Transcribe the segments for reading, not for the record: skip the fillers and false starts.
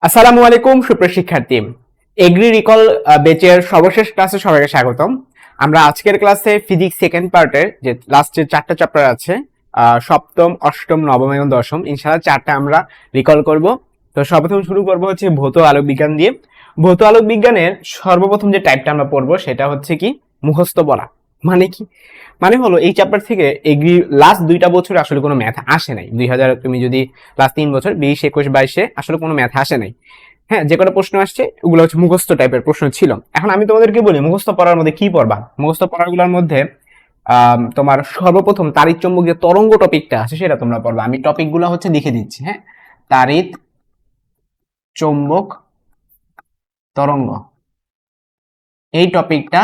আসসালামু আলাইকুম সুপ্রিয় শিক্ষার্থী। এগ্রি রিকল বেচের সর্বশেষ ক্লাসে সবাইকে স্বাগতম। আমরা আজকের ক্লাসে ফিজিক্স সেকেন্ড পার্টের যে লাস্টের 4টা চ্যাপ্টার আছে, সপ্তম, অষ্টম, নবম এবং দশম, ইনশাআল্লাহ 4টা আমরা রিকল করব। তো সর্বপ্রথম শুরু করব হচ্ছে ভৌত আলোক বিজ্ঞান দিয়ে। ভৌত আলোক বিজ্ঞানের সর্বপ্রথম যে টাইপটা আমরা পড়বো সেটা হচ্ছে কি মুখস্থ পড়া। মানে কি? মানে হলো এই চ্যাপ্টার থেকে এগ্রি লাস্ট 2টা বছর আসলে কোনো ম্যাথ আসে নাই। 2000 তুমি যদি লাস্ট 3 বছর 20, 21, 22-এ আসলে কোনো ম্যাথ আসে নাই। হ্যাঁ, যে কটা প্রশ্ন আসছে ওগুলো হচ্ছে মুখস্থ টাইপের প্রশ্ন ছিল। এখন আমি তোমাদেরকে বলি মুখস্থ পড়ার মধ্যে কি পড়বা। মুখস্থ পড়াগুলোর মধ্যে তোমার সর্বপ্রথম তাড়িৎ চৌম্বক যে তরঙ্গ টপিকটা আছে সেটা তোমরা পড়বা। আমি টপিকগুলো হচ্ছে লিখে দিচ্ছি। হ্যাঁ, তাড়িৎ চৌম্বক তরঙ্গ, এই টপিকটা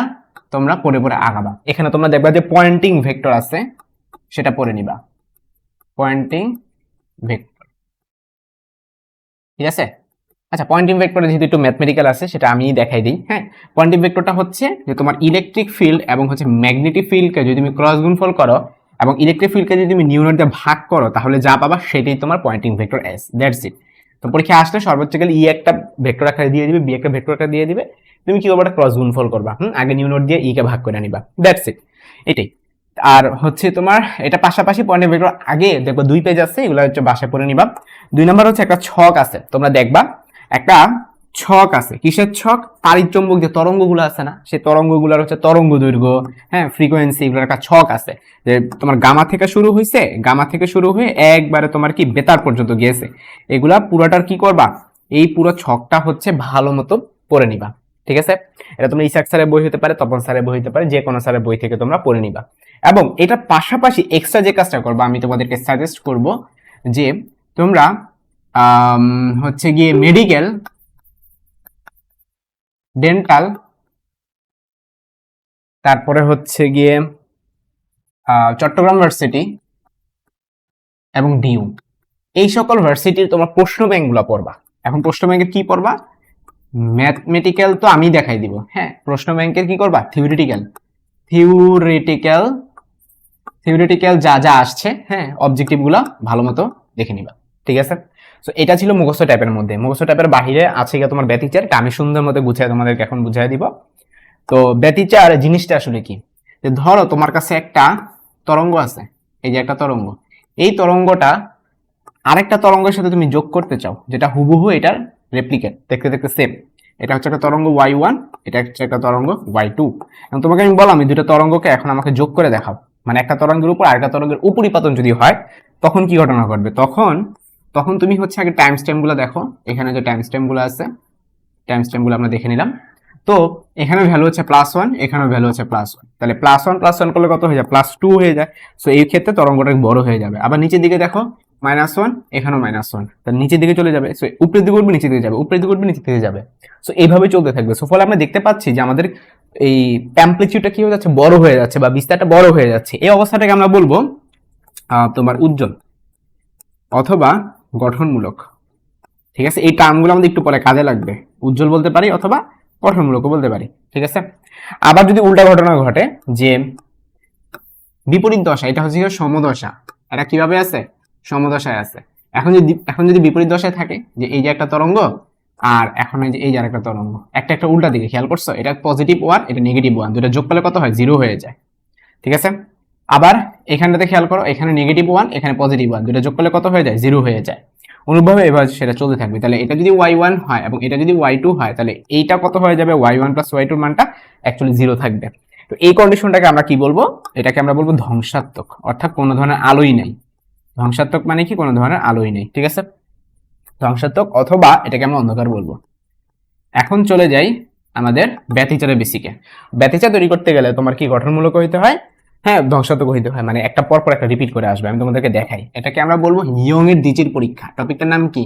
তোমরা পড়ে পড়ে আগাবা। এখানে তোমরা দেখবা যে পয়েন্টিং ভেক্টর আছে, সেটা পড়ে নিবা। পয়েন্টিং ভেক্টর, ঠিক আছে? আচ্ছা, পয়েন্টিং ভেক্টরে যেহেতু একটু ম্যাথমেটিক্যাল আছে সেটা আমি দেখাই দিই। হ্যাঁ, পয়েন্টিং ভেক্টরটা হচ্ছে যে তোমার ইলেকট্রিক ফিল্ড এবং হচ্ছে ম্যাগনেটিক ফিল্ডকে যদি তুমি ক্রস গুণফল করো এবং ইলেকট্রিক ফিল্ডকে যদি তুমি নিউটন দিয়ে ভাগ করো তাহলে যা পাবা সেটাই তোমার Poynting vector S. That's it. তো পরীক্ষা আসলে সর্বোচ্চ গেলে ই একটা ভেক্টর আকারে দিয়ে দিবে, বি একটা ভেক্টর আকারে দিয়ে দিবে। তুমি কি করবা? ক্রস গুণফল করবা। আগে নিউটন দিয়ে ই কে ভাগ করে নিবা। দ্যাটস ইট, এটাই। আর হচ্ছে তোমার এটা পাশাপাশি পয়েন্টিং ভেক্টর আগে দেখো 2 পেজ আছে, এগুলো হচ্ছে বাসায় পড়ে নিবা। 2 নাম্বার হচ্ছে একটা ছক আছে, তোমরা দেখবা একটা ছক আছে। কিসের ছক? তাড়িৎ চৌম্বক যে তরঙ্গগুলো আছে না, সেই তরঙ্গগুলোর হচ্ছে তরঙ্গ দৈর্ঘ্য, হ্যাঁ, ফ্রিকোয়েন্সি, এগুলোর একটা ছক আছে। যে তোমার গামা থেকে শুরু হয়েছে, গামা থেকে শুরু হয়ে একবারে তোমার কি বেতার পর্যন্ত গিয়েছে। এগুলা পুরোটার কি করবা? এই পুরো ছকটা হচ্ছে ভালো মতো পড়ে নিবা। ঠিক আছে? এটা তোমরা ইসাক স্যারের বই হতে পারে, তপন স্যারের বই হতে পারে, যে কোনো স্যারের বই থেকে তোমরা পড়ে নিবা। এবং এটা পাশাপাশি এক্সট্রা যে কাজটা করবা আমি তোমাদেরকে সাজেস্ট করব যে তোমরা হচ্ছে গিয়ে মেডিকেল, ডেন্টাল, তারপরে হচ্ছে গিয়ে চট্টগ্রাম ভার্সিটি এবং ডিউ, এই সকল ভার্সিটির তোমার প্রশ্ন ব্যাংকগুলো পড়বা। এখন প্রশ্ন ব্যাংকের কি পড়বা? ম্যাথমেটিক্যাল তো আমি দেখাই দিব। হ্যাঁ, প্রশ্ন ব্যাংকের কি করবা? থিওরিটিক্যাল, থিওরিটিক্যাল, থিওরিটিক্যাল যা যা আসছে, হ্যাঁ, অবজেক্টিভ গুলো ভালো মতো দেখে নিবা। ঠিক আছে? সো এটা ছিল মুখস্থ টাইপের মধ্যে। মুখস্থ টাইপের বাহিরে আছে গিয়ে তোমার ব্যতিচার, এটা আমি সুন্দর মতো গুছিয়ে তোমাদেরকে এখন বুঝাই দিব। তো ব্যতিচার জিনিসটা আসলে কি? যে ধরো তোমার কাছে একটা তরঙ্গ আছে, এই যে একটা তরঙ্গ, এই তরঙ্গটা আরেকটা তরঙ্গের সাথে তুমি যোগ করতে চাও, যেটা হুবহু এটার রেপ্লিকেট, দেখতে দেখতে সেম। এটা হচ্ছে একটা তরঙ্গ y1, এটা হচ্ছে একটা তরঙ্গ y2। এবং তোমাকে আমি বললাম এই দুটো তরঙ্গকে এখন আমাকে যোগ করে দেখাও। মানে একটা তরঙ্গের উপর আরেকটা তরঙ্গের উপরিপাতন যদি হয় তখন কি ঘটনা ঘটবে? তখন তখন তুমি হচ্ছে আগে টাইম স্ট্যাম্প গুলো দেখো। এখানে যে টাইম স্ট্যাম্প গুলো আছে, টাইম স্ট্যাম্প গুলো আমরা দেখে নিলাম। তো এখানে ভ্যালু হচ্ছে +1, এখানেও ভ্যালু হচ্ছে +1। তাহলে +1 করলে কত হয়ে যায়? +2 হয়ে যায়। সো এই ক্ষেত্রে তরঙ্গটা বড় হয়ে যাবে। আবার নিচের দিকে দেখো -1, এখানেও -1, তাহলে নিচের দিকে চলে যাবে। সো উপরের দিকে উঠবে, নিচের দিকে যাবে, উপরের দিকে উঠবে, নিচের দিকে যাবে। সো এইভাবে চলতে থাকবে। সো ফলে আমরা দেখতে পাচ্ছি যে আমাদের এই অ্যামপ্লিটিউডটা কি হয়ে যাচ্ছে? বড় হয়ে যাচ্ছে, বা বিস্তারটা বড় হয়ে যাচ্ছে। এই অবস্থাটাকে আমরা বলবো তোমার উজ্জ্বল অথবা গঠনমূলক। ঠিক আছে? এই টার্মগুলো আমাদের একটু পরে কাজে লাগবে। উজ্জ্বল বলতে পারি অথবা গঠনমূলক বলতে পারি। ঠিক আছে? আবার যদি উল্টা ঘটনা ঘটে যে বিপরীত দশা, এটা হচ্ছে সমদশা। এটা কিভাবে আছে? সমদশায় আছে। এখন যদি বিপরীত দশায় থাকে, যে এই যে একটা তরঙ্গ আর এখন এই যে আরেকটা তরঙ্গ, একটা একটা উল্টা দিকে, খেয়াল করছো? এটা +1, এটা -1, দুটো যোগ করলে কত হয়? 0 হয়ে যায়। ঠিক আছে? আবার এখানটাতে খেয়াল করো, এখানে -1, এখানে +1, দুটো যোগ করলে কত হয়ে যায়? 0 হয়ে যায়। অনুরূপভাবে এবার সেটা চলতে থাকবে। তাহলে এটা যদি y1 হয় এবং এটা যদি y2 হয়, তাহলে এইটা কত হয়ে যাবে? y1 + y2 এর মানটা অ্যাকচুয়ালি 0 থাকবে। তো এই কন্ডিশনটাকে আমরা কি বলবো? এটাকে আমরা বলবো ধ্বংসাত্মক, অর্থাৎ কোনো ধরনের আলোই নেই। ধ্বংসাত্মক মানে কি? কোনো ধরনের আলোই নেই। ঠিক আছে? ধ্বংসাত্মক, অথবা এটাকে আমরা অন্ধকার বলবো। এখন চলে যাই আমাদের ব্যতিচারের বেসিকে। ব্যতিচার তৈরি করতে গেলে তোমার কি গঠনমূলক হইতে হয়? হ্যাঁ, ধ্বংসাত্মক হইতে হয়। মানে একটা পর পর একটা রিপিট করে আসবে। আমি তোমাদেরকে দেখাই। এটাকে আমরা বলবো ইয়ং এর দ্বিচির পরীক্ষা। টপিকটার নাম কি?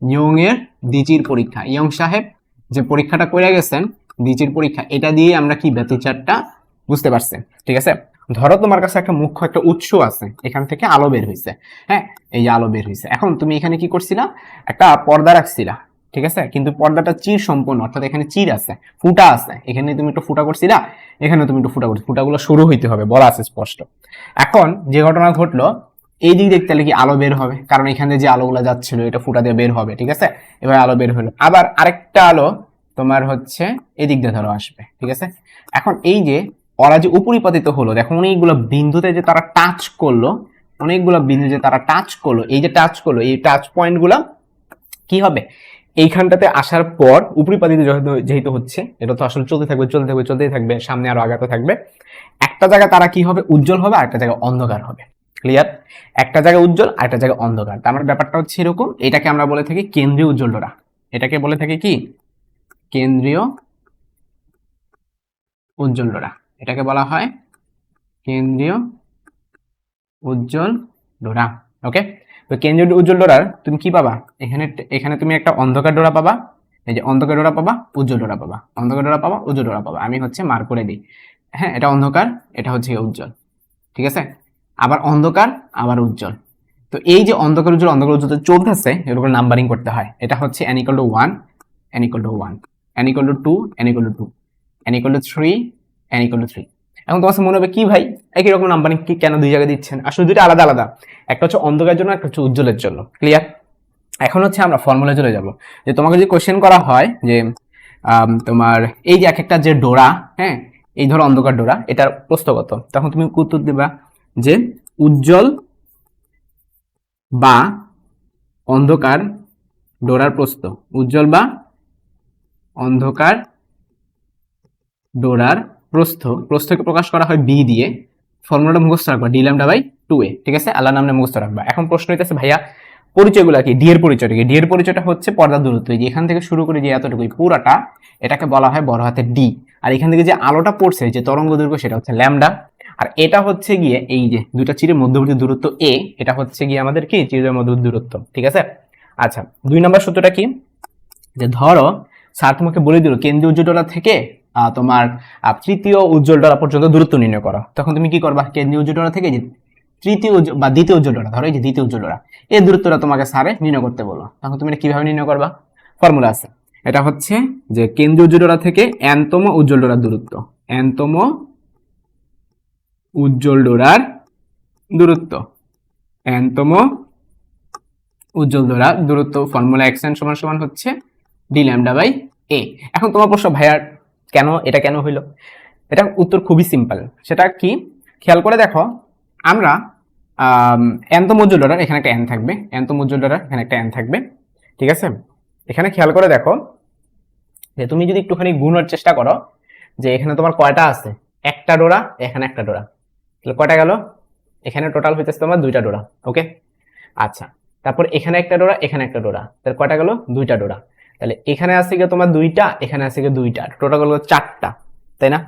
ইয়ং এর দ্বিচির পরীক্ষা। ইয়ং সাহেব যে পরীক্ষাটা করে গেছেন, দ্বিচির পরীক্ষা, এটা দিয়ে আমরা কি ব্যতিচারটা বুঝতে পারছি। ঠিক আছে? ধরো তোমার কাছে একটা মুখ্য একটা উৎস আছে, এখান থেকে আলো বের হইছে। হ্যাঁ, এই আলো বের হইছে। এখন তুমি এখানে কি করছিলা? একটা পর্দা রাখছিলা। ঠিক আছে? কিন্তু পর্দাটা চির সম্পূর্ণ, অর্থাৎ এখানে চির আছে, ফুটা আছে। এখানে তুমি একটু ফুটা করছিলা, এখানে তুমি একটু ফুটা করছো। ফুটাগুলো শুরু হইতে হবে, বলা আছে স্পষ্ট। এখন যে ঘটনা ঘটলো, এই দিক দেখতে তাহলে কি আলো বের হবে, কারণ এখানে যে আলোগুলো যাচ্ছিল এটা ফুটা দিয়ে বের হবে, ঠিক আছে, এবার আলো বের হলো। আবার আরেকটা আলো তোমার হচ্ছে এদিক দিয়ে ধরো আসবে, ঠিক আছে। এখন এই যে ওরা যে উপরিপাতিত হলো, দেখো অনেকগুলো বিন্দুতে যে তারা টাচ করলো, অনেকগুলো বিন্দু যে তারা টাচ করলো, এই যে টাচ করলো, এই টাচ পয়েন্ট গুলা কি হবে, এইখানটাতে আসার পর উপরিপাতিত যেহেতু হচ্ছে, এটা তো আসলে চলতে থাকবে চলতে থাকবে চলতেই থাকবে, সামনে আরো আগাতে থাকবে। একটা জায়গা তারা কি হবে, উজ্জ্বল হবে, আর একটা জায়গা অন্ধকার হবে। ক্লিয়ার? একটা জায়গা উজ্জ্বল আর একটা জায়গা অন্ধকার। তার মানে ব্যাপারটা হচ্ছে এরকম। এটাকে আমরা বলে থাকি কেন্দ্রীয় উজ্জ্বল ডোরা। এটাকে বলে থাকি কি, কেন্দ্রীয় উজ্জ্বল ডোরা। এটাকে বলা হয় কেন্দ্রীয় উজ্জ্বল ডোরা। ওকে, তো কেন্দ্রীয় উজ্জ্বল ডোরার তুমি কি পাবা, এখানে এখানে তুমি একটা অন্ধকার ডোরা পাবা, এই যে অন্ধকার ডোরা পাবা, উজ্জ্বল ডোরা পাবা, অন্ধকার ডোরা পাবা, উজ্জ্বল ডোরা পাবা। আমি হচ্ছে মার্ক করে দিই। হ্যাঁ, এটা অন্ধকার, এটা হচ্ছে উজ্জ্বল, ঠিক আছে। আবার অন্ধকার, আবার উজ্জ্বল। তো এই যে অন্ধকার উজ্জ্বল অন্ধকার উজ্জ্বল চলতেছে, এর উপর নাম্বারিং করতে হয়। এটা হচ্ছে n = 1, n = 1, n = 2, n = 2, n = 3, n = 3। এখন তোমার কাছে মনে হবে কি ভাই, একই রকম নাম্বারিং কি কেন দুই জায়গায় দিচ্ছেন? আসলে দুইটা আলাদা আলাদা, একটা হচ্ছে অন্ধকারের জন্য, একটা হচ্ছে উজ্জ্বলের জন্য। ক্লিয়ার? এখন হচ্ছে আমরা ফর্মুলায় চলে যাব। যে তোমাকে যদি কোশ্চেন করা হয় যে তোমার এই যে এক একটা যে ডোরা, হ্যাঁ, এই ধরো অন্ধকার ডোরা, এটার প্রস্থ কত, তখন তুমি উত্তর দিবা যে উজ্জ্বল বা অন্ধকার ডোরার প্রস্থ, উজ্জ্বল বা অন্ধকার ডোরার প্রস্থ, প্রস্থকে প্রকাশ করা হয় বি দিয়ে। ফর্মুলাটা মুখস্থ রাখবা, ডি ল্যামডা বাই 2a, ঠিক আছে, আল্লাহর নামে মুখস্থ রাখবা। এখন প্রশ্ন হইতেছে ভাইয়া পরিচয়গুলো কি, ডি এর পরিচয়টা কি? ডি এর পরিচয়টা হচ্ছে পর্দার দূরত্ব, যে এখান থেকে শুরু করে যে এতটুকুই পুরাটা, এটাকে বলা হয় বড় হাতের ডি। আর এখান থেকে যে আলোটা পড়ছে, যে তরঙ্গ দৈর্ঘ্য, সেটা হচ্ছে ল্যামডা। আর এটা হচ্ছে গিয়ে এই যে দুইটা চিরের মধ্যবর্তী দূরত্ব এ, এটা হচ্ছে গিয়ে আমাদের কি চিরের মধ্যবর্তী দূরত্ব, ঠিক আছে। আচ্ছা, 2 নম্বর সূত্রটা কি, যে ধরো স্যার তোমাকে বলে দিল কেন্দ্রীয় উজ্জ্বল ডোরা থেকে তোমার তৃতীয় উজ্জ্বল ডোরা পর্যন্ত দূরত্ব নির্ণয় করো, তখন তুমি কি করবা, কেন্দ্রীয় উজ্জ্বল ডোরা থেকে যে তৃতীয় বা দ্বিতীয় উজ্জ্বল ডোরা, ধরো এই যে দ্বিতীয় উজ্জ্বল ডোরা, এই দূরত্বটা তোমাকে স্যারে নির্ণয় করতে বলো, তখন তুমি এটা কিভাবে নির্ণয় করবা? ফর্মুলা আছে, এটা হচ্ছে যে কেন্দ্রীয় উজ্জ্বল ডোরা থেকে n তম উজ্জ্বল ডোরার দূরত্ব, n তম উজ্জ্বল ডোরার দূরত্ব, n তম উজ্জ্বল ডোরার দূরত্ব, ফর্মুলা xn সমান সমান হচ্ছে ডি ল্যামডা বাই এ। এখন তোমার প্রশ্ন, ভাইয়া কেন এটা কেন হইলো? এটা উত্তর খুবই সিম্পল। সেটা কি, খেয়াল করে দেখো, আমরা n তম উজ্জ্বল ডোরার এখানে একটা n থাকবে, n তম উজ্জ্বল ডোরার এখানে একটা n থাকবে, ঠিক আছে। এখানে খেয়াল করে দেখো যে তুমি যদি একটুখানি গুণের চেষ্টা করো, যে এখানে তোমার কয়টা আছে, একটা ডোরা, এখানে একটা ডোরা, তাহলে কয়টা গেল, এখানে টোটাল হইতেছে তোমার 2টা ডোরা। ওকে, আচ্ছা, তারপর এখানে একটা ডোরা, এখানে একটা ডোরা, তাহলে কয়টা গেল, 2টা ডোরা। তাহলে এখানে আছে গিয়ে তোমার 2টা, এখানে আছে গিয়ে 2টা, টোটাল গেল 4টা, তাই না?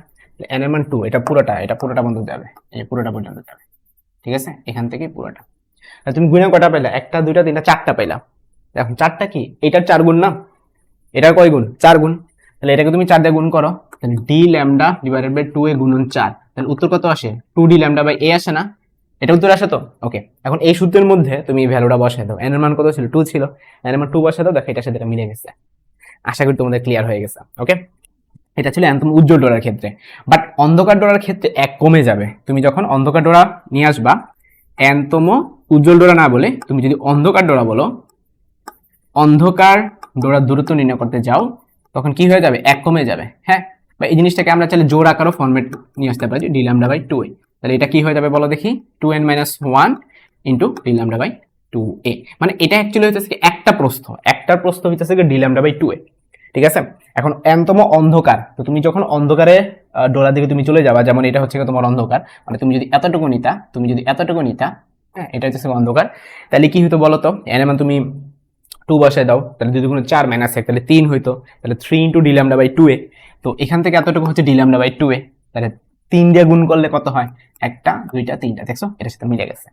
n এর মান 2, এটা পুরোটা বন্ধ যাবে, এই পুরোটা পর্যন্ত যাবে, ঠিক আছে, এখান থেকে পুরোটা। তুমি গুণে কয়টা পাইলা, 1টা 2টা 3টা 4টা পাইলা। এখন 4টা কি, এটার 4 গুণ না, এটার কয় গুণ, 4 গুণ। তাহলে এটাকে তুমি 4 দিয়ে গুণ করো, তাহলে D lambda divided by 2a গুণন 4, তাহলে উত্তর কত আসে, 2d ল্যামডা বাই a আসে না? এটা উত্তর আসে তো? ওকে, এখন এই সূত্রের মধ্যে তুমি ভ্যালুটা বসাই দাও, n এর মান কত ছিল, 2 ছিল, n এর মান 2 বসাই দাও, দেখো এটার সাথে এটা মিলে গেছে। আশা করি তোমাদের ক্লিয়ার হয়ে গেছে। ওকে, এটা ছিল n তম উজ্জ্বল ডোরার ক্ষেত্রে। বাট অন্ধকার ডোরার ক্ষেত্রে 1 কমে যাবে। তুমি যখন অন্ধকার ডোরা নিয়ে আসবা, n তম উজ্জ্বল ডোরা না বলে তুমি যদি অন্ধকার ডোরা বলো, অন্ধকার ডোরার দূরত্ব নির্ণয় করতে যাও, তখন কি হয়ে যাবে, 1 কমে যাবে। হ্যাঁ, বা এই জিনিসটাকে আমরা চাইলে জোর আকারও ফরম্যাট নিয়ে আসতে পারি, ডি ল্যামডা বাই 2a। তাহলে এটা কি হয়ে যাবে বলো দেখি, 2n - 1 into D lambda by 2a। মানে এটা অ্যাকচুয়ালি হইতেছে একটা প্রস্থ, একটার প্রস্থ হইতেছে ডি ল্যামডা বাই 2a, ঠিক আছে। এখন n তম অন্ধকার, তো তুমি যখন অন্ধকারে ডোরা দিকে তুমি চলে যাবা, যেমন এটা হচ্ছে তোমার অন্ধকার, মানে তুমি যদি এতটুকু নিতা, হ্যাঁ, এটা হচ্ছে অন্ধকার, তাহলে কি হতো বলো তো, n এর মান তুমি 2 বসায় দাও, তাহলে 2 × 4 - 1, তাহলে 3 হইতো, তাহলে 3 into D lambda by 2a। তো এখান থেকে এতটুকু হচ্ছে ডি ল্যামডা বাই 2a, তাহলে 3 দিয়ে গুণ করলে কত হয়, 1টা 2টা 3টা, দেখছো এটার সাথে মিলে গেছে।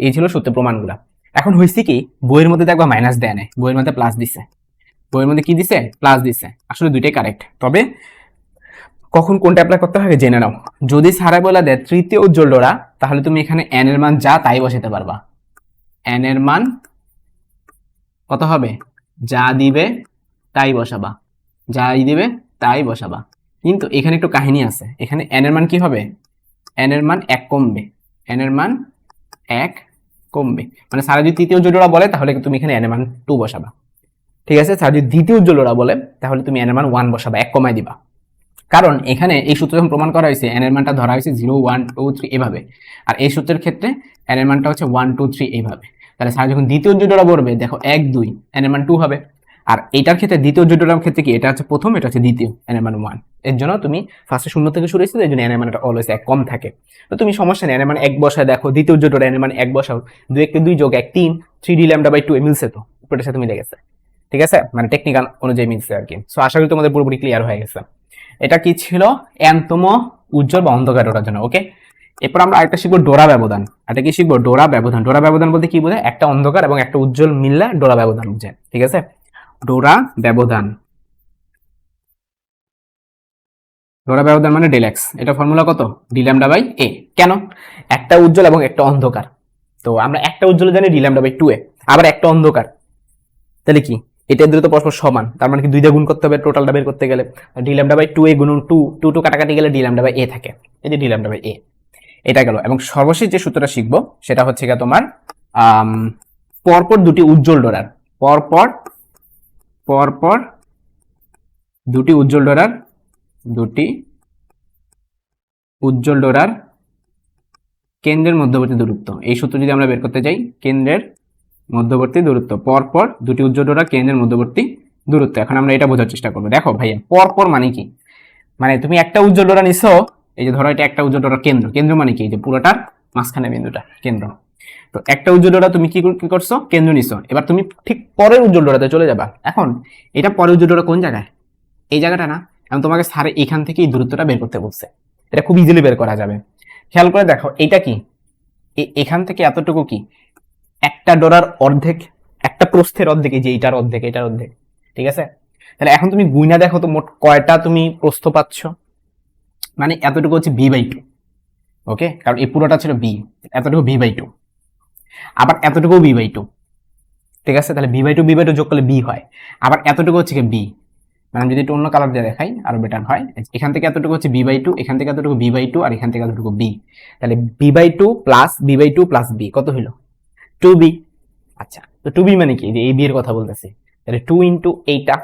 এই ছিল সূত্র প্রমাণগুলো। এখন হইছে কি, বইয়ের মধ্যে দেখবা মাইনাস দেয় নাই, বইয়ের মধ্যে প্লাস দিছে, বইয়ের মধ্যে কি দিছে, প্লাস দিছে। আসলে দুইটাই কারেক্ট, তবে কখন কোনটা অ্যাপ্লাই করতে হবে জেনে নাও। যদি সারা বলা দেয় তৃতীয় উজ্জ্বল ডোরা, তাহলে তুমি এখানে n এর মান যা তাই বসাতে পারবা, n এর মান কত হবে, যা দিবে তাই বসাবা, যাই দিবে তাই বসাবা। কিন্তু এখানে একটু কাহিনী আছে, এখানে n এর মান কি হবে, n এর মান 1 কমবে, n এর মান 1 কমবে। মানে স্যার যদি তৃতীয় উজ্জ্বল ডোরা বলে তাহলে তুমি এখানে n এর মান 2 বসাবা, ঠিক আছে। স্যার যদি দ্বিতীয় উজ্জ্বল ডোরা বলে তাহলে তুমি n এর মান 1 বসাবা, 1 কমাই দিবা। কারণ এখানে এই সূত্র যখন প্রমাণ করা হয়েছে n এর মানটা ধরা হয়েছে 0 1 2 3 এভাবে, আর এই সূত্রের ক্ষেত্রে n এর মানটা হচ্ছে 1 2 3 এইভাবে। তাহলে স্যার যখন দ্বিতীয় উজ্জ্বল ডোরা বলবে, দেখো 1 2 n এর মান 2 হবে। আর এইটার ক্ষেত্রে দ্বিতীয় উজ্জ্বল ডোরার ক্ষেত্রে কি, এটা হচ্ছে প্রথম, এটা হচ্ছে দ্বিতীয়, n এর মান 1। এর জন্য তুমি ফার্স্টে শূন্য থেকে শুরু হয়েছে, এর জন্য n এর মানটা অলওয়েজ 1 কম থাকে। তো তুমি সমস্যা নেই, n এর মান 1 বসায় দেখো, দ্বিতীয় উজ্জ্বল ডোরা n এর মান 1 বসাও, 2 1 2 যোগ 1 3, 3d ল্যামডা বাই 2 মিলছে, তো উপরের সাথে মিলে গেছে, ঠিক আছে। মানে টেকনিক্যাল অনুযায়ী মিলছে আর কি। সো আশা করি তোমাদের পুরোপুরি ক্লিয়ার হয়ে গেছে। এটা কি ছিল, এনতম উজ্জ্বল বা অন্ধকার ডোরার জন্য। ওকে, এরপর আমরা আরেকটা শিখবো ডোরা ব্যবধান। এটা কি শিখবো, ডোরা ব্যবধান। ডোরা ব্যবধান বলতে কি বোঝায়, একটা অন্ধকার এবং একটা উজ্জ্বল মিললে ডোরা ব্যবধান বোঝায়, ঠিক আছে। ডোরা ব্যবধান, ডোরা ব্যবধান মানে ডেল এক্স। এটা ফর্মুলা কত, ডি ল্যামডা বাই এ। কেন, একটা উজ্জ্বল এবং একটা অন্ধকার, তো আমরা একটা উজ্জ্বল জানি ডি ল্যামডা বাই 2a, আবার একটা অন্ধকার, তাহলে কি এটা দ্রুত পরস্পর সমান, তার মানে কি 2 দিয়ে গুণ করতে হবে টোটালটা বের করতে গেলে। ডি ল্যামডা বাই 2a গুণন 2 2 2 কাটাকাটি গেলে ডি ল্যামডা বাই a থাকে, এই যে ডি ল্যামডা বাই a, এটা গেল। এবং সর্বশেষ যে সূত্রটা শিখবো সেটা হচ্ছে গিয়ে তোমার পরপর দুটি উজ্জ্বল ডোরার, পরপর পরপর দুটি উজ্জ্বল ডোরার, দুটি উজ্জ্বল ডোরার কেন্দ্রের মধ্যবর্তী দূরত্ব। এই সূত্র যদি আমরা বের করতে যাই, কেন্দ্রের মধ্যবর্তী দূরত্ব, পরপর দুটি উজ্জ্বল ডোরা কেন্দ্রের মধ্যবর্তী দূরত্ব। এখন আমরা এটা বোঝার চেষ্টা করবো। দেখো ভাইয়া, পরপর মানে কি, মানে তুমি একটা উজ্জ্বল ডোরা নিছো, এই যে ধরো এটা একটা উজ্জ্বল ডোরা কেন্দ্র, কেন্দ্র মানে কি, এই যে পুরোটার মাঝখানে বিন্দুটা কেন্দ্র। তো একটা উজ্জ্বল ডোরা তুমি কি করছো, কেন্দ্র নিছো, এবার তুমি ঠিক পরের উজ্জ্বল ডোরাতে চলে যাবা। এখন এটা পরের উজ্জ্বল ডোরা কোন জায়গায়, এই জায়গাটা না, এখন তোমাকে স্যার এখান থেকে এই দূরত্বটা বের করতে বলছে, এটা খুব ইজিলি বের করা যাবে। খেয়াল করে দেখো, এটা কি, এখান থেকে এতটুকু কি, একটা ডোরার অর্ধেক, একটা প্রস্থের অর্ধেক, এই যে এইটার অর্ধেক, এটার অর্ধেক, ঠিক আছে। তাহলে এখন তুমি গুইনা দেখো তো মোট কয়টা তুমি প্রস্থ পাচ্ছ, মানে এতটুকু হচ্ছে বি বাই 2। ওকে, কারণ এই পুরোটা ছিল বি, এতটুকু বি বাই 2, আবার এতটুকু বি বাই 2, ঠিক আছে। তাহলে বি বাই 2 যোগ করলে বি হয়, আবার এতটুকু হচ্ছে কি বি, মানে যদি একটু অন্য কালার দিয়ে দেখাই আরো বেটার হয়, এখান থেকে এতটুকু হচ্ছে বি বাই 2, এখান থেকে এতটুকু বি বাই 2, আর এখান থেকে এতটুকু বি। তাহলে B by 2 plus B by 2 plus B কত হইলো, 2b। আচ্ছা, তো 2b মানে কি, যে এই বি এর কথা বলতেছি, তাহলে 2 ইনটু এইটা,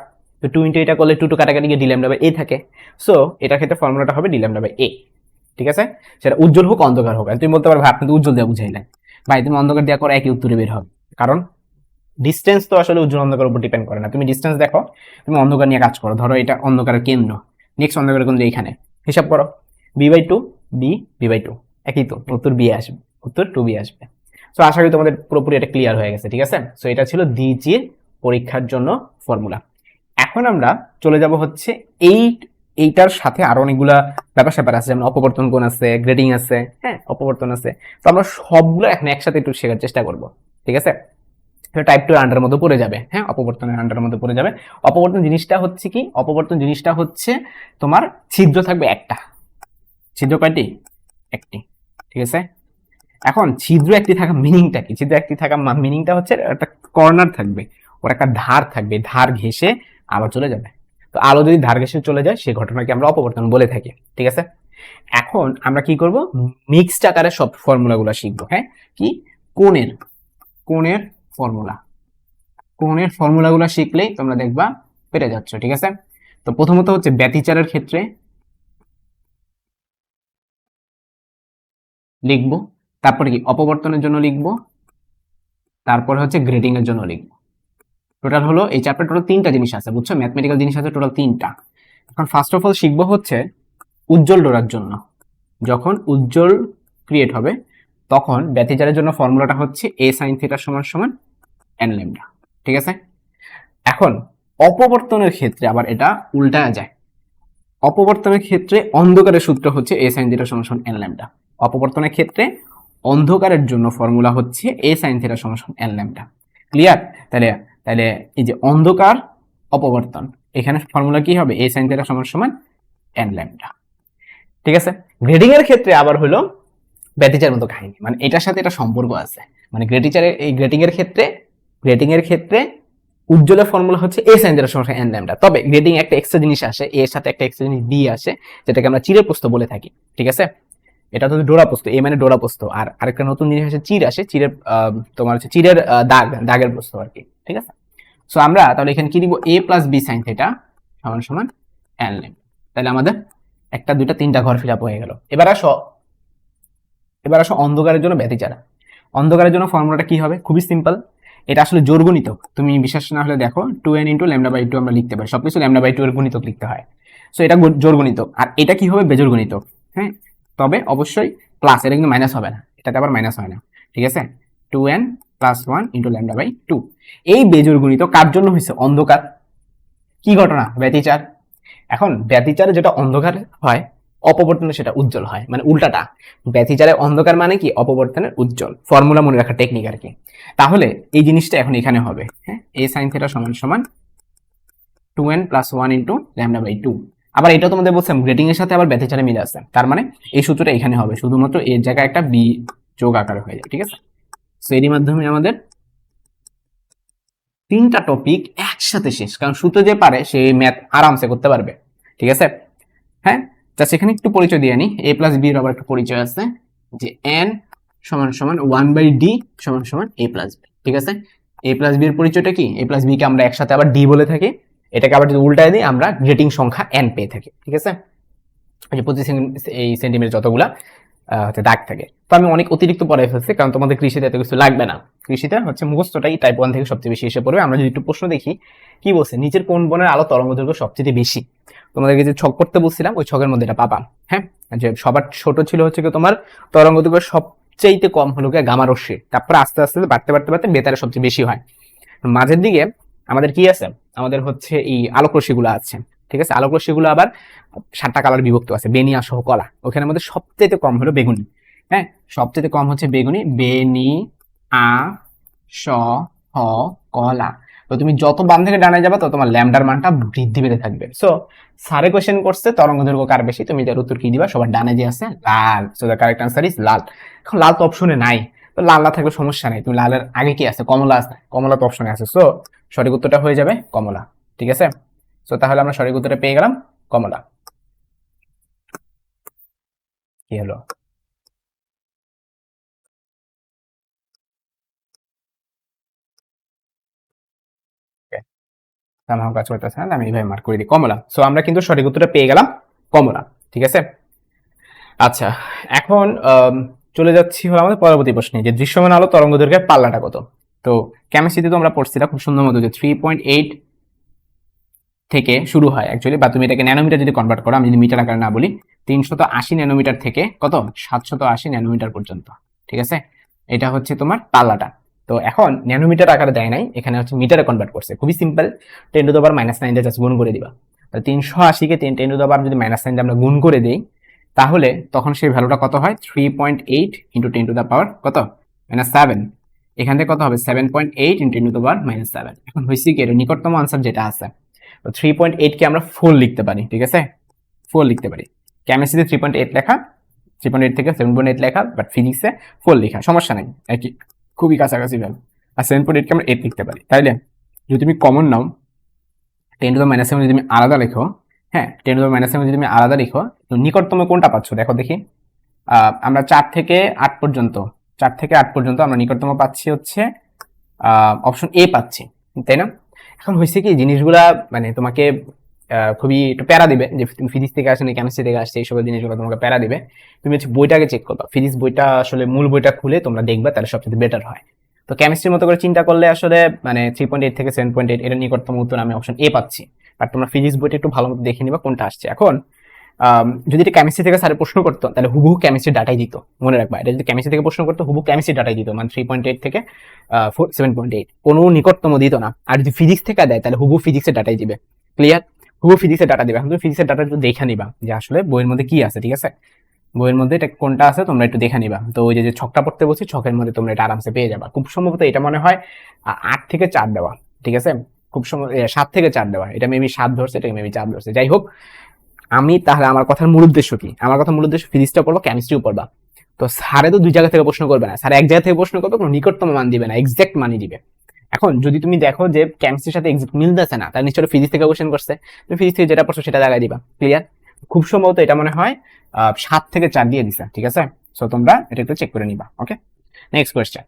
তো 2 ইনটু এটা করলে 2 টু কাটাকাটি গিয়ে ডি ল্যামডা বাই a থাকে। সো এটার ক্ষেত্রে ফর্মুলাটা হবে ডি ল্যামডা বাই a, ঠিক আছে। সেটা উজ্জ্বল হোক অন্ধকার হোক। তুমি বলতে পারবে আপনি তো উজ্জ্বল দিয়ে বুঝাইলেন, ভাই তুমি অন্ধকার দেওয়া করে একই উত্তরে বের হবে, কারণ ডিস্টেন্স তো আসলে উজ্জ্বল অন্ধকার উপর ডিপেন্ড করে না। তুমি ডিস্টেন্স দেখো, তুমি অন্ধকার নিয়ে কাজ করো, ধরো এটা অন্ধকারের কেন্দ্র, নেক্সট অন্ধকারের কেন্দ্র এইখানে, হিসাব করো, বি বাই 2 বি বাই 2, একই তো, উত্তর বি আসবে, উত্তর 2b আসবে। সো আশা করি তোমাদের পুরোপুরি এটা ক্লিয়ার হয়ে গেছে, ঠিক আছে। সো এটা ছিল দ্বিতীয় পরীক্ষার জন্য ফর্মুলা। এখন আমরা চলে যাব হচ্ছে এইটার সাথে আরো অনেকগুলা ব্যাপার স্যাপার আছে, যেমন অপবর্তন কোণ আছে, গ্রেডিং আছে, হ্যাঁ অপবর্তন আছে। তো আমরা সবগুলো এখন একসাথে একটু শেখার চেষ্টা করব, ঠিক আছে। টাইপ 2 আন্ডারের মধ্যে পড়ে যাবে, হ্যাঁ অপবর্তনের আন্ডারের মধ্যে পড়ে যাবে। অপবর্তন জিনিসটা হচ্ছে কি, অপবর্তন জিনিসটা হচ্ছে তোমার ছিদ্র থাকবে একটা, ছিদ্র কয়টি, একটি, ঠিক আছে। এখন ছিদ্র একটি থাকা মিনিংটা কি, ছিদ্র একটি থাকা মিনিংটা হচ্ছে একটা কর্নার থাকবে, ওর একটা ধার থাকবে, ধার ঘেঁষে আলো চলে যাবে। তো আলো যদি ধার ঘেঁষে চলে যায় সেই ঘটনাকে আমরা অপবর্তন বলে থাকি, ঠিক আছে। এখন আমরা কি করব, মিক্সড আকারে সব ফর্মুলাগুলো শিখবো, হ্যাঁ কি, কোণের কোণের ফর্মুলা, কোণের ফর্মুলাগুলো শিখলেই তোমরা দেখবা পেরে যাচ্ছ, ঠিক আছে। তো প্রথমত হচ্ছে ব্যতিচারের ক্ষেত্রে লিখবো, তারপরে কি অপবর্তনের জন্য লিখবো, তারপরে হচ্ছে গ্রেডিং এর জন্য লিখবো। টোটাল হলো এই চ্যাপ্টার টোটাল 3টা জিনিস আছে, বুঝছো, ম্যাথমেটিক্যাল জিনিস আছে টোটাল 3টা। এখন ফার্স্ট অফ অল শিখবো হচ্ছে উজ্জ্বল ডোরার জন্য, যখন উজ্জ্বল ক্রিয়েট হবে তখন ব্যতিচারের জন্য ফর্মুলাটা হচ্ছে a sin θ সমান n ল্যামডা, ঠিক আছে। এখন অপবর্তনের ক্ষেত্রে আবার এটা উল্টায়া যায়, অপবর্তনের ক্ষেত্রে অন্ধকারের সূত্র হচ্ছে a sin θ সমান n ল্যামডা। অপবর্তনের ক্ষেত্রে অন্ধকারের জন্য ফর্মুলা হচ্ছে a sin θ সমান n ল্যামডা। ক্লিয়ার? তাহলে তাহলে এই যে অন্ধকার অপবর্তন, এখানে ফর্মুলা কি হবে, a sin θ সমান n ল্যামডা, ঠিক আছে। গ্রেডিং এর ক্ষেত্রে আবার হলো ব্যতিচার মতো কাহিনী, মানে এটার সাথে এটা সম্পর্ক আছে, মানে গ্রেডিং এর ক্ষেত্রে উজ্জ্বলের ফর্মুলা হচ্ছে a sin θ সমান n ল্যামডা। তবে গ্রেডিং একটা এক্সট্রা জিনিস আসে, এর সাথে একটা এক্সট্রা জিনিস বি আসে, যেটাকে আমরা চিরপ্রস্থ বলে থাকি, ঠিক আছে। এটা তো ডোরাপ্রস্থ, এ মানে ডোরাপ্রস্থ, আর আরেকটা নতুন জিনিস আছে চির আসে, চিরের তোমার হচ্ছে চিরের দাগের প্রস্থ আর কি, ঠিক আছে। সো আমরা তাহলে এখানে কি দিব, a plus B sine theta সমান সমান n লিখব। তাহলে আমাদের একটা দুইটা তিনটা ঘর ফিল আপ হয়ে গেল। এবার আসো অন্ধকারের জন্য ব্যতিচার। অন্ধকারের জন্য ফর্মুলাটা কি হবে, খুবই সিম্পল। এটা আসলে জোর গুণিতক, তুমি বিশ্বাস না হলে দেখো 2n ইন্টু ল্যামডা বাই 2 আমরা লিখতে পারি, সবকিছু ল্যামডা বাই 2 এর গুণিতক লিখতে হয়। সো এটা জোর গুণিতক, আর এটা কি হবে, বেজোর গুণিতক। হ্যাঁ, তবে অবশ্যই প্লাস, এটা কিন্তু মাইনাস হবে না, এটাতে আবার মাইনাস হয় না, ঠিক আছে। 2n plus 1 into lambda by 2। এই বেজোর গুণিতক কার জন্য হয়েছে, অন্ধকার। কি ঘটনা, ব্যতিচার। এখন ব্যতিচারে যেটা অন্ধকার হয়, অপবর্তনে সেটা উজ্জ্বল হয়, মানে উল্টাটা। ব্যতিচারে অন্ধকার মানে কি, অপবর্তনের উজ্জ্বল। ফর্মুলা মনে রাখা টেকনিক আর কি। তাহলে এই জিনিসটা এখন এখানে হবে, হ্যাঁ, a sin থিটা সমান সমান 2n plus 1 into lambda by 2। আবার এটা তোমাদের বলছিলাম গ্রেটিং এর সাথে আবার ব্যতিচারে মিলে আছে, তার মানে এই সূত্রটা এখানে হবে, শুধুমাত্র এর জায়গায় একটা বি যোগ আকারে হয়ে যায়, ঠিক আছে। সো এরই মাধ্যমে আমাদের তিনটা টপিক একসাথে শেষ, কারণ সূত্র যে পারে সে ম্যাথ আরামসে করতে পারবে, ঠিক আছে। হ্যাঁ, জাস্ট এখানে একটু পরিচয় দিয়ে নি, a প্লাস বি এর আবার একটা পরিচয় আছে, যে n সমান সমান 1/d সমান সমান a প্লাস বি, ঠিক আছে। a প্লাস বি এর পরিচয়টা কি, a প্লাস বি কে আমরা একসাথে আবার d বলে থাকি, এটাকে আবার যদি উল্টায় দিই আমরা গ্রেটিং সংখ্যা n পেয়ে থাকি, ঠিক আছে। ওই যে প্রতি এই সেন্টিমিটার যতগুলা দাগ থাকে। তো আমি অনেক অতিরিক্ত পড়াই ফেলছি, কারণ তোমাদের কৃষিতে এত কিছু লাগবে না। কৃষিতে হচ্ছে মুখস্থটাই টাইপ 1 থেকে সবচেয়ে বেশি এসে পড়বে। আমরা যদি একটু প্রশ্ন দেখি, কি বলছে, নিচের কোন বনের আলো তরঙ্গদৈর্ঘ্য সবচেয়ে বেশি। তোমাদেরকে যে ছক করতে বলছিলাম, ওই ছকের মধ্যে এটা পাবা। হ্যাঁ, যে সবার ছোট ছিল হচ্ছে কি তোমার তরঙ্গদৈর্ঘ্য সবচেয়ে কম হলো গিয়ে গামা রশ্মি, তারপরে আস্তে আস্তে বাড়তে বাড়তে বাড়তে বেতারে সবচেয়ে বেশি হয়। মাঝের দিকে আমাদের কি আছে, আমাদের হচ্ছে এই আলোক রশ্মিগুলো আছে, ঠিক আছে। আলোক রশ্মিগুলো আবার 7টা কালার বিভক্ত আছে, বেনিয়া সহ কলা। ওখানে আমাদের সবচেয়ে কম হলো বেগুনি। হ্যাঁ, সবচেয়ে কম হচ্ছে বেগুনি, বেনি আ স হ কলা। তো তুমি যত বাম থেকে ডানে যাবে তত তোমার ল্যামডার মানটা বৃদ্ধি পেতে থাকবে। সো স্যারে কোশ্চেন করছে তরঙ্গদৈর্ঘ্য কার বেশি, তুমি এটার উত্তর কি দিবা, সবার ডানে যে আছে লাল। So the correct answer is লাল। এখন লাল তো অপশনে নাই, তো লাল না থাকলে সমস্যা নেই, তুমি লালের আগে কি আছে, কমলা আছে, কমলা তো অপশনে আছে। সো সঠিক উত্তরটা হয়ে যাবে কমলা, ঠিক আছে। সো তাহলে আমরা সঠিক উত্তরটা পেয়ে গেলাম কমলা। কি হলো, আমার কাজ করতেছে না, আমি এইভাবে মার্ক করে দিই কমলা। সো আমরা কিন্তু সঠিক উত্তরটা পেয়ে গেলাম কমলা, ঠিক আছে। আচ্ছা, এখন চলে যাচ্ছি হলো আমাদের পরবর্তী প্রশ্নে, যে দৃশ্যমান আলো তরঙ্গদৈর্ঘ্যের পাল্লাটা কত। তো কেমিস্ট্রিতে তো আমরা পড়ছিলাম খুব সুন্দর মতো যে 3.8 থেকে শুরু হয় অ্যাকচুয়ালি, বা তুমি এটাকে ন্যানোমিটার যদি কনভার্ট করো, আমি যদি মিটার আকারে না বলি, 380 ন্যানোমিটার থেকে কত 780 ন্যানোমিটার পর্যন্ত, ঠিক আছে। এটা হচ্ছে তোমার পাল্লাটা। তো এখন ন্যানোমিটার আকারে দেয় নাই, এখানে হচ্ছে মিটারে কনভার্ট করছে, খুবই সিম্পল। 10⁻⁹ দিয়ে জাস্ট গুণ করে দিবা। 380 কে 10⁻⁹ যদি -9 দিয়ে আমরা গুণ করে দিই, তাহলে তখন সেই ভ্যালুটা কত হয়, 3.8 ইন্টু 10⁻⁷ কত -7। এখান থেকে কত হবে, 7.8 ইন্টু 10⁻⁷। এখন হয়েছে কি, এর নিকটতম আনসার যেটা আছে, 3.8 কে আমরা 4 লিখতে পারি, ঠিক আছে, 4 লিখতে পারি। কেমিস্ট্রিতে 3.8 লেখা, 3.8 থেকে 7.8 লেখা, বাট ফিজিক্সে 4 লেখা, সমস্যা নেই, একই, খুবই কাছাকাছি ভ্যালু। আর 7.8 কে আমরা 8 লিখতে পারি। তাইলে যদি তুমি কমন নাও, 10⁻⁷ যদি তুমি আলাদা লেখো, হ্যাঁ, 10⁻⁷ যদি তুমি আলাদা লিখো, তো নিকটতম কোনটা পাচ্ছ দেখো দেখি। আমরা 4 থেকে 8 পর্যন্ত, 4 থেকে 8 পর্যন্ত আমরা নিকটতম পাচ্ছি হচ্ছে অপশন এ পাচ্ছি, তাই না। এখন হয়েছে কি, জিনিসগুলা মানে তোমাকে খুবই একটু প্যারা দিবে, যে তুমি ফিজিক্স থেকে আসছো, কেমিস্ট্রি থেকে আসছে, এইসব জিনিসগুলো তোমাকে প্যারা দিবে। তুমি হচ্ছে বইটাকে চেক করবা, ফিজিক্স বইটা আসলে মূল বইটা খুলে তোমরা দেখবা, তাহলে সবচেয়ে বেটার হয়। তো কেমিস্ট্রির মতো করে চিন্তা করলে আসলে মানে 3.8 থেকে 7.8 এর নিকটতম উত্তর আমি অপশন এ পাচ্ছি। আর তোমরা ফিজিক্স বইটা একটু ভালো মতো দেখে নিবা কোনটা আসছে। এখন যদি এটা কেমিস্ট্রি থেকে স্যারের প্রশ্ন করতো, তাহলে হুবহু কেমিস্ট্রি ডাটাই দিত, মনে রাখবা। এটা যদি কেমিস্ট্রি থেকে প্রশ্ন করতো, হুবহু কেমিস্ট্রি ডাটাই দিত, মানে 3.8 থেকে 7.8, কোনো নিকটতম দিত না। আর যদি ফিজিক্স থেকে দেয়, তাহলে হুবহু ফিজিক্সের ডাটাই দিবে। ক্লিয়ার, হুবহু ফিজিক্সের ডাটা দিবে। এখন তুমি ফিজিক্সের ডাটা একটু দেখে নিবা, যে আসলে বইয়ের মধ্যে কি আছে, ঠিক আছে। বইয়ের মধ্যে এটা কোনটা আছে তোমরা একটু দেখে নিবা। তো ওই যে ছকটা পড়তে বলছি, ছকের মধ্যে তোমরা এটা আরামসে পেয়ে যাবা। খুব সম্ভবত এটা মনে হয় 8 থেকে 4 দেওয়া, ঠিক আছে। খুব সম্ভব 7 থেকে 4 দেওয়া, এটা মেবি 7 ধরছে, এটা মেবি 4 ধরছে। যাই হোক, আমি তাহলে আমার কথার মূল উদ্দেশ্য কি, আমার কথার মূল উদ্দেশ্য ফিজিক্সটা পড়বো, কেমিস্ট্রিও পড়বা। তো স্যারে তো দুই জায়গা থেকে প্রশ্ন করবে না, স্যার এক জায়গা থেকে প্রশ্ন করবে, কোনো নিকটতম মান দিবে না, এক্সাক্ট মানই দিবে। এখন যদি তুমি দেখো যে কেমিস্ট্রির সাথে এক্সাক্ট মিলতেছে না, তাহলে নিশ্চয়ই ফিজিক্স থেকে কোশ্চেন করছে, তুমি ফিজিক্স থেকে যেটা পড়ছো সেটা জায়গায় দিবা। ক্লিয়ার, খুব সম্ভবত এটা মনে হয় 7 থেকে 4 দিয়ে দিছে, ঠিক আছে। সো তোমরা এটা একটু চেক করে নিবা। ওকে, নেক্সট কোয়েশ্চেন।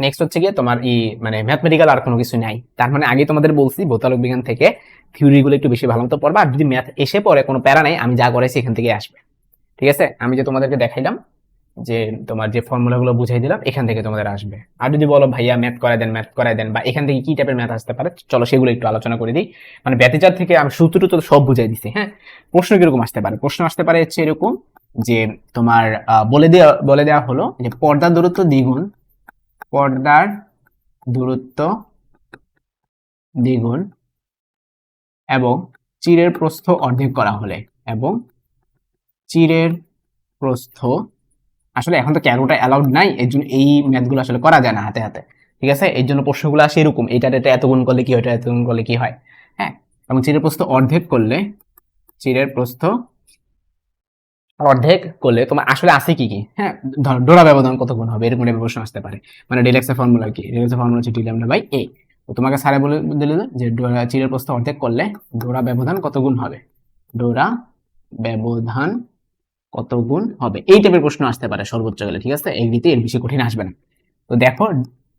নেক্সট হচ্ছে গিয়ে তোমার মানে ম্যাথমেটিক্যাল আর কোনো কিছু নাই। তার মানে আগে তোমাদের বলছি ভৌতালোক বিজ্ঞান থেকে থিওরিগুলো একটু বেশি ভালো মতো পড়বা, আর যদি ম্যাথ এসে পড়ে কোনো প্যারা নাই, আমি যা করেছি এখান থেকে আসবে, ঠিক আছে। আমি যে তোমাদেরকে দেখাইলাম, যে তোমার যে ফর্মুলাগুলো বুঝাই দিলাম, এখান থেকে তোমাদের আসবে। আর যদি বলো ভাইয়া ম্যাথ করাই দেন, বা এখান থেকে কি টাইপের ম্যাথ আসতে পারে, চলো সেগুলো একটু আলোচনা করে দিই। মানে ব্যাতিচার থেকে আমি সূত্র তো সব বুঝাই দিছি, হ্যাঁ। প্রশ্ন কিরকম আসতে পারে? প্রশ্ন আসতে পারে হচ্ছে এরকম, যে তোমার বলে দেওয়া হলো যে পর্দার দূরত্ব দ্বিগুণ, পর্দার দূরত্ব দ্বিগুণ এবং চিরের প্রস্থ অর্ধেক করা হলে, এবং চিরের প্রস্থ, আসলে এখন তো ক্যালকুলেটর অ্যালাউড নাই, এর জন্য এই ম্যাথগুলো আসলে করা যায় না হাতে হাতে, ঠিক আছে। এর জন্য প্রশ্নগুলো আসে এরকম, এটা এত গুণ করলে কি হয়, এটা এত গুণ করলে কি হয়, হ্যাঁ। এবং চিরের প্রস্থ অর্ধেক করলে, চিরের প্রস্থ অর্ধেক করলে তোমার আসলে আছে কি কি, হ্যাঁ। ধরো ডোরা ব্যবধান কত গুণ হবে, এরকম একটা প্রশ্ন আসতে পারে। মানে ডেল এক্স এর ফর্মুলা কি? ডেল এক্স এর ফর্মুলা হচ্ছে ডি ল্যামডা বাই এ। তো তোমাকে স্যারে বলে দিল যে চিরের প্রস্থ অর্ধেক করলে ডোরা ব্যবধান কত গুণ হবে, ডোরা ব্যবধান কত গুণ হবে, এই টাইপের প্রশ্ন আসতে পারে সর্বোচ্চ গেলে, ঠিক আছে। এমনিতে এর বেশি কঠিন আসবে না। তো দেখো,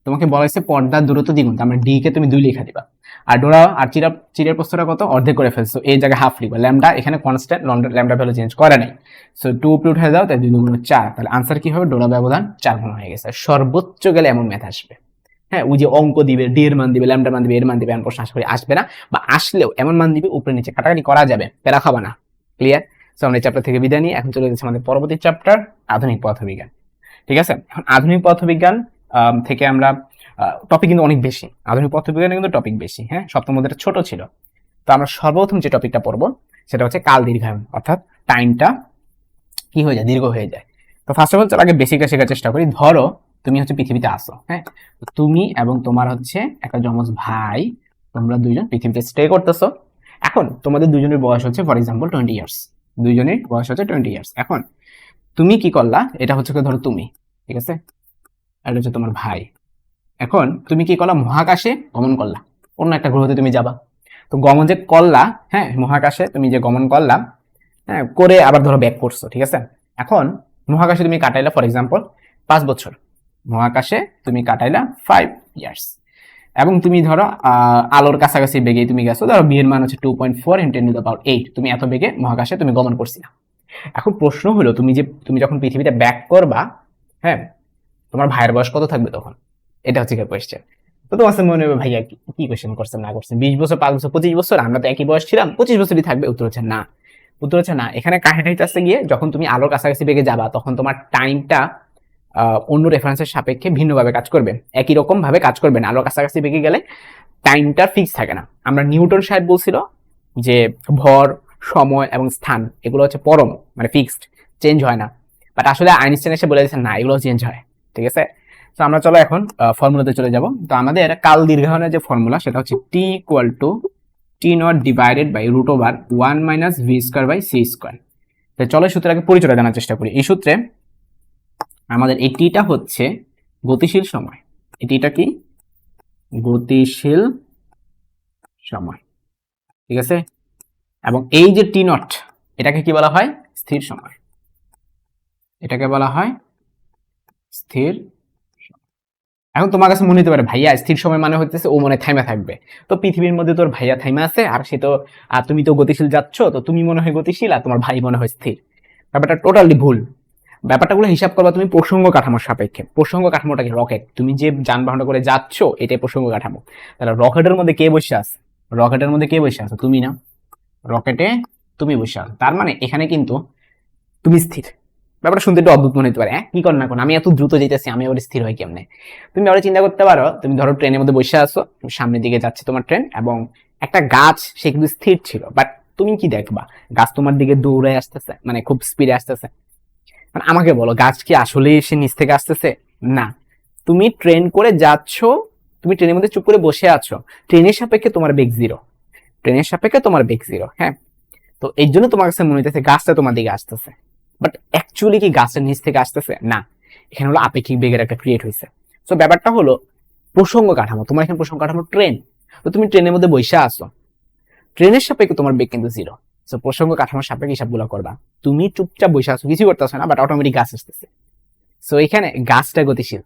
তোমাকে বলা হয়েছে পর্দার দূরত্ব দ্বিগুণ, তার মানে ডি কে তুমি 2 লিখে দিবা, আর ডোরা আর চিরের প্রস্থটা কত, অর্ধেক করে ফেলছো, এই জায়গায় হাফ লিখবা। ল্যামডা এখানে কনস্ট্যান্ট, ল্যামডা ভ্যালু চেঞ্জ করে নাই। সো 2 উপরে উঠে দাও, তাই 2 গুণ 4, তাহলে আনসার কি হবে, ডোরা ব্যবধান 4 গুণ হয়ে গেছে। সর্বোচ্চ গেলে এমন ম্যাথ আসবে, হ্যাঁ। ওই যে অঙ্ক দিবে, ডি এর মান দিবে, ল্যামডার মান দিবে, এর মান দিবে, এমন প্রশ্ন আশা করি আসবে না, বা আসলেও এমন মান দিবে উপরে নিচে কাটাকাটি করা যাবে, প্যারা খাবা না। ক্লিয়ার? সো আমরা এই চ্যাপ্টার থেকে বিদায় নিই, এখন চলে যাচ্ছে আমাদের পরবর্তী চ্যাপ্টার, আধুনিক পদার্থবিজ্ঞান, ঠিক আছে। এখন আধুনিক পদার্থবিজ্ঞান থেকে আমরা টপিক কিন্তু অনেক বেশি, আধুনিক পদার্থবিজ্ঞানে কিন্তু টপিক বেশি, হ্যাঁ। সপ্তম অধ্যায়টা ছোট ছিল। তো আমরা সর্বপ্রথম যে টপিকটা পড়বো সেটা হচ্ছে কাল দীর্ঘায়ন, অর্থাৎ টাইমটা কি হয়ে যায়, দীর্ঘ হয়ে যায়। তো ফার্স্ট অফ অল চলো আগে বেসিকটা শেখার চেষ্টা করি। ধরো তুমি হচ্ছে পৃথিবীতে আসো, হ্যাঁ। তুমি এবং তোমার হচ্ছে একটা যমজ ভাই, তোমরা দুইজন পৃথিবীতে স্টে করতেছো। এখন তোমাদের দুজনের বয়স হচ্ছে ফর এক্সাম্পল 20 ইয়ার্স, দুইজনের বয়স হচ্ছে 20 ইয়ার্স। এখন তুমি কি করলা, এটা হচ্ছে ধরো তুমি, ঠিক আছে, এটা হচ্ছে তোমার ভাই। এখন তুমি কি করলা, মহাকাশে গমন করলা, অন্য একটা গ্রহতে তুমি যাবা। তো গমন যে করলা, হ্যাঁ, মহাকাশে তুমি যে গমন করলা, হ্যাঁ, করে আবার ধরো ব্যাক করছো, ঠিক আছে। এখন মহাকাশে তুমি কাটাইলা ফর এক্সাম্পল 5 বছর, মহাকাশে তুমি কাটাইলা 5 ইয়ার্স, এবং তুমি ধরো আলোর কাছাকাছি বেগে তুমি গেছো, ধরো বিয়ের মান হচ্ছে 2.4 × 10⁸, তুমি এত বেগে মহাকাশে তুমি গমন করছিলা। এখন প্রশ্ন হলো, তুমি যখন পৃথিবীতে ব্যাক করবা, হ্যাঁ, তোমার ভাইয়ের বয়স কত থাকবে তখন, এটা হচ্ছে কোয়েশ্চেন। তো তোমার মনে হবে ভাইয়া কি কোয়েশ্চেন করছেন না করছেন, 20 বছর, 5 বছর, 25 বছর, আমরা তো একই বয়স ছিলাম, 25 বছরই থাকবে। উত্তর হচ্ছে না, উত্তর হচ্ছে না। এখানে কাহিনীটা হচ্ছে গিয়ে, যখন তুমি আলোর কাছাকাছি বেগে যাবা, তখন তোমার টাইমটা অন্য রেফারেন্সের সাপেক্ষে ভিন্নভাবে কাজ করবে, একই রকম ভাবে কাজ করবে না। আলোর কাছাকাছি বেগে গেলে টাইমটা ফিক্স থাকে না। আমরা নিউটন সাহেব বলছিল যে ভর, সময় এবং স্থান এগুলো হচ্ছে পরম, মানে ফিক্সড, চেঞ্জ হয় না। বাট আসলে আইনস্টাইন এসে বলে দিয়েছেন না, এগুলো চেঞ্জ হয়, ঠিক আছে। তো আমরা চলো এখন ফর্মুলাতে চলে যাব। তো আমাদের কাল দীর্ঘায়নের যে ফর্মুলা সেটা হচ্ছে T equal to T0 divided by √1 - v²/c²। তো চলো সূত্রের আগে পরিচয় জানার চেষ্টা করি। এই সূত্রে আমাদের এই টিটা হচ্ছে গতিশীল সময়, এই টিটা কি, গতিশীল সময়, ঠিক আছে। এবং এই যে T0, এটাকে কি বলা হয়, স্থির সময়, এটাকে বলা হয় স্থির। এখন তোমার কাছে মনে হতে পারে ভাইয়া স্থির সময় মানে হচ্ছে ও মনে থাইমা থাকবে, তো পৃথিবীর মধ্যে তোর ভাইয়া থাইমা আছে, আর সে তো, আর তুমি তো গতিশীল যাচ্ছ, তো তুমি মনে হয় গতিশীল আর তোমার ভাই মনে হয় স্থির। ব্যাপারটা টোটালি ভুল। ব্যাপারটাগুলো হিসাব করবা তুমি প্রসঙ্গ কাঠামোর সাপেক্ষে। প্রসঙ্গ কাঠামোটা কি, রকেট, তুমি যে যানবাহনটা করে যাচ্ছ এটাই প্রসঙ্গ কাঠামো। তাহলে রকেটের মধ্যে কে বসে আছে, রকেটের মধ্যে কে বসে আছে, তুমি না, রকেটে তুমি বসে আছো, তার মানে এখানে কিন্তু তুমি স্থির। ব্যাপারটা শুনতে একটু অদ্ভুত মনে হতে পারে, কি কর না কোন, আমি এত দ্রুত যেতেছি, আমি আবার স্থির হয় কেমনে। তুমি আবার চিন্তা করতে পারো, তুমি ধরো ট্রেনের মধ্যে বসে আছো, সামনের দিকে যাচ্ছে তোমার ট্রেন, এবং একটা গাছ সে কিন্তু স্থির ছিল, বাট তুমি কি দেখবা, গাছ তোমার দিকে দৌড়ে আসতেছে, মানে খুব স্পিডে আসতেছে। মানে আমাকে বলো, গাছ কি আসলে সে নিচ থেকে আসতেছে? না। তুমি ট্রেন করে যাচ্ছ, তুমি ট্রেনের মধ্যে চুপ করে বসে আছো, ট্রেনের সাপেক্ষে তোমার বেগ 0, ট্রেনের সাপেক্ষে তোমার বেগ 0, হ্যাঁ। তো এই জন্য তোমার কাছে মনে হইতেছে গাছটা তোমার দিকে আসতেছে, বাট অ্যাকচুয়ালি কি গাছের নিচ থেকে আসতেছে? না, এখানে হলো আপেক্ষিক বেগের একটা ক্রিয়েট হয়েছে। তো ব্যাপারটা হলো প্রসঙ্গ কাঠামো, তোমার এখানে প্রসঙ্গ কাঠামো ট্রেন। তো তুমি ট্রেনের মধ্যে বসে আসো, ট্রেনের সাপেক্ষে তোমার বেগ কিন্তু 0, সো প্রসঙ্গ কাঠামোর সাপেক্ষে হিসাবগুলো করবা। তুমি চুপচাপ বসে আছো, কিছু করতেছো না, বাট অটোমেটিক গাছ আসতেছে। সো এখানে গাছটা গতিশীল,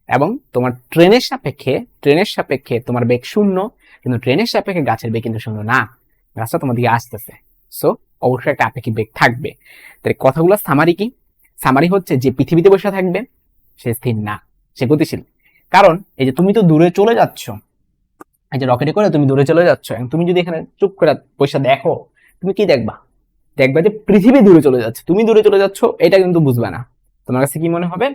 এবং তোমার ট্রেনের সাপেক্ষে তোমার বেগ শূন্য, কিন্তু ট্রেনের সাপেক্ষে গাছের বেগ কিন্তু শূন্য না, গাছটা তোমার দিকে আসতেছে। সো অবশ্যই একটা আপেক্ষিক বেগ থাকবে। তাই কথাগুলো সামারি কি? সামারি হচ্ছে যে পৃথিবীতে বসে থাকবে সে স্থির না, সে গতিশীল। কারণ এই যে তুমি তো দূরে চলে যাচ্ছ, এই যে রকেটে করে তুমি দূরে চলে যাচ্ছ, এবং তুমি যদি এখানে চুপ করে বসে দেখো, তুমি কি দেখবা? দেখবা যে পৃথিবী দূরে চলে যাচ্ছে, তুমি দূরে চলে যাচ্ছ, এটা কিন্তু বুঝবে না। তোমার কাছে কি মনে হবে?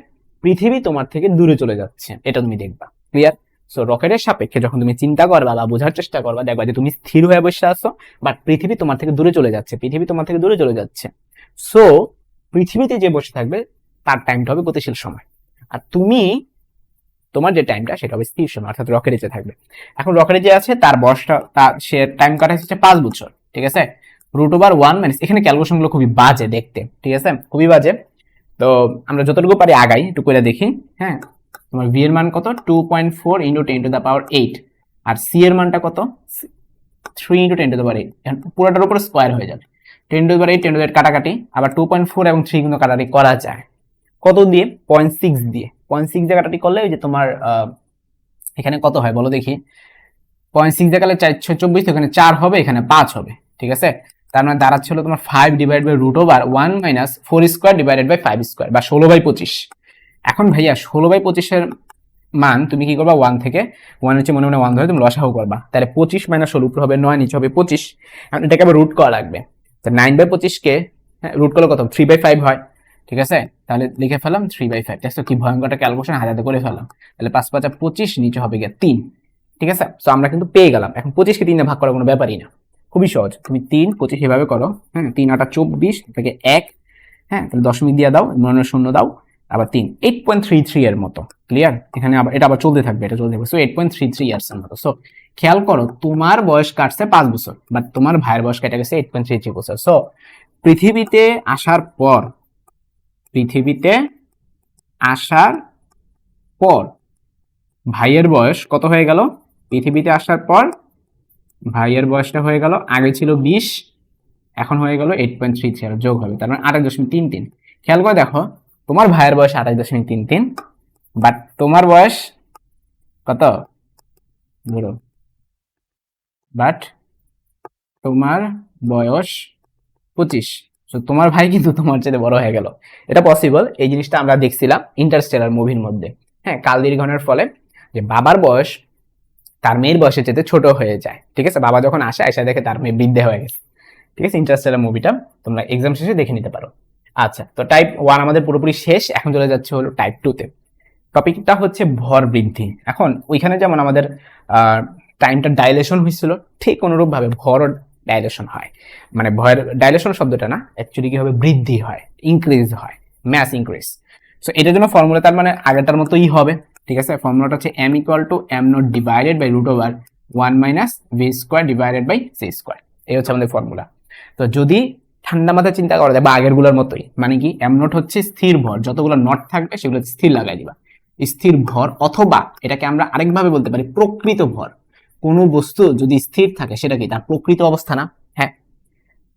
পৃথিবী তোমার থেকে দূরে চলে যাচ্ছে, এটা তুমি দেখবা। ক্লিয়ার? সো রকেটের সাপেক্ষে যখন তুমি চিন্তা করবা বা বোঝার চেষ্টা করবা, দেখবা যে তুমি স্থির হয়ে বসে আছো, বাট পৃথিবী তোমার থেকে দূরে চলে যাচ্ছে, পৃথিবী তোমার থেকে দূরে চলে যাচ্ছে। সো পৃথিবীতে যে বসে থাকবে তার টাইমটা হবে গতিশীল সময়, আর তুমি তোমার যে টাইমটা সেটা হবে স্থির সময়, অর্থাৎ রকেটে যে থাকবে। এখন রকেটে যে আছে তার বয়সটা, তার সে টাইম কাটাচ্ছে 5 বছর, ঠিক আছে। √1 মাইনাস, এখানে ক্যালকুলেশন গুলো খুবই বাজে দেখতে, ঠিক আছে, খুবই বাজে। তো আমরা যতটুকু পারি আগাই, একটু করে দেখি। হ্যাঁ, তোমার ভি এর মান কত? 2.4 × 10⁸, আর সি এর মানটা কত? 3 × 10⁸। এখন পুরোটার উপর স্কোয়ার হয়ে যাবে, 10⁸, 10⁸ কাটাকাটি, আবার 2.4 এবং 3 কিন্তু কাটাকাটি করা যায় কত দিয়ে? 0.6 দিয়ে। 0.6 দিয়ে কাটাকাটি করলে ওই যে তোমার এখানে কত হয় বলো দেখি? 0.6 দিয়ে কাটলে 4 × 6 = 24, এখানে 4 হবে, এখানে 5 হবে, ঠিক আছে। তার মানে দাঁড়াচ্ছিল তোমার 5 / √1 - 4² / 5², বা 16/25। এখন ভাইয়া 16/25 এর মান তুমি কি করবা? 1 থেকে 1 হচ্ছে মনে মনে 1 ধরে তুমি লসাগু করবা, তাহলে 25 - 16 উপরে হবে 9, নিচে হবে 25। এখন এটাকে আবার রুট করা লাগবে, তো 9/25 কে রুট করলে কত? 3/5 হয়, ঠিক আছে। তাহলে লিখে ফেলাম 3/5। দেখছো কি ভয়ঙ্কর ক্যালকুলেশন হাতে করে ফেলাম। তাহলে 5 × 5 = 25, নিচে হবে গিয়ে 3, ঠিক আছে। সো আমরা কিন্তু পেয়ে গেলাম। এখন 25 কে 3 দিয়ে ভাগ করার কোনো ব্যাপারই না, খুবই সহজ। তুমি 3 25 এভাবে করো, হ্যাঁ, 3 × 8 = 24, থেকে 1, হ্যাঁ, তাহলে দশমিক দিয়ে দাও, মনে শূন্য দাও, আবার 3, 8.33 এর মতো। ক্লিয়ার? এখানে আবার এটা আবার চলতে থাকবে, এটা চলতে থাকবে। সো 8.33 ইয়ার্স এর মতো। সো খেয়াল করো, তোমার বয়স কাটছে 5 বছর, বাট তোমার ভাইয়ের বয়স কেটে গেছে 8.33 বছর। সো পৃথিবীতে আসার পর ভাইয়ের বয়স কত হয়ে গেল? পৃথিবীতে আসার পর ভাইয়ের বয়সটা হয়ে গেল, আগে ছিল 20, এখন হয়ে গেল 8.33, আর যোগ হবে, তার মানে 28.33। খেয়াল করে দেখো, তোমার ভাইয়ের বয়স 28.33, বাট তোমার বয়স কত? বলো। বাট তোমার বয়স 25। তো তোমার ভাই কিন্তু তোমার চেয়ে বড় হয়ে গেল। এটা পসিবল, এই জিনিসটা আমরা দেখছিলাম ইন্টারস্টেলার মুভির মধ্যে। হ্যাঁ, কাল নির্গমনের ফলে যে বাবার বয়স তার মেয়ের বয়সের চেয়ে ছোট হয়ে যায়, ঠিক আছে। বাবা যখন আসে দেখে তার মেয়ে বৃদ্ধ হয়ে গেছে, ঠিক আছে। ইন্টারস্টেলার মুভিটা তোমরা এক্সাম শেষে দেখে নিতে পারো। আচ্ছা, তো টাইপ 1 আমাদের পুরোপুরি শেষ, এখন চলে যাচ্ছে হলো টাইপ 2 তে। টপিকটা হচ্ছে ভর বৃদ্ধি। এখন ওইখানে যেমন আমাদের টাইমটা ডাইলেশন হয়েছিল, ঠিক অনুরূপ ভাবে ভর ডাইলেশন হয়। মানে ভয়ের ডাইলেশন শব্দটা না, অ্যাকচুয়ালি কি হবে? বৃদ্ধি হয়, ইনক্রিজ হয়, ম্যাস ইনক্রিজ। সো এটার জন্য ফর্মুলা তার মানে আগেরটার মতোই হবে, ঠিক আছে। ফর্মুলাটা হচ্ছে m = m0 / √1 - v² / c²। এই হচ্ছে আমাদের ফর্মুলা। তো যদি ঠান্ডা মাথায় চিন্তা করা যায়, বা আগের গুলোর মতোই, মানে কি m0 হচ্ছে স্থির ভর, যতগুলো নট থাকবে সেগুলো স্থির লাগাই দিবা, স্থির ভর। অথবা এটাকে আমরা আরেকভাবে বলতে পারি প্রকৃত ভর। কোনো বস্তু যদি স্থির থাকে সেটা কি? তার প্রকৃত অবস্থা না? হ্যাঁ,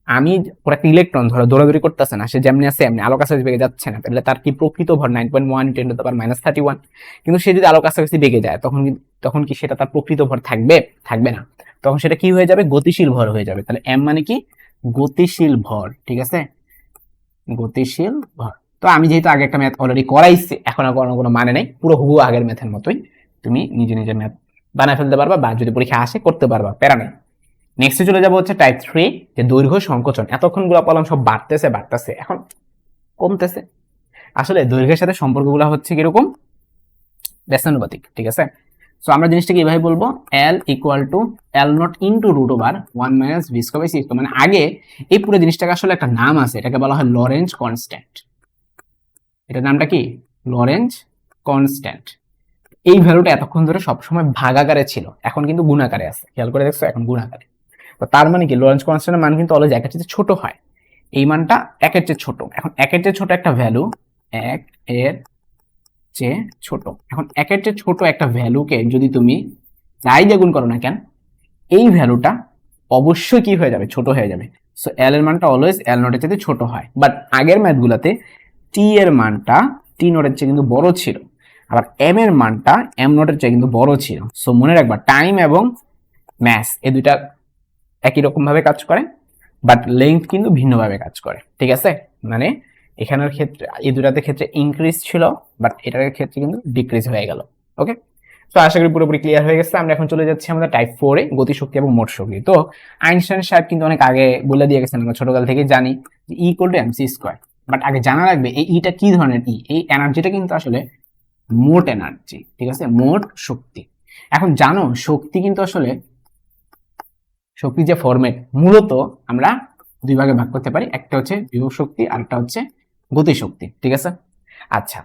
আমি পুরো একটা ইলেকট্রন ধরো দৌড়াদৌড়ি করতেছে না, সে যেমনি আছে এমনি, আলো কাছাকাছি বেগে যাচ্ছে না, তাহলে তার কি প্রকৃত ভর? 9.1 × 10⁻31। কিন্তু সে যদি আলো কাছাকাছি বেগে যায়, তখন কি সেটা তার প্রকৃত ভর থাকবে? থাকবে না। তখন সেটা কি হয়ে যাবে? গতিশীল ভর হয়ে যাবে। তাহলে m মানে কি? গতিশীল ভর, ঠিক আছে, গতিশীল ভর। তো আমি যেহেতু আগে একটা ম্যাথ অলরেডি করাইছি, এখন আর কোনো মানে নেই, পুরো হুবহু আগের ম্যাথের মতোই তুমি নিজে ম্যাথ বানায় ফেলতে পারবা, বা যদি পরীক্ষা আসে করতে পারবা, প্যারা নেই। নেক্সটে চলে যাবো হচ্ছে টাইপ 3, যে দৈর্ঘ্য সংকোচন। এতক্ষণ গুলো বললাম সব বাড়তেছে, এখন কমতেছে। আসলে দৈর্ঘ্যের সাথে সম্পর্কগুলো হচ্ছে কিরকম? ব্যস্তানুপাতিক, ঠিক আছে। সো আমরা জিনিসটাকে এইভাবে বলবো, L = L0 × √1 - v²/c²। মানে আগে এই পুরো জিনিসটাকে আসলে একটা নাম আছে, এটাকে বলা হয় লরেঞ্জ কনস্ট্যান্ট। এটার নামটা কি? Lorenz constant. এই ভ্যালুটা এতক্ষণ ধরে সবসময় ভাগাকারে ছিল, এখন কিন্তু গুণাকারে আছে। খেয়াল করে দেখছো, এখন গুণাকারে। তো তার মানে কি? লরেঞ্জ কনস্ট্যান্টের মান কিন্তু অলওয়েজ 1 এর চেয়ে ছোট হয়। এই মানটা 1 এর চেয়ে ছোট। এখন 1 এর চেয়ে ছোট একটা ভ্যালু, 1 এর চেয়ে ছোট। এখন 1 এর চেয়ে ছোট একটা ভ্যালুকে যদি তুমি যাই দিয়ে গুণ করো না কেন, এই ভ্যালুটা অবশ্যই কি হয়ে যাবে? ছোট হয়ে যাবে। সো এল এর মানটা অলওয়েজ এল নটের চাইতে ছোট হয়, বাট আগের ম্যাথগুলোতে টি এর মানটা টি নটের চেয়ে কিন্তু বড় ছিল, আবার এম এর মানটা এম নটের চেয়ে কিন্তু বড় ছিল। সো মনে রাখবা টাইম এবং ম্যাস এই দুইটা একই রকম ভাবে কাজ করে, বাট লেন্থ কিন্তু ভিন্নভাবে কাজ করে, ঠিক আছে। মানে এখানের ক্ষেত্রে এই দুটাতে ক্ষেত্রে ইনক্রিজ ছিল, বাট এটার ক্ষেত্রে কিন্তু ডিক্রিজ হয়ে গেল। ওকে, তো আশা করি পুরোপুরি ক্লিয়ার হয়ে গেছে। আমরা এখন চলে যাচ্ছি আমাদের টাইপ 4 এ, গতিশক্তি এবং মোট শক্তি। তো আইনস্টাইন সাহেব কিন্তু অনেক আগে বলে দিয়ে গেছেন, আমরা ছোটকাল থেকে জানি যে ই equal to MC square. But আগে জানা লাগবে এই ইটা কি ধরনের ই, এই এনার্জিটা কিন্তু আসলে মোট এনার্জি, ঠিক আছে, মোট শক্তি। এখন জানো শক্তি কিন্তু আসলে শক্তি যে ফরম্যাট মূলত আমরা দুই ভাগে ভাগ করতে পারি, একটা হচ্ছে বিভব শক্তি আর একটা হচ্ছে গতিশক্তি, ঠিক আছে। আচ্ছা,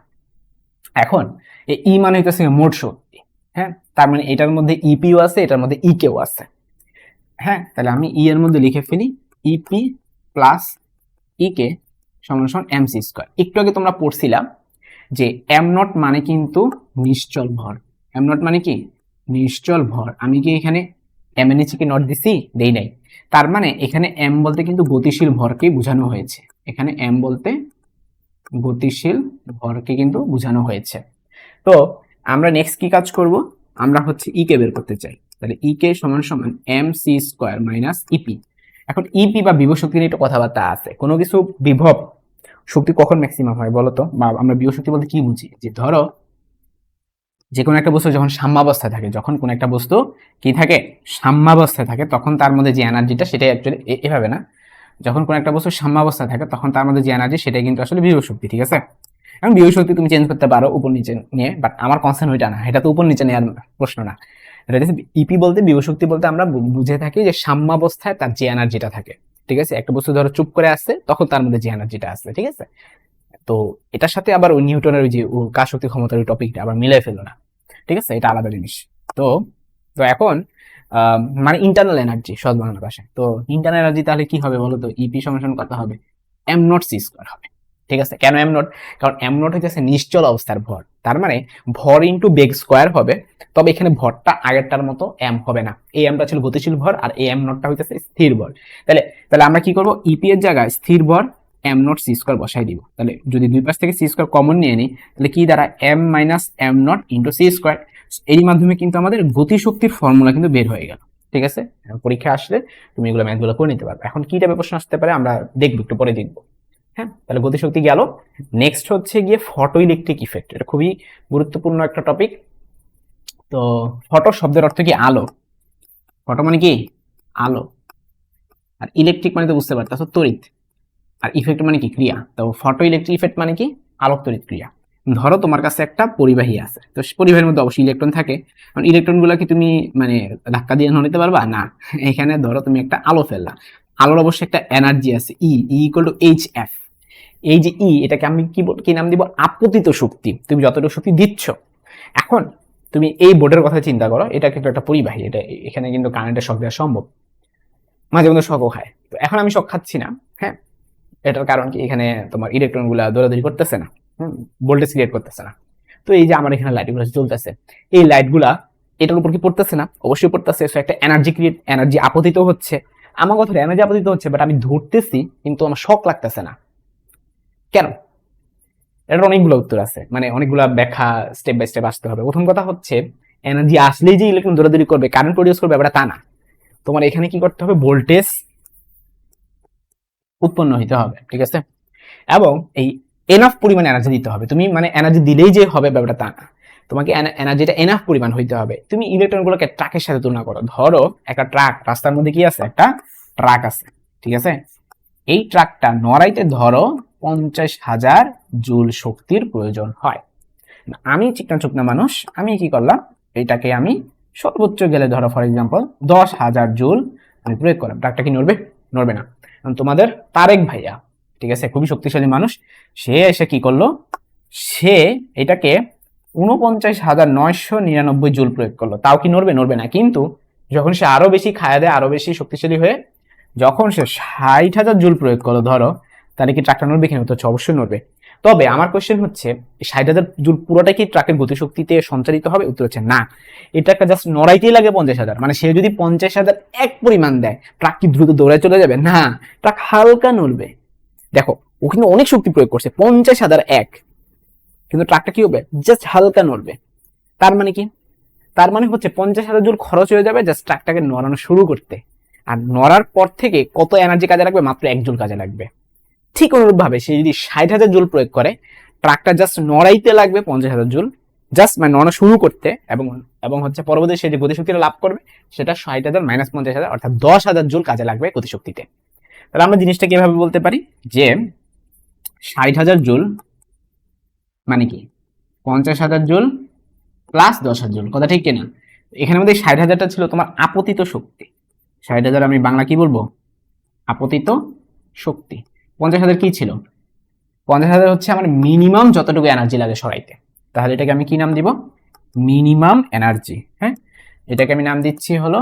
এখন এই ই মানে হইতেছে মোট শক্তি, হ্যাঁ, তার মানে এটার মধ্যে ইপিও আছে, এটার মধ্যে ইকেও আছে, হ্যাঁ। তাহলে আমি ই এর মধ্যে লিখে ফেলি ইপি প্লাস ইকে সমান সমান এমসি স্কয়ার। একটু আগে তোমরা পড়ছিলাম যে এম নট মানে কিন্তু নিশ্চল ভর, এম নট মানে কি নিশ্চল ভর। আমি কি এখানে এম এর নিচে কি নট দিছি? দেই নাই। তার মানে এখানে এম বলতে কিন্তু গতিশীল ভরকে বোঝানো হয়েছে, এখানে এম বলতে গতিশীল ভরকে কিন্তু বোঝানো হয়েছে। তো আমরা নেক্সট কি কাজ করব, আমরা হচ্ছে ই কে বের করতে চাই। তাহলে ই কে সমান সমান M C square minus EP. এখন ইপি বা বিভব শক্তি নিয়ে একটু কথাবার্তা আছে। কোনো কিছু বিভব শক্তি কখন ম্যাক্সিমাম হয় বলো তো, বা আমরা বিভব শক্তি বলতে কি বুঝি? যে ধরো যে কোনো একটা বস্তু যখন সাম্যাবস্থায় থাকে, যখন কোনো একটা বস্তু কি থাকে সাম্যাবস্থায় থাকে, তখন তার মধ্যে যে এনার্জিটা সেটাই অ্যাকচুয়ালি এভাবে না, যখন কোনো একটা বস্তু সাম্যাবস্থায় থাকে তখন তার মধ্যে যে এনার্জি সেটাই কিন্তু আসলে বিভব শক্তি, ঠিক আছে। এখন বিভব শক্তি তুমি চেঞ্জ করতে পারো উপর নিচে নিয়ে, বাট আমার কনসার্ন ওইটা না, এটা তো উপর নিচে নেওয়ার প্রশ্ন না। ইপি বলতে বিভব শক্তি বলতে আমরা বুঝে থাকি যে সাম্যাবস্থায় তার যে এনার্জিটা থাকে, ঠিক আছে। একটা বস্তু ধরো চুপ করে আসছে, তখন তার মধ্যে যে এনার্জিটা আসছে, ঠিক আছে। তো এটার সাথে আবার ওই নিউটনের ওই যে কাজ শক্তি ক্ষমতার ওই টপিকটা আবার মিলাই ফেলো না, ঠিক আছে, এটা আলাদা জিনিস। তো তো এখন মানে ইন্টারনাল এনার্জি সহজ বাংলা ভাষায়, তো ইন্টারনাল এনার্জি তাহলে কি হবে বলো তো, ইপি সমান কত হবে, এম নট সি স্কয়ার হবে, ঠিক আছে। কেন এম নট? কারণ এম নট হইতেছে নিশ্চল অবস্থার ভর, তার মানে ভর ইন্টু বেগ স্কয়ার হবে। তবে এখানে ভরটা আগেরটার মতো এম হবে না, এই এমটা ছিল গতিশীল ভর আর এই এম নটটা হইতেছে স্থির ভর। তাহলে তাহলে আমরা কি করব, ইপি এর জায়গায় স্থির ভর এম নট সি স্কয়ার বসাই দিব। তাহলে যদি দুই পাশ থেকে সি স্কয়ার কমন নিয়ে নিই, তাহলে কি দ্বারা M minus M naught into C square. এর মাধ্যমে কিন্তু আমাদের গতিশক্তির ফর্মুলা কিন্তু বের হয়ে গেল, ঠিক আছে। পরীক্ষা আসলে তুমি এগুলো ম্যাথগুলো করে নিতে পারবে। এখন কি টাইপের প্রশ্ন আসতে পারে আমরা দেখবো, একটু পরে দেখবো, হ্যাঁ। তাহলে গতিশক্তি গেল। নেক্সট হচ্ছে গিয়ে ফটো ইলেকট্রিক ইফেক্ট, এটা খুবই গুরুত্বপূর্ণ একটা টপিক। তো ফটো শব্দের অর্থ কি আলো, ফটো মানে কি আলো, আর ইলেকট্রিক মানে তো বুঝতে পারতেছো তড়িৎ, আর ইফেক্ট মানে কি ক্রিয়া। তো ফটো ইলেকট্রিক ইফেক্ট মানে কি আলোক তড়িৎ ক্রিয়া। ধরো তোমার কাছে একটা পরিবাহী আছে, তো পরিবাহীর মধ্যে অবশ্যই ইলেকট্রন থাকে, কারণ ইলেকট্রন গুলা কি তুমি মানে ধাক্কা দিয়ে নিতে পারবা না। এখানে ধরো তুমি একটা আলো ফেললা, আলোর অবশ্যই একটা এনার্জি আছে ই ইকুয়াল টু এইচ এফ। এই যে ই, এটাকে আমি কি নাম দিব, আপতিত শক্তি। তুমি যতটুকু শক্তি দিচ্ছ, এখন তুমি এই বোর্ডের কথা চিন্তা করো, এটা কিন্তু একটা পরিবাহী, এটা এখানে কিন্তু কারেন্টের শক দেওয়া সম্ভব, মাঝে মধ্যে শকও খায়। তো এখন আমি শক খাচ্ছি না, হ্যাঁ, এটার কারণ কি এখানে তোমার ইলেকট্রন গুলা দৌড়াদৌড়ি করতেছে না, ভোল্টেজ ক্রিয়েট করতেছে না। তো এই যে আমার এখানে লাইট গুলো জ্বলতেছে, এই লাইট গুলা এটার উপর কি পড়তেছে না? অবশ্যই পড়তেছে। একটা এনার্জি ক্রিয়েট, এনার্জি আপতিত হচ্ছে। আমার কথা এনার্জি আপতিত হচ্ছে, বাট আমি ধরতেছি কিন্তু আমার শক লাগতেছে না, কেন? এটার অনেকগুলো উত্তর আছে, মানে অনেকগুলো ব্যাখ্যা স্টেপ বাই স্টেপ আসতে হবে। প্রথম কথা হচ্ছে এনার্জি আসলেই যে ইলেকট্রন দৌড়াদৌড়ি করবে, কারেন্ট প্রডিউস করবে, ব্যাপারটা তা না। তোমার এখানে কি করতে হবে, ভোল্টেজ উৎপন্ন হইতে হবে, ঠিক আছে। এবং এই এনাফ পরিমাণ এনার্জি দিতে হবে। তুমি মানে এনার্জি দিলেই যে হবে ব্যাপারটা তা না, তোমাকে এনার্জিটা এনাফ পরিমাণ হইতে হবে। তুমি ইলেকট্রনগুলোকে ট্রাকের সাথে তুলনা করো। ধরো একটা ট্রাক, রাস্তার মধ্যে কি আছে, একটা ট্রাক আছে, ঠিক আছে। এই ট্রাকটা নড়াইতে ধরো 50,000 জুল শক্তির প্রয়োজন হয়। আমি চিকনা চুকনা মানুষ, আমি কি করলাম, এইটাকে আমি সর্বোচ্চ গেলে ধরো ফর এক্সাম্পল 10,000 জুল আমি প্রয়োগ করলাম, ট্রাকটা কি নড়বে? নড়বে না। তোমাদের তারেক ভাইয়া, ঠিক আছে, খুবই শক্তিশালী মানুষ, সে এসে কি করলো, সে এটাকে 49,999 জুল প্রয়োগ করলো, তাও কি নড়বে? নড়বে না। কিন্তু যখন সে আরো বেশি খায়া দেয়, আরো বেশি শক্তিশালী হয়ে যখন সে 60,000 জুল প্রয়োগ করলো ধরো, তাহলে কি ট্রাকটা নড়বে? কি নড়তে হচ্ছে? অবশ্যই নড়বে। তবে আমার কোয়েশ্চেন হচ্ছে 60,000 জুল পুরোটা কি ট্রাকের গতিশক্তিতে সঞ্চালিত হবে? উত্তর হচ্ছে না। এটা একটা জাস্ট নড়াইতেই লাগে 50,000, মানে সে যদি 50,000 এক পরিমাণ দেয়, ট্রাক কি দ্রুত দৌড়ায় চলে যাবে? না, ট্রাক হালকা নড়বে। দেখো ও কিন্তু অনেক শক্তি প্রয়োগ করছে, 50,000 এক, কিন্তু ট্রাকটা কি হবে? জাস্ট হালকা নড়বে। তার মানে কি? তার মানে হচ্ছে 50,000 জুল খরচ হয়ে যাবে জাস্ট ট্রাকটাকে নড়ানো শুরু করতে, আর নড়ার পর থেকে কত এনার্জি কাজে লাগবে? মাত্র 1 জুল কাজে লাগবে। ঠিক অনুরূপ ভাবে সে যদি 60,000 জুল প্রয়োগ করে, ট্রাকটা জাস্ট নড়াইতে লাগবে 50,000 জুল, জাস্ট মানে নড়ানো শুরু করতে, এবং এবং হচ্ছে পরবর্তী সে যে গতিশক্তিটা লাভ করবে সেটা 60,000 মাইনাস 50,000 অর্থাৎ 10,000 জুল কাজে লাগবে গতিশক্তিতে। তাহলে আমরা জিনিসটা কিভাবে বলতে পারি যে 60,000 জুল মানে কি 50,000 জুল প্লাস 10,000 জুল, কথা ঠিক কিনা? এখানে মধ্যে 60,000টা ছিল তোমার আপতিত শক্তি, 60,000 আমি বাংলা কি বলবো? আপতিত শক্তি। 50,000 কি ছিল? 50,000 হচ্ছে আমার মিনিমাম যতটুকু এনার্জি লাগে সরাইতে, তাহলে এটাকে আমি কি নাম দিব? Minimum energy. হ্যাঁ, এটাকে আমি নাম দিচ্ছি হলো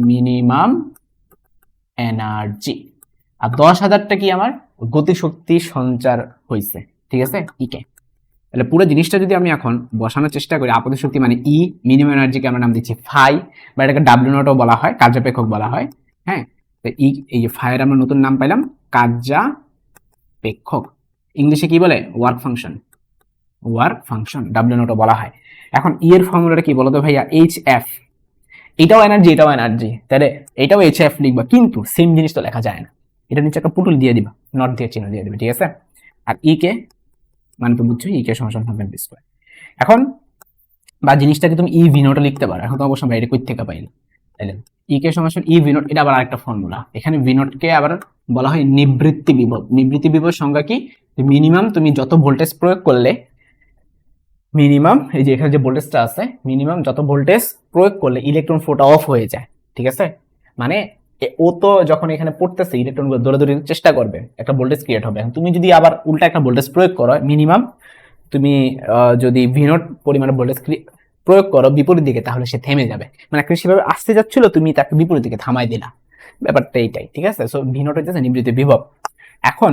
মিনিমাম এনার্জি। আর 10,000টা কি আমার গতিশক্তি সঞ্চার হয়েছে, ঠিক আছে, ইকে। তাহলে পুরো জিনিসটা যদি আমি এখন বসানোর চেষ্টা করি, আপতিত শক্তি মানে ই, মিনিমাম এনার্জিকে আমরা নাম দিচ্ছি ফাই, বা এটাকে ডাব্লিউ নটও বলা হয়, কার্যপেক্ষক বলা হয়। হ্যাঁ, তো এই যে ফাইয়ের আমরা নতুন নাম পাইলাম কার্যপেক্ষক, ইংলিশে কি বলে? Work function, work function W নটও বলা হয়। এখন ই এর ফর্মুলাটা কি বলতো ভাইয়া? H F. এটাও এনার্জি, এটাও এনার্জি, তাহলে এটাও এইচ এফ লিখবা, কিন্তু সেম জিনিস তো লেখা যায় না, এটা নিচে একটা পুটুল দিয়ে দিবা, নট দিয়ে চিহ্ন দিয়ে দিবে, ঠিক আছে। আর ই কে মানে তো বুঝছো, ই কে সমান হবে স্কয়ার। এখন বা জিনিসটাকে তুমি ই ভি নোটও লিখতে পারো, এখন তো অবশ্যই বাইরে কই থেকে পাইলে, তাইলে ই কে সমান ই ভি নোট, এটা আবার আরেকটা ফর্মুলা। এখানে ভি নোটকে আবার বলা হয় নিবৃত্তি বিভব। নিবৃত্তি বিভব সংজ্ঞা কি? মিনিমাম তুমি যত ভোল্টেজ প্রয়োগ করলে, মিনিমাম এই যে এখানে যে ভোল্টেজটা আছে, মিনিমাম যত ভোল্টেজ প্রয়োগ করলে ইলেকট্রন ফ্লোটা অফ হয়ে যায়, ঠিক আছে। মানে ও তো যখন এখানে পড়তেছে ইলেকট্রনগুলো দৌড়াদৌড়ি চেষ্টা করবে, একটা ভোল্টেজ ক্রিয়েট হবে। তুমি যদি আবার উল্টা একটা ভোল্টেজ প্রয়োগ করো মিনিমাম, তুমি যদি ভিনট পরিমাণে ভোল্টেজ প্রয়োগ করো বিপরীত দিকে, তাহলে সে থেমে যাবে। মানে সেভাবে আসতে যাচ্ছিল, তুমি তাকে বিপরীত দিকে থামাই দিলা, ব্যাপারটা এইটাই, ঠিক আছে। সো ভিনট হচ্ছে নিবৃত্তি বিভব। এখন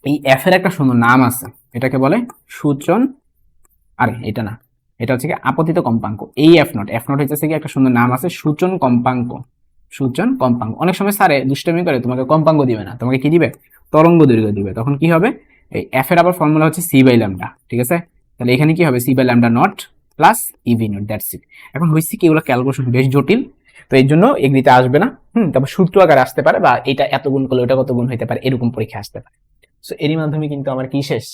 এই এফ এর একটা সুন্দর নাম আছে, এটাকে বলে সূচন, আরে এটা না, এটা হচ্ছে কি আপতিত কম্পাঙ্ক। এই এফ নট, এফ নট হচ্ছে কি একটা সুন্দর নাম আছে, সূচন কম্পাঙ্ক। সূচন কম্পাঙ্ক। অনেক সময় স্যারে দুষ্টামি করে, তোমাকে কম্পাঙ্ক দিবে না, তোমাকে কি দিবে? তরঙ্গ দৈর্ঘ্য দিবে। তখন কি হবে? এই এফ এর আবার ফর্মুলা হচ্ছে সি বাই ল্যামডা, ঠিক আছে। তাহলে এখানে কি হবে? C by lambda naught plus EV naught, that's it. এখন হয়েছে কি, এগুলো ক্যালকুলেশন বেশ জটিল, তো এই জন্য এগুলিতে আসবে না। তারপর সূত্র আকারে আসতে পারে, বা এটা এত গুণ করলে ওটা কত গুণ হইতে পারে, এরকম পরীক্ষা আসতে পারে। সো এরই মাধ্যমে কিন্তু আমার কি শেষ?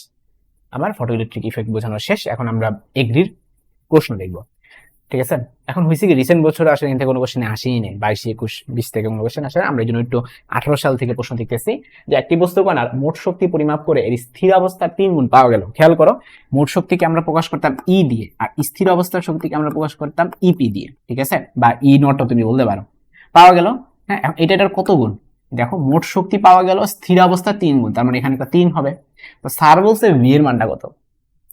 আমার ফটোইলেকট্রিক ইফেক্ট বোঝানো শেষ। এখন আমরা এগ্রির প্রশ্ন দেখবো, ঠিক আছে। এখন হয়েছে কি, রিসেন্ট বছর আসলে এখান থেকে কোনো কোশ্চেন আসেই নেই, 22, 21, 20 থেকে কোনো কোশ্চেন আসে না। আমরা এই জন্য একটু 18 সাল থেকে প্রশ্ন দেখতেছি, যে একটি বস্তু কণার মোট শক্তি পরিমাপ করে এর স্থির অবস্থার 3 গুণ পাওয়া গেল। খেয়াল করো, মোট শক্তিকে আমরা প্রকাশ করতাম ই দিয়ে, আর স্থির অবস্থার শক্তিকে আমরা প্রকাশ করতাম ইপি দিয়ে, ঠিক আছে, বা ই নটও তুমি বলতে পারো। পাওয়া গেল, হ্যাঁ, এটার কত গুণ? দেখো, মোট শক্তি পাওয়া গেল স্থির অবস্থার 3 গুণ, তার মানে এখানে 3 হবে। তো স্যার বলছে ভি এর মানটা কত?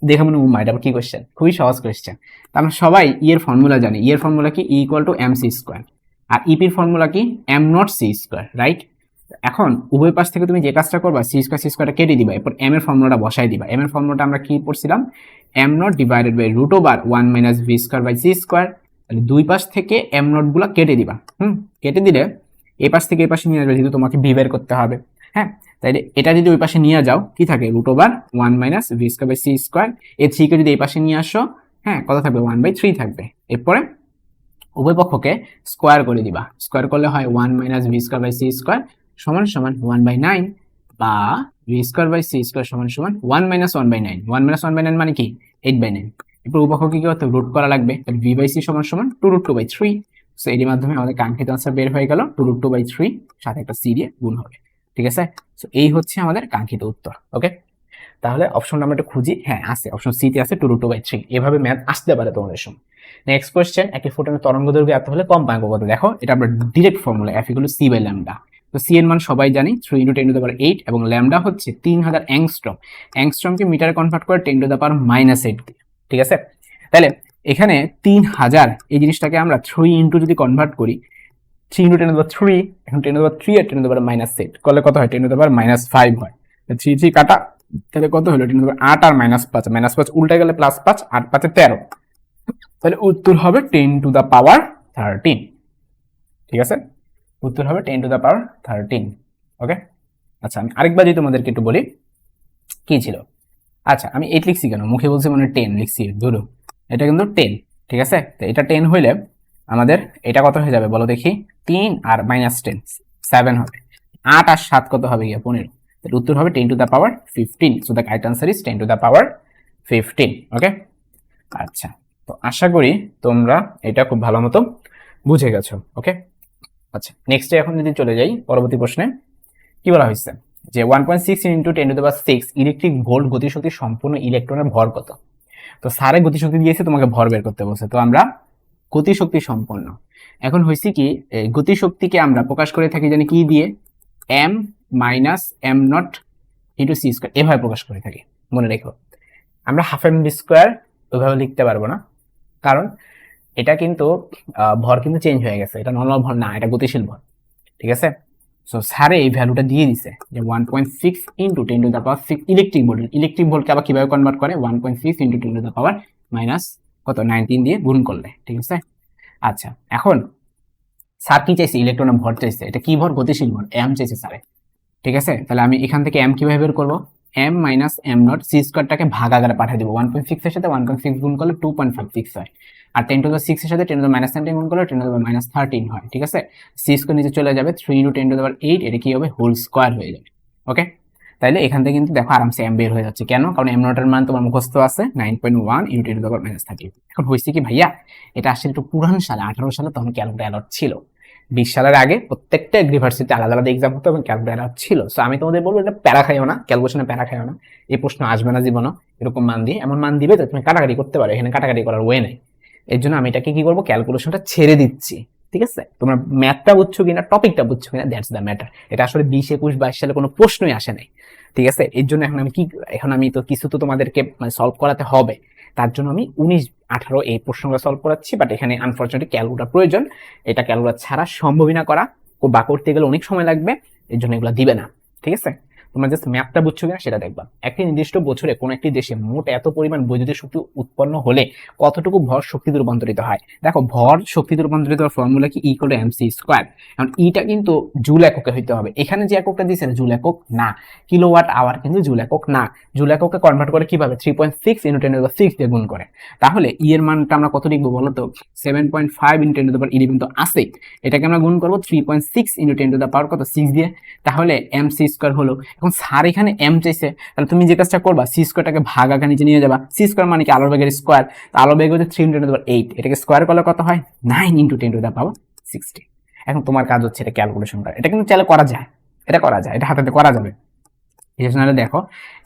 দেখে মনে হয় এটা কি কোয়েশ্চেন, খুবই সহজ কোয়েশ্চেন। আমরা সবাই ই এর ফর্মুলা জানি। ই এর ফর্মুলা কি? E equal to M C square. আর ইপির ফর্মুলা কি? M naught C square, right. এখন উভয় পাশ থেকে তুমি যে কাজটা করবা, সি স্কোয়ারটা কেটে দিবা, এরপর এম এর ফর্মুলাটা বসাই দিবা। এম এর ফর্মুলাটা আমরা কি পড়ছিলাম? M naught divided by root over 1 minus V square by C square. তাহলে দুই পাশ থেকে এম নট গুলা কেটে দিবা। কেটে দিলে এই পাশ থেকে এই পাশে নিয়ে আসবে, যেহেতু তোমাকে ভি বের করতে হবে। হ্যাঁ, তাইলে এটা যদি ওই পাশে নিয়ে যাও, কি থাকে? Root over 1 minus V square by C square. এই 3 কে যদি এই পাশে নিয়ে আসো, হ্যাঁ, কত থাকবে? 1/3 থাকবে। এরপরে উভয় পক্ষকে স্কোয়ার করে দিবা। স্কোয়ার করলে হয় 1 minus V square by C square সমান সমান 1/9, বা V square by C square সমান সমান 1 মাইনাস 1/9। 1 মাইনাস 1/9 মানে কি? 8/9। এরপর উভয়পক্ষকে কি করতে? রুট করা লাগবে। তাহলে ভি বাই সি সমান সমান 2√2/3। সো এর মাধ্যমে আমাদের কাঙ্ক্ষিত আনসার বের হয়ে গেল 2√2/3, সাথে একটা সি দিয়ে গুণ হবে, ঠিক আছে। সো এই হচ্ছে আমাদের কাঙ্ক্ষিত উত্তর। ওকে, তাহলে অপশনটা আমরা একটু খুঁজি। হ্যাঁ, আছে, অপশন সি তে আছে 2√2/3। এভাবে ম্যাথ আসতে পারে তোমাদের সময়। নেক্সট কোয়েশ্চেন, একটি ফোটনের তরঙ্গ দৈর্ঘ্য এত হলে কম্পাঙ্ক কত? দেখো, এটা আমরা direct formula, F equal to C by lambda. তো সি এর মান সবাই জানি, 3 × 10⁻8, এবং ল্যামডা হচ্ছে 3000 অ্যাংস্ট্রম। অ্যাংস্ট্রমকে মিটারে কনভার্ট করে 10⁻⁸ দিয়ে, ঠিক আছে। তাহলে এখানে 3000, এই জিনিসটাকে আমরা 3 ইন্টু যদি কনভার্ট করি, 3 × 10⁻3, এখন 10⁻3 আর 10⁻⁸ করলে কত হয়? 10⁻⁵ হয়। 3 কাটা, তাহলে কত হলো? 10⁻8 আর -5, -5 উল্টে গেলে +5, 8 5 13। তাহলে উত্তর হবে 10⁻13, ঠিক আছে, উত্তর হবে 10⁻13। ওকে, আচ্ছা আমি আরেকবার যদি তোমাদেরকে একটু বলি কি ছিল। আচ্ছা আমি 8 লিখছি কেন, মুখে বলছি মানে 10 লিখছি, ধরো এটা কিন্তু 10। ঠিক আছে, তো এটা 10 হইলে আমাদের এটা কত হয়ে যাবে বলো দেখি, 3 আর -10 7 হবে, 8 আর 7 কত হবে গিয়ে 15, তাহলে উত্তর হবে 10⁻15। So the correct answer is 10⁻15। ওকে, আচ্ছা তো আশা করি তোমরা এটা খুব ভালো মতো বুঝে গেছো। ওকে, আচ্ছা নেক্সটে এখন যদি চলে যাই পরবর্তী প্রশ্নে, কি বলা হয়েছে যে 1.6 ইন্টু 10⁶ ইলেকট্রিক ভোল্ট গতিশক্তি সম্পূর্ণ ইলেকট্রনের ভর কত। তো স্যারে গতিশক্তি দিয়েছে, তোমাকে ভর বের করতে বলছে, তো আমরা গতিশক্তি সম্পন্ন, এখন হয়েছে কি গতিশক্তিকে আমরা প্রকাশ করে থাকি জানি কি দিয়ে, m - m0 into c square, এভাবে প্রকাশ করে থাকি। মনে রেখো, আমরা হাফ এম স্কয়ার ওইভাবে লিখতে পারবো না, কারণ এটা কিন্তু ভর কিন্তু চেঞ্জ হয়ে গেছে, এটা নর্মাল ভর না, এটা গতিশীল ভর। ঠিক আছে, সো স্যারে এই ভ্যালুটা দিয়ে দিছে যে 1.6 ইন্টু 10⁶ ইলেকট্রিক ভোল্টকে আবার কিভাবে কনভার্ট করে, 1.6 ইন্টু 10⁻⁻ কত 19 দিয়ে গুণ করলে। ঠিক আছে, আচ্ছা এখন স্যার কি চাইছে, ইলেকট্রনের ভর চাইছে, এটা কি ভর, গতিশীল ভর, এম চাইছে স্যারে। ঠিক আছে, তাহলে আমি এখান থেকে এম কিভাবে বের করবো, m - m0 c স্কয়ারটাকে ভাগ আকারে পাঠিয়ে দিব, 1.6 এর সাথে 1.6 গুণ করলে 2.56 হয়, আর 10⁻6 এর সাথে 10⁻−10 গুণ করলে 10⁻−13 হয়। ঠিক আছে, c স্কয়ার নিচে চলে যাবে, 3 ইন্টু 10⁸, এটা কি হবে, হোল স্কয়ার হয়ে যাবে। ওকে, তাইলে এখান থেকে কিন্তু দেখো আরামসে এম বের হয়ে যাচ্ছে, কেন, কারণ m0 এর মান তোমার মুখস্থ আছে 9.1 ইন্টু 10⁻−13। এখন হয়েছে কি ভাইয়া, এটা আসলে একটু পুরান সালে, 18 সালে তখন ক্যালকুলেটর অ্যালাউড ছিল, 20 সালের আগে প্রত্যেকটা ইউনিভার্সিটি আলাদা আলাদা এক্সাম হতো এবং ক্যালকুলেটর ছিল। সো আমি তোমাদের বলবো এটা প্যারা খাইও না, ক্যালকুলেশনে প্যারা খাইও না, এই প্রশ্ন আসবে না জীবনও এরকম মান দিয়ে, এমন মান দিবে যে তুমি কাটাকাটি করতে পারো, এখানে কাটাকাটি করার ওয়ে নাই। এর জন্য আমি এটাকে কি করবো, ক্যালকুলেশনটা ছেড়ে দিচ্ছি। ঠিক আছে, তোমরা ম্যাথটা বুঝছো কিনা, টপিকটা বুঝছো কিনা, দ্যাটস দ্য ম্যাটার। এটা আসলে 20, 21, 22 সালে কোনো প্রশ্নই আসে নাই। ঠিক আছে, এর জন্য এখন আমি তো কিছু তো তোমাদেরকে মানে সলভ করাতে হবে, তার জন্য আমি 19, 18 এই প্রশ্নগুলো সলভ করাচ্ছি, বাট এখানে আনফরচুনেটলি ক্যালকুলেটর প্রয়োজন, এটা ক্যালকুলেটর ছাড়া সম্ভবই না করা, বা করতে গেলে অনেক সময় লাগবে, এর জন্য এগুলো দিবে না। ঠিক আছে, তোমরা জাস্ট ম্যাপটা বুঝছো কিনা সেটা দেখবা। একটি নির্দিষ্ট বছরে কোন একটি দেশে মোট এত পরিমাণ বৈদ্যুতিক শক্তি উৎপন্ন হলে কতটুকু ভর শক্তিতে রূপান্তরিত হয়। দেখো ভর শক্তিতে রূপান্তরিত হওয়ার ফর্মুলা কি, ইকুয়াল টু এমসি স্কয়ার। এখন ইটা কিন্তু জুল এককে হইতে হবে, এখানে যে এককটা দিয়েছে জুল একক না, কিলোওয়াট আওয়ার কিন্তু জুল একক না। জুল এককে কনভার্ট করে কিভাবে, 3.6 ইন্টু 10⁶ দিয়ে গুণ করে। তাহলে ই এর মানটা আমরা কত লিখবো বলো তো, 7.5 ইন্টু 10⁻11 তো আছে, এটাকে আমরা গুণ করবো 3.6 ইন্টু 10⁻⁶ কত 6 দিয়ে, তাহলে এম সি স্কয়ার হলো। এখন স্যার এখানে এম চাইছে, তাহলে তুমি যে কাজটা করবা, সি স্কয়ারটাকে ভাগ আকার নিচে নিয়ে যাবা, সি স্কয়ার মানে কি আলোর বেগের স্কয়ার, আলোর বেগ হচ্ছে 3 ইন্টু 10⁸, এটাকে স্কয়ার করলে কত হয় 9 ইন্টু 10⁻60। এখন তোমার কাজ হচ্ছে এটা ক্যালকুলেশন করা, এটা কিন্তু চাইলে করা যায়, এটা করা যায়, এটা হাতে করা যাবে। দেখো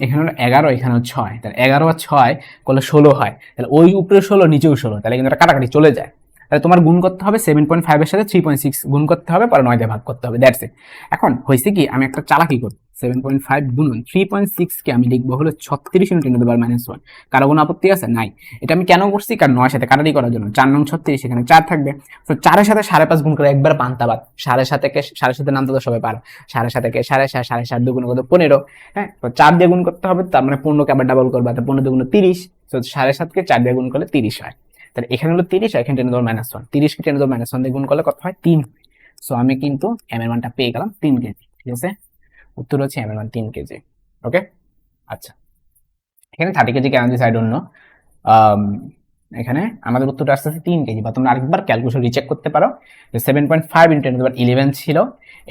এখানে হলো 11, এখানে 6, তাহলে 11 আর 6 করলে 16 হয়, তাহলে ওই উপরে 16 নিচেও 16, তাহলে কিন্তু এটা কাটাকাটি চলে যায়। তাহলে তোমার গুণ করতে হবে 7.5 এর সাথে 3.6 গুণ করতে হবে, পরে 9 দিয়ে ভাগ করতে হবে, দ্যাটস ইট। এখন হয়েছে কি, আমি একটা চালাকি করি, 7.5 গুণন 3.6 কে আমি লিখবো হলো 36 ইন্টু 10⁻⁻1। কারো কোনো আপত্তি আছে? নাই। এটা আমি কেন করছি, কারণ 9 সাথে কাটাকাটি করার জন্য, 4 নং 36, এখানে 4 থাকবে, তো 4 এর সাথে 5.5 গুণ করে একবার পান্তাবাদ, 7.5 নাম তো সবাই পারো, 7.5 কে 7.5, 7.5 দুগুণ কত 15, হ্যাঁ, তো 4 দিয়ে গুণ করতে হবে, তার মানে 15 কে আবার ডাবল করবা, তো 15 দুগুণ 30, তো 7.5 কে 4 দিয়ে গুণ করলে 30 হয়। তাহলে এখানে হলো 30, আর এখানে 10⁻1, 30 কে 10⁻1 দিয়ে গুণ করলে কত হয় 3 হয়। সো আমি কিন্তু এম এর মানটা পেয়ে গেলাম 3 কেজি। ঠিক আছে, উত্তর হচ্ছে এম এর মান 3 কেজি। ওকে, আচ্ছা এখানে 30 কেজি কেন দিয়েছে আই ডোন্ট নো, এখানে আমাদের উত্তরটা আসতেছে 3 কেজি, বা তোমরা আরেকবার ক্যালকুলেশন রিচেক করতে পারো, যে 7.5 ইন্টু 10⁻11 ছিল,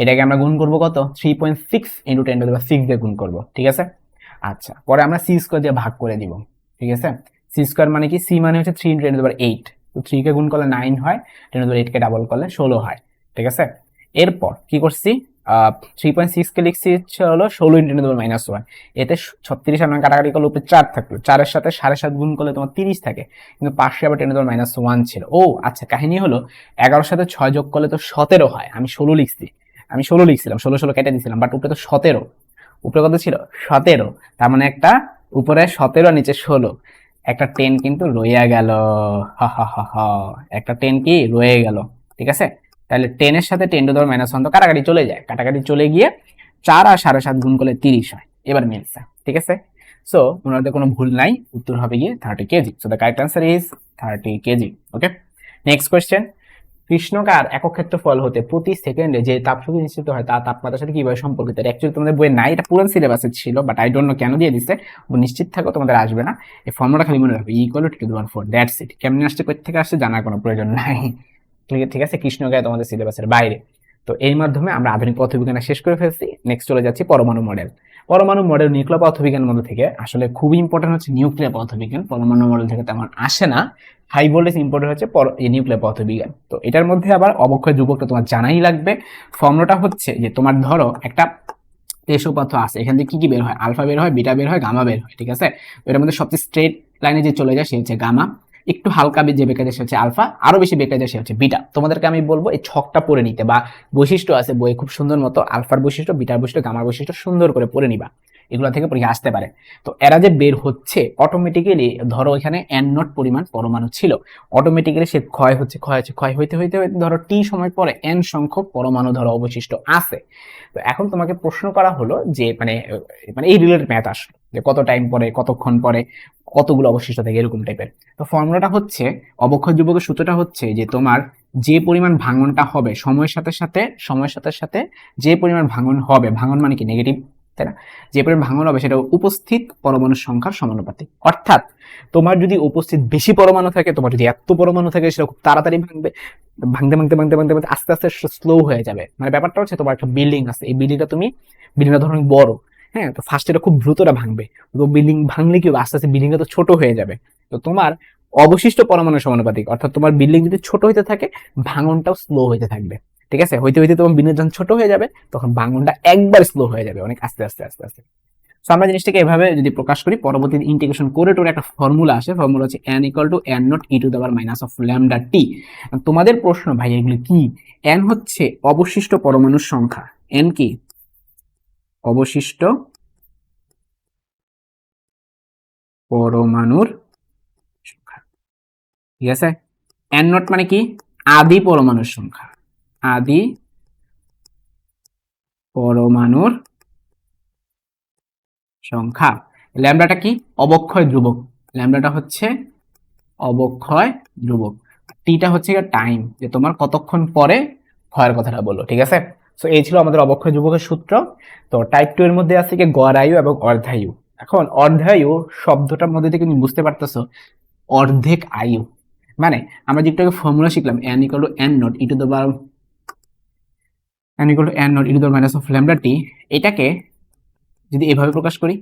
এটাকে আমরা গুণ করবো কত 3.6 ইন্টু 10⁻6 দিয়ে গুণ করবো। ঠিক আছে, আচ্ছা পরে আমরা সি স্কয়ার দিয়ে ভাগ করে দিব। ঠিক আছে, সি স্কয়ার মানে কি, সি মানে হচ্ছে 3 ইন্টু 10⁸, তো 3 কে গুণ করলে 9 হয়, 10⁸ কে ডাবল করলে 16 হয়। ঠিক আছে, এরপর কি করছি, 3.6 কে লিখছি হলো 16 ইন্টু 10⁻1, এতে 36 আমরা কাটাকাটি করলে উপরে 4 থাকলো, 4 এর সাথে 7.5 গুণ করলে তোমার 30 থাকে, কিন্তু পাশে আবার 10⁻1 ছিল। ও আচ্ছা, কাহিনী হলো 11 সাথে 6 যোগ করলে তো 17 হয়, আমি 16 লিখছি, আমি 16 লিখছিলাম, 16 কেটে দিয়েছিলাম, বাট উপরে তো 17, উপরে কত ছিল 17, তার মানে একটা উপরে 17 নিচে 16, একটা 10 কিন্তু রয়ে গেল, হা হা হা হা, একটা 10 কি রয়ে গেল। ঠিক আছে, তাহলে 10 এর সাথে 10⁻1 তো কাটাকাটি চলে যায়, কাটাকাটি চলে গিয়ে 4 আর 7.5 গুণ করলে 30 হয়, এবার মিলছে। ঠিক আছে, সো ওনাদের কোনো ভুল নাই, উত্তর হবে গিয়ে 30 KG. So the correct answer is 30 KG. Okay, next question, কৃষ্ণকার একক ক্ষেত্রফল হতে প্রতি সেকেন্ডে যে তাপশক্তি নিশ্চিত হয় তা তাপমাত্রার সাথে কিভাবে সম্পর্কিত? অ্যাকচুয়ালি তোমাদের বইয়ে নাই, এটা পুরো সিলেবাসে ছিল, বাট আই ডোন্ট নো কেন দিয়ে দিছে। নিশ্চিত থাকো তোমাদের আসবে না, এই ফর্মুলা খালি মনে রাখবে, ইকুয়াল টু 2 দ্যাটস ইট। কেমনে আসছে, কোথা থেকে আসছে জানার কোনো প্রয়োজন নাই। ঠিক আছে, কৃষ্ণকায় তোমাদের সিলেবাসের বাইরে। তো এই মাধ্যমে আমরা আধুনিক পদার্থবিজ্ঞান শেষ করে ফেলছি। নেক্সট চলে যাচ্ছি পরমাণু মডেল। পরমাণু মডেল নিউক্লিয়ার পদার্থবিজ্ঞানের মধ্যে থেকে আসলে খুবই ইম্পর্টেন্ট হচ্ছে নিউক্লিয়ার পদার্থবিজ্ঞান, পরমাণু মডেল থেকে তেমন আসে না। হাই ভোল্টেজ ইম্পর্টেন্ট হচ্ছে নিউক্লিয়ার পদার্থবিজ্ঞান। তো এটার মধ্যে আবার অবক্ষয় ধ্রুবকটা তোমার জানাই লাগবে। ফর্মুলাটা হচ্ছে যে তোমার ধরো একটা তেসো পদার্থ আছে, এখান থেকে কি কি বের হয়, আলফা বের হয়, বিটা বের হয়, গামা বের হয়, ঠিক আছে। তো এটার মধ্যে সবচেয়ে স্ট্রেট লাইনে যে চলে যায় সে হচ্ছে গামা, একটু হালকা যে বেঁকে যায় সে হচ্ছে আলফা, আরো বেশি বেঁকে যায় সে হচ্ছে বিটা। তোমাদেরকে আমি বলবো এই ছকটা পড়ে নিতে, বা বৈশিষ্ট্য আছে বইয়ে খুব সুন্দর মতো, আলফার বৈশিষ্ট্য, বিটার বৈশিষ্ট্য, গামার বৈশিষ্ট্য সুন্দর করে পড়ে নিবা, এগুলো থেকে পরীক্ষা আসতে পারে। তো এরা যে বের হচ্ছে অটোমেটিক্যালি, ধরো এখানে n নট পরিমাণ পরমাণু ছিল, অটোমেটিক্যালি সে ক্ষয় হচ্ছে, ক্ষয় হইতে হইতে হইতে ধরো টি সময় পরে n সংখ্যক পরমাণু ধরো অবশিষ্ট আছে। তো এখন তোমাকে প্রশ্ন করা হলো যে মানে মানে এই রিলেটেড ম্যাথ আসলো যে কত টাইম পরে, কতক্ষণ পরে, কতগুলো অবশিষ্ট থাকে, এরকম টাইপের। তো ফর্মুলাটা হচ্ছে, অবক্ষয় ধ্রুবকের সূত্রটা হচ্ছে যে তোমার যে পরিমাণ ভাঙনটা হবে সময়ের সাথে সাথে যে পরিমাণ ভাঙন হবে, ভাঙন মানে কি নেগেটিভ, তাই না? যে পরিমাণ ভাঙন হবে সেটা উপস্থিত পরমাণুর সংখ্যার সমানুপাতিক। অর্থাৎ তোমার যদি উপস্থিত বেশি পরমাণু থাকে, তোমার যদি এত পরমাণু থাকে, সেটা খুব তাড়াতাড়ি ভাঙবে, ভাঙতে ভাঙতে ভাঙতে ভাঙতে ভাঙতে আস্তে আস্তে স্লো হয়ে যাবে। মানে ব্যাপারটা হচ্ছে তোমার একটা বিল্ডিং আছে, এই বিল্ডিংটা ধরো বড়, হ্যাঁ, তো ফার্স্ট এটা খুব দ্রুতটা ভাঙবে, তো বিল্ডিং ভাঙলে কি হবে, আস্তে আস্তে বিল্ডিংটা তো ছোট হয়ে যাবে। তো তোমার অবশিষ্ট পরমাণু সমানুপাতিক, অর্থাৎ তোমার বিল্ডিং যদি ছোট হইতে থাকে, ভাঙনটাও স্লো হইতে থাকবে, ঠিক আছে। হইতে হইতে তোমার বিল্ডিং যখন ছোট হয়ে যাবে, তখন ভাঙনটা একবার স্লো হয়ে যাবে, অনেক আস্তে আস্তে আস্তে আস্তে। তো আমরা জিনিসটাকে এভাবে যদি প্রকাশ করি, পরবর্তী ইন্টিগ্রেশন করে টোরে একটা ফর্মুলা আসে, ফর্মুলা হচ্ছে n equal to n naught E to the power minus of lambda T. তোমাদের প্রশ্ন, ভাই এগুলো কি? n হচ্ছে অবশিষ্ট পরমাণুর সংখ্যা, n কি অবশিষ্ট পরমাণুর সংখ্যা, ঠিক আছে। n নট মানে কি, আদি পরমাণুর সংখ্যা, আদি পরমাণুর সংখ্যা। ল্যামডাটা কি, অবক্ষয় ধ্রুবক, ল্যামডাটা হচ্ছে অবক্ষয় ধ্রুবক, টিটা হচ্ছে টাইম, যে তোমার কতক্ষণ পরে ক্ষয়ের কথাটা বললো, ঠিক আছে। সো এই ছিল আমাদের অবক্ষয় ধ্রুবকের সূত্র। তো টাইপ 2 এর মধ্যে আছে কি গড় আয়ু এবং অর্ধায়ু। এখন অর্ধায়ু শব্দটার মধ্যে থেকে তুমি বুঝতে পারতেছো অর্ধেক আয়ু, মানে আমরা যেটা ফর্মুলা শিখলাম n equal to n naught E to the power n equal to n naught E to the minus of lambda T, এটাকে যদি এভাবে প্রকাশ করি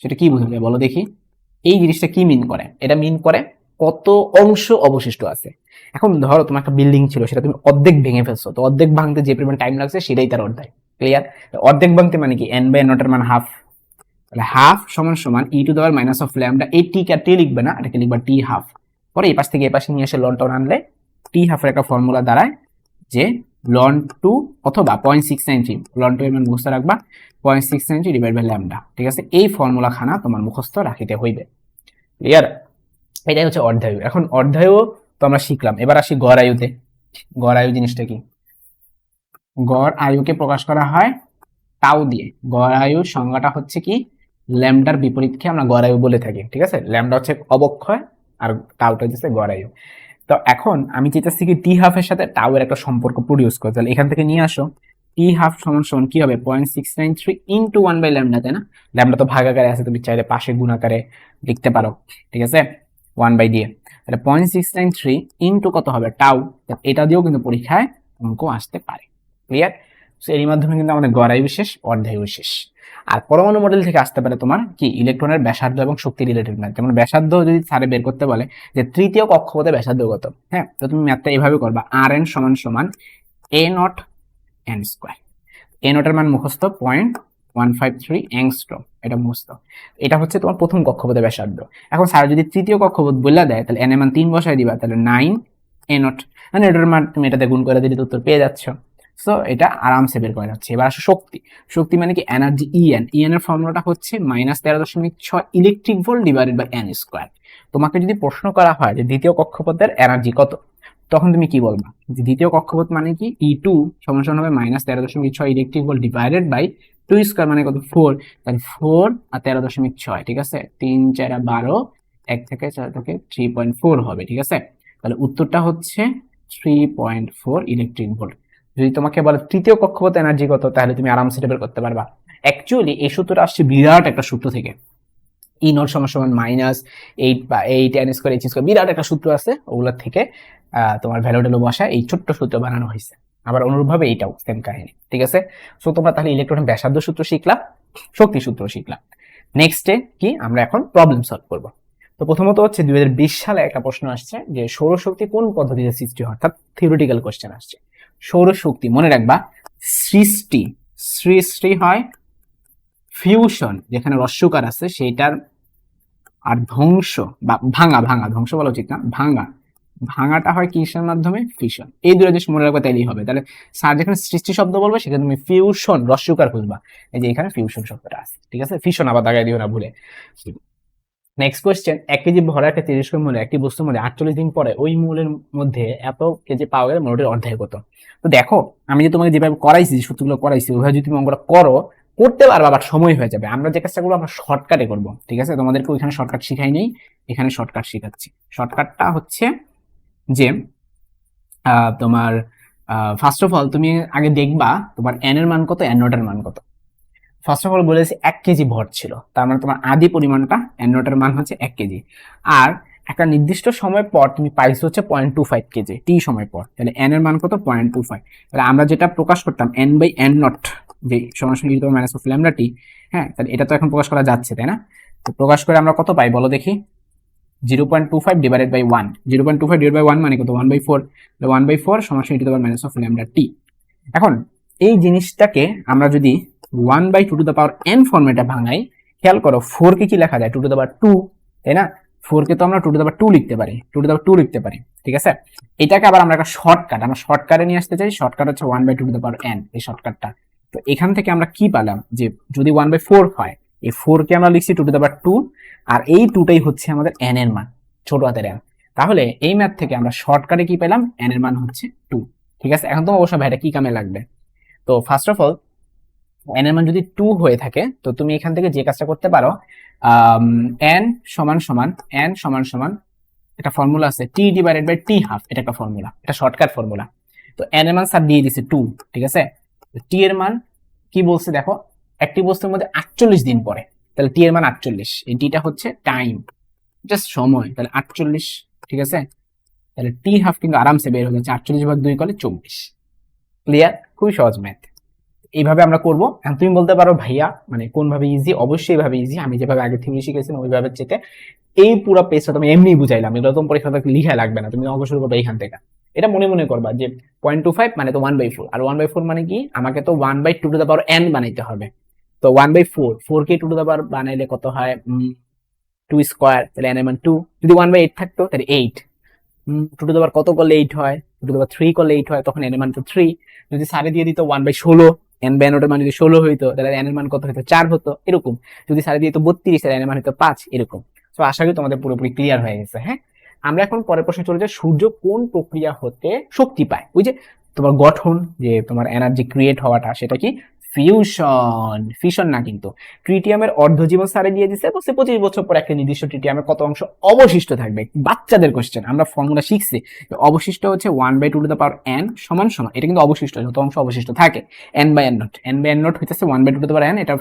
সেটা কি বোঝা যায় বলো দেখি। এই জিনিসটা কি মিন করে, এটা মিন করে কত অংশ অবশিষ্ট আছে। এখন ধরো তোমার একটা বিল্ডিং ছিল, সেটা তুমি অর্ধেক ভেঙে ফেলছো, তো অর্ধেক ভাঙতে যে পরিমাণ টাইম লাগছে সেটাই তার অর্ধেক, ক্লিয়ার। অর্ধেক ভাঙতে মানে কি n বাই নটের মান হাফ, তাহলে হাফ সমান সমান E to the minus of lambda, এই টি কে টি লিখবে না, এটাকে লিখবা টি হাফ। পরে এই পাশ থেকে এই পাশে নিয়ে এসে লন টন আনলে টি হাফের একটা ফর্মুলা দাঁড়ায় যে লন টু অথবা 0.693, লন টু এর মান মুখস্থ রাখবা, 0.693 ডিভাইড বাই ল্যামডা, ঠিক আছে। এই ফর্মুলা খানা তোমার মুখস্থ রাখিতে হইবে, ক্লিয়ার। এটাই হচ্ছে অর্ধায়ু। এখন অর্ধায়ু তো আমরা শিখলাম, এবার আসি গড় আয়ুতে। গড় আয়ু জিনিসটা কি, গড় আয়ুকে প্রকাশ করা হয় টাউ দিয়ে। গড় আয়ু সংজ্ঞাটা হচ্ছে কি, ল্যামডার বিপরীতকে আমরা গড় আয়ু বলে থাকি, ঠিক আছে। ল্যামডা হচ্ছে অবক্ষয় আর টাউটা হচ্ছে গড় আয়ু। তো এখন আমি চাইতেছি কি টি হাফের সাথে টাউ এর একটা সম্পর্ক প্রডিউস করতে, তাহলে এখান থেকে নিয়ে আসো টি হাফ সমান সমান কি হবে 0.693 ইন্টু 1 বাই ল্যামডা, তাই না? ল্যামডা তো ভাগাকারে আছে, তুমি চাইলে পাশে গুণাকারে লিখতে পারো, ঠিক আছে, 1 বাই দিয়ে। তাহলে 0.693 ইন্টু কত হবে টাউ, এটা দিয়েও কিন্তু পরীক্ষায় অঙ্ক আসতে পারে, ক্লিয়ার। সো এর মাধ্যমে কিন্তু আমাদের গড় আয়ু শেষ, অর্ধায়ু শেষ। আর পরমাণু মডেল থেকে আসতে পারে তোমার কি ইলেকট্রনের ব্যাসার্ধ এবং শক্তি রিলেটেড ম্যাথ। যেমন ব্যাসার্ধ যদি স্যারে বের করতে বলে যে তৃতীয় কক্ষপথে ব্যাসার্ধ কত, হ্যাঁ, তো তুমি ম্যাথটা এইভাবে করবা, আর এন সমান সমান এ নট এন স্কোয়ার। এ নটের মান মুখস্থ 0.153 অ্যাংস্ট্রম, এটা মুখস্থ। এটা হচ্ছে তোমার প্রথম কক্ষপথে ব্যাসার্ধ। এখন স্যার যদি তৃতীয় কক্ষপথ বলে দেয়, তাহলে এন এর মান 3 বসাই দিবা, তাহলে 9 এ নট, মানে এটার মান তুমি এটাতে গুণ করে দিলে উত্তর পেয়ে যাচ্ছ। সো এটা আরামসে বের করা যাচ্ছে। এবার আসো শক্তি। শক্তি মানে কি এনার্জি, ইএন এর ফর্মুলাটা হচ্ছে -13.6 electric volt divided by N square. তোমাকে যদি প্রশ্ন করা হয় যে দ্বিতীয় কক্ষপথের এনার্জি কত, তখন তুমি কি বলবা যে দ্বিতীয় কক্ষপথ মানে কি E2 সমান সমান হবে -13.6 electric volt divided by 2 square মানে কত 4, তাহলে 4 আর 13.6, ঠিক আছে, 3 4 12, 1 থেকে 4 থেকে 3.4 হবে, ঠিক আছে। তাহলে উত্তরটা হচ্ছে 3.4 ইলেকট্রিক ভোল্ট। যদি তোমাকে বলে তৃতীয় কক্ষপথ এনার্জি কত, তাহলে তুমি আরামসে টেবিল করতে পারবা। অ্যাকচুয়ালি এই সূত্রটা আসছে বিরাট একটা সূত্র থেকে, ই নট সমান সমান মাইনাস 8 বা 8 n স্কয়ার h স্কয়ার, বিরাট একটা সূত্র আছে, ওগুলোর থেকে তোমার ভ্যালু ট্যালু বসায় এই ছোট্ট সূত্র বানানো হয়েছে। আবার অনুরূপভাবে এইটাও সেম কাহিনী, ঠিক আছে। সো তোমরা তাহলে ইলেকট্রনের ব্যাসার্ধ সূত্র শিখলাম, শক্তি সূত্র শিখলাম। নেক্সটে কি আমরা এখন প্রবলেম সলভ করব। তো প্রথমত হচ্ছে 2020 সালে একটা প্রশ্ন আসছে যে সৌরশক্তি কোন পদ্ধতিতে সৃষ্টি হয়, অর্থাৎ থিওরিটিক্যাল কোশ্চেন আসছে। সৌরশক্তি মনে রাখবা সৃষ্টি সৃষ্টি হয় ফিউশন, যেখানে রস্যকার আছে সেইটার, আর ধ্বংস বা ভাঙা, ভাঙা ধ্বংস বলা উচিত না, ভাঙা, ভাঙাটা হয় কিসের মাধ্যমে, ফিউশন। এই দুটো জিনিস মনে রাখবা, তাইলেই হবে। তাহলে স্যার যেখানে সৃষ্টি শব্দ বলবে সেখানে তুমি ফিউশন রস্যকার খুঁজবা, এই যে এখানে ফিউশন শব্দটা আছে, ঠিক আছে। ফিউশন আবার দাগাই দিও না ভুলে। নেক্সট কোয়েশ্চেন, 1 কেজি ভরা একটা তেজস্ক্রিয় মূল্যে একটি বস্তু মধ্যে 48 দিন পরে ওই মূলের মধ্যে এত কেজি পাওয়া গেলে মূলটির অর্ধেক কত। তো দেখো আমি যে তোমাকে যেভাবে করাইছি, সূত্রগুলো করাইছি, ওইভাবে যদি তুমি অঙ্কটা করো করতে পারবা, বাট সময় হয়ে যাবে। আমরা যে কাজটা করবো আমরা শর্টকাটে করবো, ঠিক আছে। তোমাদেরকে ওইখানে শর্টকাট শিখাই নেই, এখানে শর্টকাট শিখাচ্ছি। শর্টকাটটা হচ্ছে যে তোমার ফার্স্ট অফ অল তুমি আগে দেখবা তোমার এন এর মান কত, এন নট এর মান কত। ফার্স্ট অফ অল বলেছি 1 কেজি ভর ছিল, তার মানে তোমার আদি পরিমাণটা এন নট এর মান হচ্ছে 1 কেজি, আর একটা নির্দিষ্ট সময় পর তুমি পাইছো হচ্ছে 0.25 কেজি টি সময় পর, তাহলে এন এর মান কত 0.25। তাহলে আমরা যেটা প্রকাশ করতাম এন বাই এন নট, যে সরাসরি মাইনাস অফ ল্যামডা টি, হ্যাঁ, তাহলে এটা তো এখন প্রকাশ করা যাচ্ছে, তাই না। তো প্রকাশ করে আমরা কত পাই বলো দেখি, 0.25 ডিভাইডেড বাই 1, 0.25 ডিভাইড বাই 1 মানে কত 1/4, 1/4 সমান E to the power minus of lambda T. এখন এই জিনিসটাকে আমরা যদি 1/2 টু দ্য পাওয়ার n ফরম্যাটে ভাঙাই, খেয়াল করো 4 কে কি লেখা যায় 2 টু দ্য পাওয়ার 2, তাই না। 4 কে তো আমরা 2 টু দ্য পাওয়ার 2 লিখতে পারি, 2 টু দ্য পাওয়ার 2 লিখতে পারি, ঠিক আছে। এটাকে আবার আমরা একটা শর্টকাট, আমরা শর্টকাটে নিয়ে আসতে চাই, শর্টকাট হচ্ছে 1/2 টু দ্য পাওয়ার n, এই শর্টকাটটা। তো এখান থেকে আমরা কি পেলাম, যে যদি 1/4 হয়, এই 4 কে আমরা লিখছি 2 টু দ্য পাওয়ার 2, আর এই 2টাই হচ্ছে আমাদের n এর মান, ছোট হাতের n। তাহলে এই ম্যাথ থেকে আমরা শর্টকাটে কি পেলাম, n এর মান হচ্ছে 2, ঠিক আছে। এখন তো অবশ্যই ভাই এটা কি কামে লাগবে। তো ফার্স্ট অফ অল n এর মান যদি 2 হয়ে থাকে, তো তুমি এখান থেকে যে কাজটা করতে পারো, n সমান সমান n সমান সমান একটা ফর্মুলা আছে t divided by t half, এটা একটা ফর্মুলা, এটা শর্টকাট ফর্মুলা। তো n এর মান স্যার দিয়ে দিছে 2, ঠিক আছে। t এর মান কি বলছে দেখো, একটি বস্তুর মধ্যে 48 দিন পরে, তাহলে t এর মান 48, এই টিটা হচ্ছে টাইম, জাস্ট সময়, তাহলে 48, ঠিক আছে। তাহলে t হাফ কিন্তু আরামসে বের হয়ে যাচ্ছে, 48/2 করলে 24। ক্লিয়ার, খুবই সহজ ম্যাথ। এইভাবে আমরা করব। তুমি বলতে পারো ভাইয়া মানে কোন ভাবে ইজি, অবশ্যই এইভাবে ইজি, আমি যেভাবে আগে থেকে শিখেছিলাম ওইভাবে চেতে এই পুরো পেজটা তুমি এমনি বুঝাইলাম, এগুলো তোমার পরীক্ষাতে লিখা লাগবে না, তুমি অঙ্ক শুরু করবে এইখান থেকে। এটা মনে মনে করবা যে 0.25 মানে তো 1/4, আর 1/4 মানে কি, আমাকে তো 1/2 টু দ্য পাওয়ার n বানাইতে হবে। তো 1/4, 4 কে টু দ্য পাওয়ার বানাইলে কত হয়, 2 স্কয়ার, তাহলে n এর মান 2। যদি 1/8 থাকতো তাহলে 8, 2 টু দ্য পাওয়ার কত করলে 8 হয়, 2 টু দ্য পাওয়ার 3 করলে 8 হয়, তখন n এর মান তো 3। যদি সারে দিয়ে দিত 1/16, n বাই n এর মান যদি 16 হইতো, তাহলে n এর মান কত হতো 4 হতো, এরকম। যদি সারে দিয়ে তো 32, তাহলে n এর মান হতো 5, এরকম। তো আশা করি তোমাদের পুরোপুরি ক্লিয়ার হয়ে গেছে। হ্যাঁ, আমরা এখন পরের প্রশ্নে চলে যাই, সূর্য কোন প্রক্রিয়া হতে শক্তি পায়। ওই যে তোমার গঠন, যে তোমার এনার্জি ক্রিয়েট হওয়াটা, সেটা কি ফিউশন, ফিশন না কিন্তু। ট্রিটিয়ামের অর্ধজীবন সারে দিয়ে দিচ্ছে, বলছে 25 বছর পর একটা নির্দিষ্ট ট্রিটিয়ামের কত অংশ অবশিষ্ট থাকবে। বাচ্চাদের কোশ্চেন, আমরা ফর্মুলা শিখছি, অবশিষ্ট হচ্ছে 1/2 টু দ্য পাওয়ার n সমান সমান, এটা কিন্তু অবশিষ্ট, যত অংশ অবশিষ্ট থাকে n by n naught, n by n naught হইতেছে 1/2 টু দ্য পাওয়ার n। এটা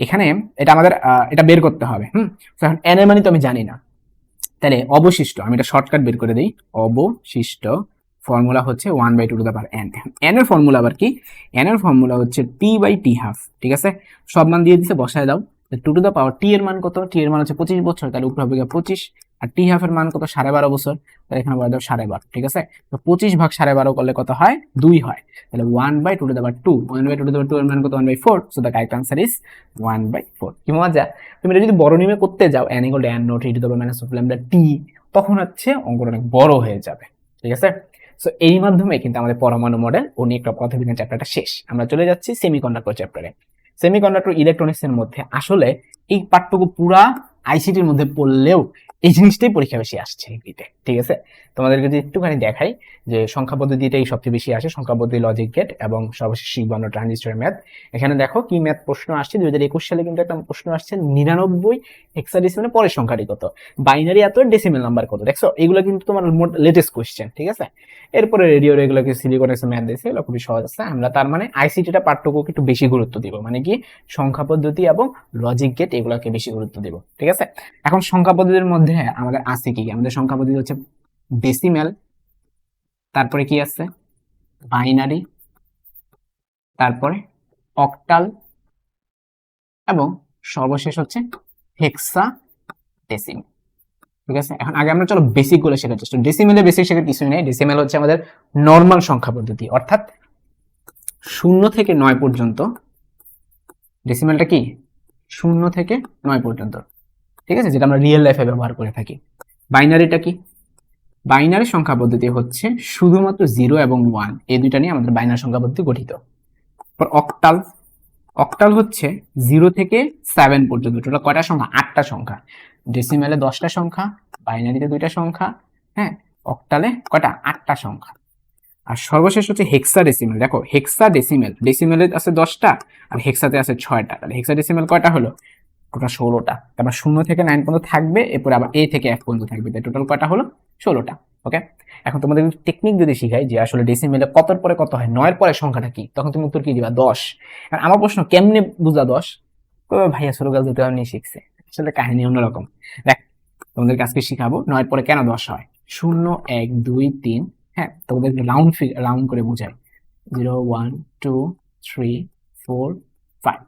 এখানে এটা আমাদের এটা বের করতে হবে। এখন n এর মানে তো আমি জানি না, তাহলে অবশিষ্ট, আমি এটা শর্টকাট বের করে দিই, অবশিষ্ট ফর্মুলা হচ্ছে 1/2 two the power n। n এর ফর্মুলা আবার কি, n এর ফর্মুলা হচ্ছে t বাই t হাফ, ঠিক আছে। সব মান দিয়ে দিছে, বসায় দাও। 2 টু দ্য পাওয়ার t এর মান কত, t এর মান হচ্ছে 25 বছর, তাহলে উপরে হবে 25, আর t হাফ এর মান কত 12.5 বছর, তাহলে এখানে বলে দাও 12.5, ঠিক আছে। তো 25 ভাগ 12.5 করলে কত হয়, 2 হয়, তাহলে 1/2 two the power 2, 1/2 two the পাওয়ার 2 এর মান কত 1/4, so the correct answer is 1/4। কি মজা। তুমি এটা যদি বড় নিয়মে করতে যাও, n = n not e two the power minus of lambda t, তখন হচ্ছে অঙ্কটা অনেক বড় হয়ে যাবে, ঠিক আছে। সো এই মাধ্যমে কিন্তু আমাদের পরমাণু মডেল ও নিউক্লিয়ার পদার্থবিজ্ঞান চ্যাপ্টারটা শেষ। আমরা চলে যাচ্ছি সেমিকন্ডাক্টর চ্যাপ্টারে। সেমিকন্ডাক্টর ইলেকট্রনিক্স এর মধ্যে আসলে এই পাঠটুকু পুরা আইসিটির মধ্যে পড়লেও এই জিনিসটাই পরীক্ষা বেশি আসছে এমনিতে, ঠিক আছে। তোমাদেরকে যদি একটুখানি দেখাই যে সংখ্যা পদ্ধতিটাই সবচেয়ে বেশি আসে, সংখ্যা পদ্ধতি, লজিক গেট এবং সর্বশেষ শিখব আমরা ট্রানজিস্টর ম্যাথ। এখানে দেখো কি ম্যাথ প্রশ্ন আসছে 2021 সালে, কিন্তু একটা প্রশ্ন আসছে 99 হেক্সাডেসিমালের পরের সংখ্যাটি কত, বাইনারি এত, ডেসিমেল নাম্বার কত। দেখছো এগুলো কিন্তু তোমার লেটেস্ট কোশ্চেন, ঠিক আছে। এরপরে রেডিও এগুলোকে সিলিকনেক্স ম্যাথ দিয়েছে, এগুলো খুবই সহজ আছে। আমরা তার মানে আইসিটিটা পাঠ্যক্রমকে একটু বেশি গুরুত্ব দিব, মানে কি সংখ্যা পদ্ধতি এবং লজিক গেট এগুলোকে বেশি গুরুত্ব দিব, ঠিক আছে। এখন সংখ্যা পদ্ধতির মধ্যে আমাদের আছে কি, আমাদের সংখ্যা পদ্ধতি হচ্ছে ডেসিমেল, তারপরে কি আছে বাইনারি, তারপরে অক্টাল এবং সর্বশেষ হচ্ছে হেক্সা ডেসিমেল, ঠিক আছে। এখন আগে আমরা চলো বেসিক গুলো শেখার চেষ্টা। ডেসিমেলে বেসিক শেখার কিছুই নেই। ডেসিমেল হচ্ছে আমাদের নর্মাল সংখ্যা পদ্ধতি, অর্থাৎ 0 থেকে 9 পর্যন্ত। ডেসিমেলটা কি 0 থেকে 9 পর্যন্ত, ঠিক আছে, যেটা আমরা রিয়েল লাইফে ব্যবহার করে থাকি। বাইনারিটা কি, বাইনারি সংখ্যা পদ্ধতি হচ্ছে শুধুমাত্র 0 এবং 1 এই দুইটা নিয়ে আমাদের বাইনারি সংখ্যা পদ্ধতি গঠিত। অক্টাল, অক্টাল হচ্ছে 0 থেকে 7 পর্যন্ত, টোটাল কয়টা সংখ্যা, 8টা সংখ্যা। ডেসিমেলে 10টা সংখ্যা, বাইনারিতে 2টা সংখ্যা, হ্যাঁ, অক্টালে কয়টা, 8টা সংখ্যা। আর সর্বশেষ হচ্ছে হেক্সা ডেসিমেল। দেখো হেক্সা ডেসিমেল, ডেসিমেলে আছে 10টা আর হেক্সাতে আছে 6টা, তাহলে হেক্সা ডেসিমেল কয়টা হলো, টোটাল 16টা। তারপর 0 থেকে 9 পর্যন্ত থাকবে, এরপরে আবার এ থেকে এফ পর্যন্ত থাকবে, তাই টোটাল কয়টা হলো, 16টা। ওকে, এখন তোমাদের টেকনিক যদি শিখাই যে আসলে ডেসিমেলে কতর পরে কত হয়, 9 এর পরে সংখ্যাটা কি, তখন তুমি উত্তর কি দিবা, 10। আর আমার প্রশ্ন কেমনে বুঝা 10, ভাইয়া ছোটকাল যেতে নিয়ে শিখছে, আসলে কাহিনী অন্যরকম। দেখ তোমাদেরকে আজকে শিখাবো 9 পরে কেন 10 হয়। 0 1 2 3, হ্যাঁ, তোমাদের রাউন্ড করে বুঝাই। 0 1 2 3 4 5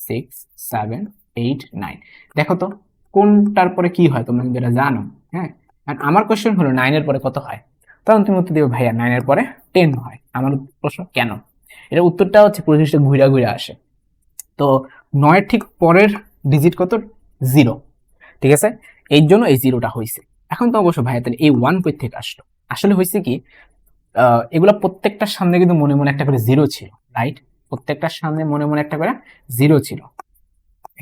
6 7 8 9। দেখো তো কোনটার পরে কি হয়, তোমরা কিন্তু এটা জানো, হ্যাঁ। আর আমার কোশ্চেন হলো 9 এর পরে কত হয়, তখন তুমি উত্তর দিবে ভাইয়া 9 এর পরে 10 হয়। আমার প্রশ্ন কেন, এটা উত্তরটা হচ্ছে পরিশেষে ঘুরা ঘুরা আসে। তো 9 ঠিক পরের ডিজিট কত, 0, ঠিক আছে, এই জন্য এই 0টা হয়েছে। এখন তো অবশ্য ভাইয়া তাহলে এই 1 কই থেকে আসলো, আসলে হয়েছে কি, এগুলা প্রত্যেকটার সামনে কিন্তু মনে মনে একটা করে 0 ছিল, রাইট। প্রত্যেকটার সামনে মনে মনে একটা করে 0 ছিল,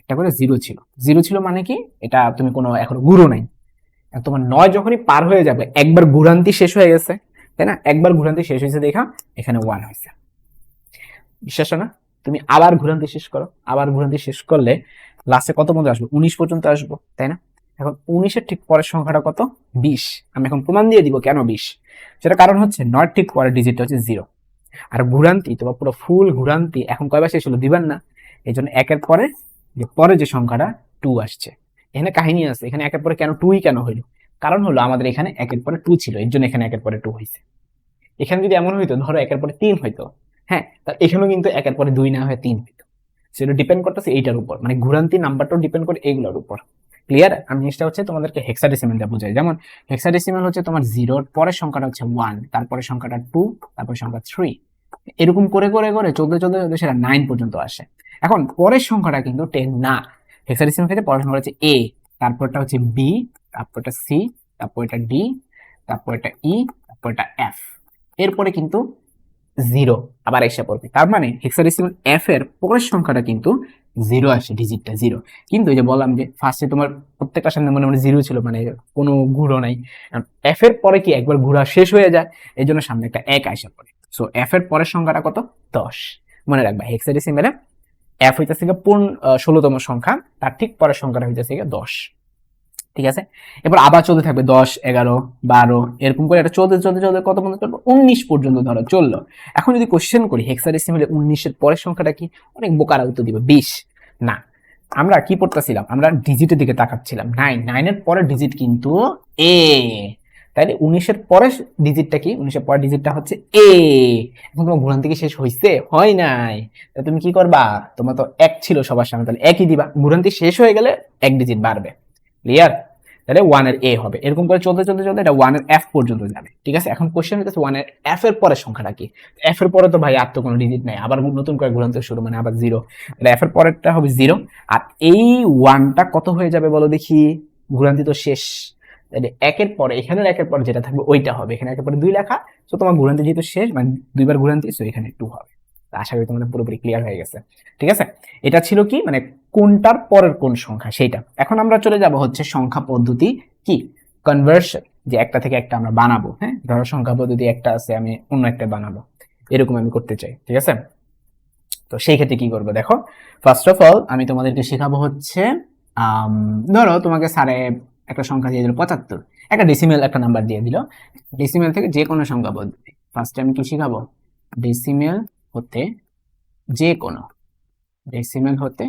একটা করে 0 ছিল। 0 ছিল মানে কি, এটা তুমি কোনো এখনো গুঁড়ো নাই। তোমার 9 যখনই পার হয়ে যাবে, একবার ঘুরান্তি শেষ হয়ে গেছে, তাই না, একবার ঘুরান্তি শেষ হয়েছে দেখা এখানে 1 হয়েছে। বিশ্বাস না, তুমি আবার ঘুরান্তি শেষ করো, আবার ঘুরান্তি শেষ করলে লাস্টে কত পর্যন্ত আসবো, 19 পর্যন্ত আসবো, তাই না। এখন 19-এর ঠিক পরের সংখ্যাটা কত, 20। আমি এখন প্রমাণ দিয়ে দিব কেন 20, সেটা কারণ হচ্ছে 9 ঠিক পরের ডিজিটটা হচ্ছে 0। আর ঘুরান্তি তোমার পুরো ফুল ঘুরান্তি এখন কয়বার শেষ হলো, দিবেন না। এই জন্য একের পরে যে সংখ্যাটা 2 আসছে। এখানে কাহিনী আছে, এখানে একের পরে কেন 2ই কেন হইলো, কারণ হলো আমাদের এখানে একের পরে 2 ছিল, এর জন্য এখানে একের পরে 2 হয়েছে। এখানে যদি এমন হইতো ধরো একের পরে 3 হইতো, হ্যাঁ, তাহলে এখানেও কিন্তু একের পরে 2 না হয়ে 3 হইতো। সেটা ডিপেন্ড করতেছে এইটার উপর, মানে ঘুরান্তি নাম্বারটাও ডিপেন্ড করে এইগুলোর উপর। ক্লিয়ার। আমি জিনিসটা হচ্ছে তোমাদেরকে হেক্সাডেসিমেলটা বুঝাই। যেমন হেক্সাডেসিমেল হচ্ছে তোমার 0 পরের সংখ্যাটা হচ্ছে 1, তারপরে সংখ্যাটা 2, তারপর সংখ্যা 3, এরকম করে করে করে চলতে চলতে চলতে সেটা 9 পর্যন্ত আসে। এখন পরের সংখ্যাটা কিন্তু 10 না। হেক্সাডেসিমাল ক্ষেত্রে পরের সংখ্যা হচ্ছে a, তারপরটা হচ্ছে b, তারপরটা c, তারপর এটা d, তারপর এটা e, তারপর এটা f, এরপরে কিন্তু 0 আবার এসে পড়বে। তার মানে হেক্সাডেসিমাল f এর পরের সংখ্যাটা কিন্তু 0 আসে, ডিজিটটা 0। কিন্তু এই যে বললাম যে ফার্স্টে তোমার প্রত্যেকটা সামনে মনে মনে 0 ছিল, মানে কোনো ঘুরো নাই। f এর পরে কি একবার ঘোরা শেষ হয়ে যায়, এই জন্য সামনে একটা 1 আসে পড়ে। সো f এর পরের সংখ্যাটা কত, 10। মনে রাখবা হেক্সাডেসিমালে f হইতেছে পূর্ণ 16তম সংখ্যা, তার ঠিক পরের সংখ্যাটা হইতেছে 10, ঠিক আছে। এবার আবার চলতে থাকবে 10 11 12, এরকম করে এটা চলতে চলতে চলতে কত পর্যন্ত চলবে, 19 পর্যন্ত ধরো চললো। এখন যদি কোশ্চেন করি হেক্সাডেসিমালে 19 এর পরের সংখ্যাটা কি, অনেক বোকারা উত্তর দিবে 20। না, আমরা কি পড়তেছিলাম, আমরা ডিজিটের দিকে তাকাচ্ছিলাম। 9 এর পরের ডিজিট কিন্তু a, তাইলে 19 এর পরের ডিজিটটা কি, 19 এর পরের ডিজিটটা হচ্ছে a। এখন তোমার ঘুরান্তি কি শেষ হইছে, হয় নাই, তাহলে তুমি কি করবা, তোমার তো 1 ছিল সবার সামনে, তাহলে 1ই দিবা। ঘুরান্তি শেষ হয়ে গেলে 1 ডিজিট বাড়বে। ক্লিয়ার। তাহলে 1 এর a হবে, এরকম করে চলতে চলতে চলতে এটা 1 এর f পর্যন্ত যাবে, ঠিক আছে। এখন কোশ্চেন হচ্ছে 1 এর f এর পরের সংখ্যাটা কি, f এর পরে তো ভাই আর তো কোনো ডিজিট নাই, আবার নতুন করে ঘুরান্তি শুরু, মানে আবার 0, তাহলে f এর পরেরটা হবে 0। আর এই 1টা কত হয়ে যাবে বলো দেখি, ঘুরান্তি তো শেষ, তাহলে 1 এর পরে এখানে 1 এর পরে যেটা থাকবে ওইটা হবে, এখানে 1 এর পরে 2 লেখা, তো তোমার ঘুরান্তি যেহেতু শেষ, মানে 2বার ঘুরান্তি, সো এখানে 2 হবে। আশা করি তোমাদের পুরোপুরি ক্লিয়ার হয়ে গেছে, ঠিক আছে। এটা ছিল কি, মানে কোনটার পরের কোন সংখ্যা সেইটা। এখন আমরা চলে যাব হচ্ছে সংখ্যা পদ্ধতি কি কনভার্সন, যে একটা থেকে একটা আমরা বানাবো। হ্যাঁ, ধরো সংখ্যা পদ্ধতি একটা আছে, আমি অন্য একটা বানাবো, এরকম আমি করতে চাই, ঠিক আছে। তো সেই ক্ষেত্রে কি করবো দেখো, ফার্স্ট অফ অল আমি তোমাদেরকে শেখাবো হচ্ছে ধরো তোমাকে স্যারে একটা সংখ্যা দিয়ে দিল 75, একটা ডেসিমেল একটা নাম্বার দিয়ে দিল, ডেসিমেল থেকে যে কোনো সংখ্যা পদ্ধতি। ফার্স্টে আমি কি শেখাবো, ডেসিমেল হতে যে কোনো, ডেসিমেল হতে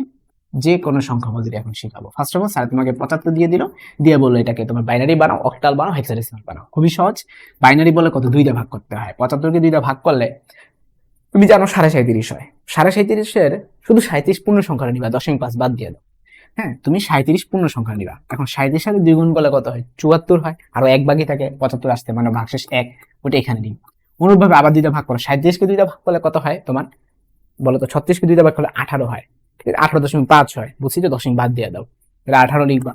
যে কোনো সংখ্যা পদ্ধতি এখন শেখাবো। ফার্স্ট অফ অল স্যার তোমাকে 75 দিয়ে দিল, দিয়ে বললো এটাকে তোমার বাইনারি বানাও, অক্টাল বানাও, হেক্সাডেসিমাল বানাও। খুবই সহজ। বাইনারি বলে কত, দুইটা ভাগ করতে হয়। 75কে দুইটা ভাগ করলে তুমি জানো 37.5 হয়। 37.5-এর শুধু 37 পূর্ণ সংখ্যা নিবা, 0.5 বাদ দিয়ে দাও। হ্যাঁ, তুমি 37 পূর্ণ সংখ্যা নিবা। এখন 37 সাথে 2 গুণ করলে কত হয়, 74 হয়। আরো এক বাকি থাকে 75 আসতে, মানে ভাগশেষ 1, ওটা এখানে দিবা। অনুরূপভাবে আবার দুইটা ভাগ করো, 37কে দুইটা ভাগ করলে কত হয় তোমার বলো তো, 36কে দুইটা ভাগ করলে 18 হয়, 18.5 হয়। বুঝছি তো, 0 বাদ দিয়ে দাও, তাহলে 18 লিখবা।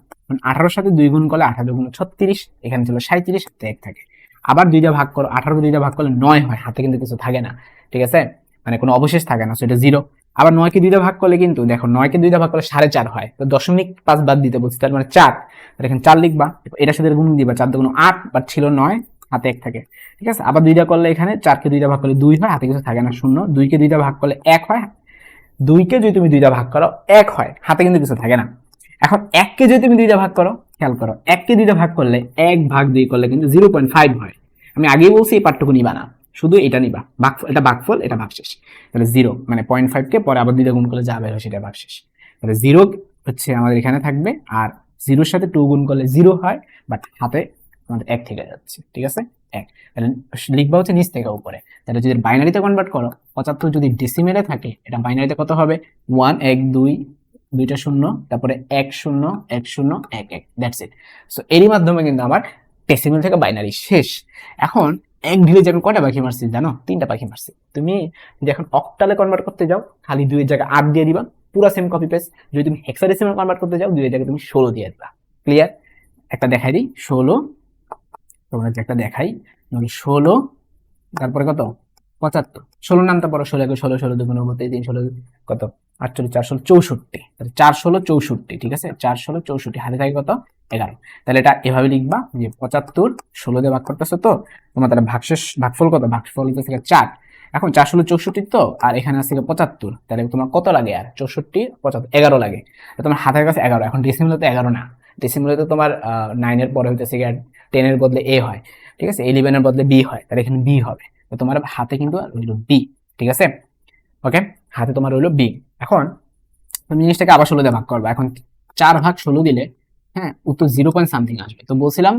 18-র সাথে 2 গুণ করলে 18 গুণ 36, এখানে ছিল 37, হাতে 1 থাকে। আবার দুইটা ভাগ করো, 18কে দুইটা ভাগ করলে 9 হয়, হাতে কিন্তু কিছু থাকে না, ঠিক আছে, মানে কোনো অবশেষ থাকে না, সেটা 0। আবার 9কে দুইটা ভাগ করলে কিন্তু দেখো, 9কে দুইটা ভাগ করলে 4.5 হয়, তো 0.5 বাদ দিতে বলছি, তার মানে 4, এখানে 4 লিখবা। এটার সাথে গুণ দিবা, 4 গুণ 8, বাট ছিল 9, হাতে 1 থাকে, ঠিক আছে। আবার দুইটা করলে এখানে 4কে দুইটা ভাগ করলে 2 হয়, হাতে কিছু থাকে না, 0। 2কে দুইটা ভাগ করলে 1 হয়, 2কে যদি তুমি দুইটা ভাগ করো 1 হয়, হাতে কিন্তু কিছু থাকে না। এখন 1কে যদি তুমি দুইটা ভাগ করো, খেয়াল করো, 1কে দুইটা ভাগ করলে 1 ভাগ 2 করলে কিন্তু 0.5 হয়। আমি আগেই বলছি এই পার্টটুকু নিবা না, শুধু এটা নিবা, ভাগফল, এটা ভাগফল, এটা ভাগশেষ। তাহলে 0 মানে 0.5 কে পরে আবার দুইটা গুণ করলে যা বের হয় সেটা ভাগশেষ। তাহলে 0 হচ্ছে আমাদের এখানে থাকবে, আর 0-র সাথে 2 গুণ করলে 0 হয়, বাট হাতে আমাদের 1 থেকে যাচ্ছে, ঠিক আছে, 1। তাহলে লিখবা হচ্ছে নিচ থেকে উপরে। তাহলে যদি বাইনারিতে কনভার্ট করো, 75 যদি ডেসিমেলে থাকে, এটা বাইনারিতে কত হবে, 1 1 2, দুইটা শূন্য, তারপরে 1 0 1 0 1 1, দ্যাটস ইট। সো এরই মাধ্যমে কিন্তু আমার ডেসিমেল থেকে বাইনারি শেষ। এখন এক ঢিলে যে আমি কয়টা পাখি মারছি জানো, 3টা পাখি মারছি। তুমি যদি এখন অক্টালে কনভার্ট করতে যাও, খালি 2 এর জায়গায় 8 দিয়ে দিবা, পুরো সেম কপি পেস্ট। যদি তুমি হেক্সাডেসিমাল কনভার্ট করতে যাও, 2 এর জায়গায় তুমি 16 দিয়ে দিবা। ক্লিয়ার? একটা দেখাই দিই, 16, তোমরা যে একটা দেখাই, 16, তারপরে কত, 75, 16 নামটা পড়ো, 16 কে 16, 16 দুগুণ 32, 16 কত, 48, 4 16 64, 4 16 64, ঠিক আছে, 4 16 64, হাতে থাকে কত, 11। তাহলে এটা এভাবে লিখবা যে 75 16 দিয়ে ভাগ করতেছো, তো তোমার তাহলে ভাগশেষ, ভাগফল কত, ভাগফল হচ্ছে 4। এখন 4 16 64 তো, আর এখানে আছে 75, তাহলে তোমার কত লাগে, আর 64 75 11 লাগে। তোমার হাতের কাছে 11। এখন ডেসিমেলে তো 11 না, ডেসিমেলে তো তোমার 9 এর পরে হইতেছে 10 এর বদলে a হয়, ঠিক আছে, 11 এর বদলে b হয়, তাহলে এখানে b হবে। তো তোমার হাতে কিন্তু রইল বি, ঠিক আছে, ওকে, হাতে তোমার রইল বি। এখন তুমি জিনিসটাকে আবার 16 দিয়ে ভাগ করবা। এখন 4 ভাগ 16 দিলে, হ্যাঁ, উত্তর 0 পয়েন্ট সামথিং আসবে। তো বলছিলাম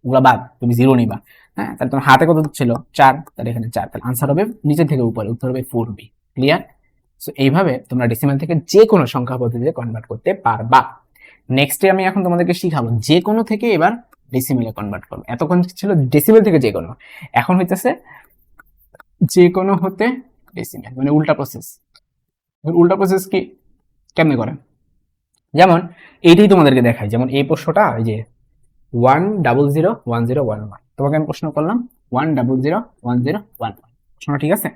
ওগুলা বাদ, তুমি 0 নিবা। হ্যাঁ, তাহলে তোমার হাতে কত ছিল, 4, তাহলে এখানে 4, তাহলে আনসার হবে নিচে থেকে উপরে, উত্তর হবে 4b। ক্লিয়ার? সো এইভাবে তোমরা ডেসিমাল থেকে যে কোনো সংখ্যা পদ্ধতিতে কনভার্ট করতে পারবা। নেক্সটে আমি এখন তোমাদেরকে শিখাবো যে কোনো থেকে এবার ডেসিমেলে কনভার্ট করবো। এতক্ষণ ছিল ডেসিমেল থেকে যে কোনো, এখন হইতেছে যে কোনো হতে ডেসিমেল, মানে উল্টা প্রসেস। উল্টা প্রসেস কি, কেমনে করে, যেমন এইটাই তোমাদেরকে দেখাই। যেমন এই প্রশ্নটা, এই যে 1001011, তোমাকে আমি প্রশ্ন করলাম 1001011, প্রশ্নটা ঠিক আছে,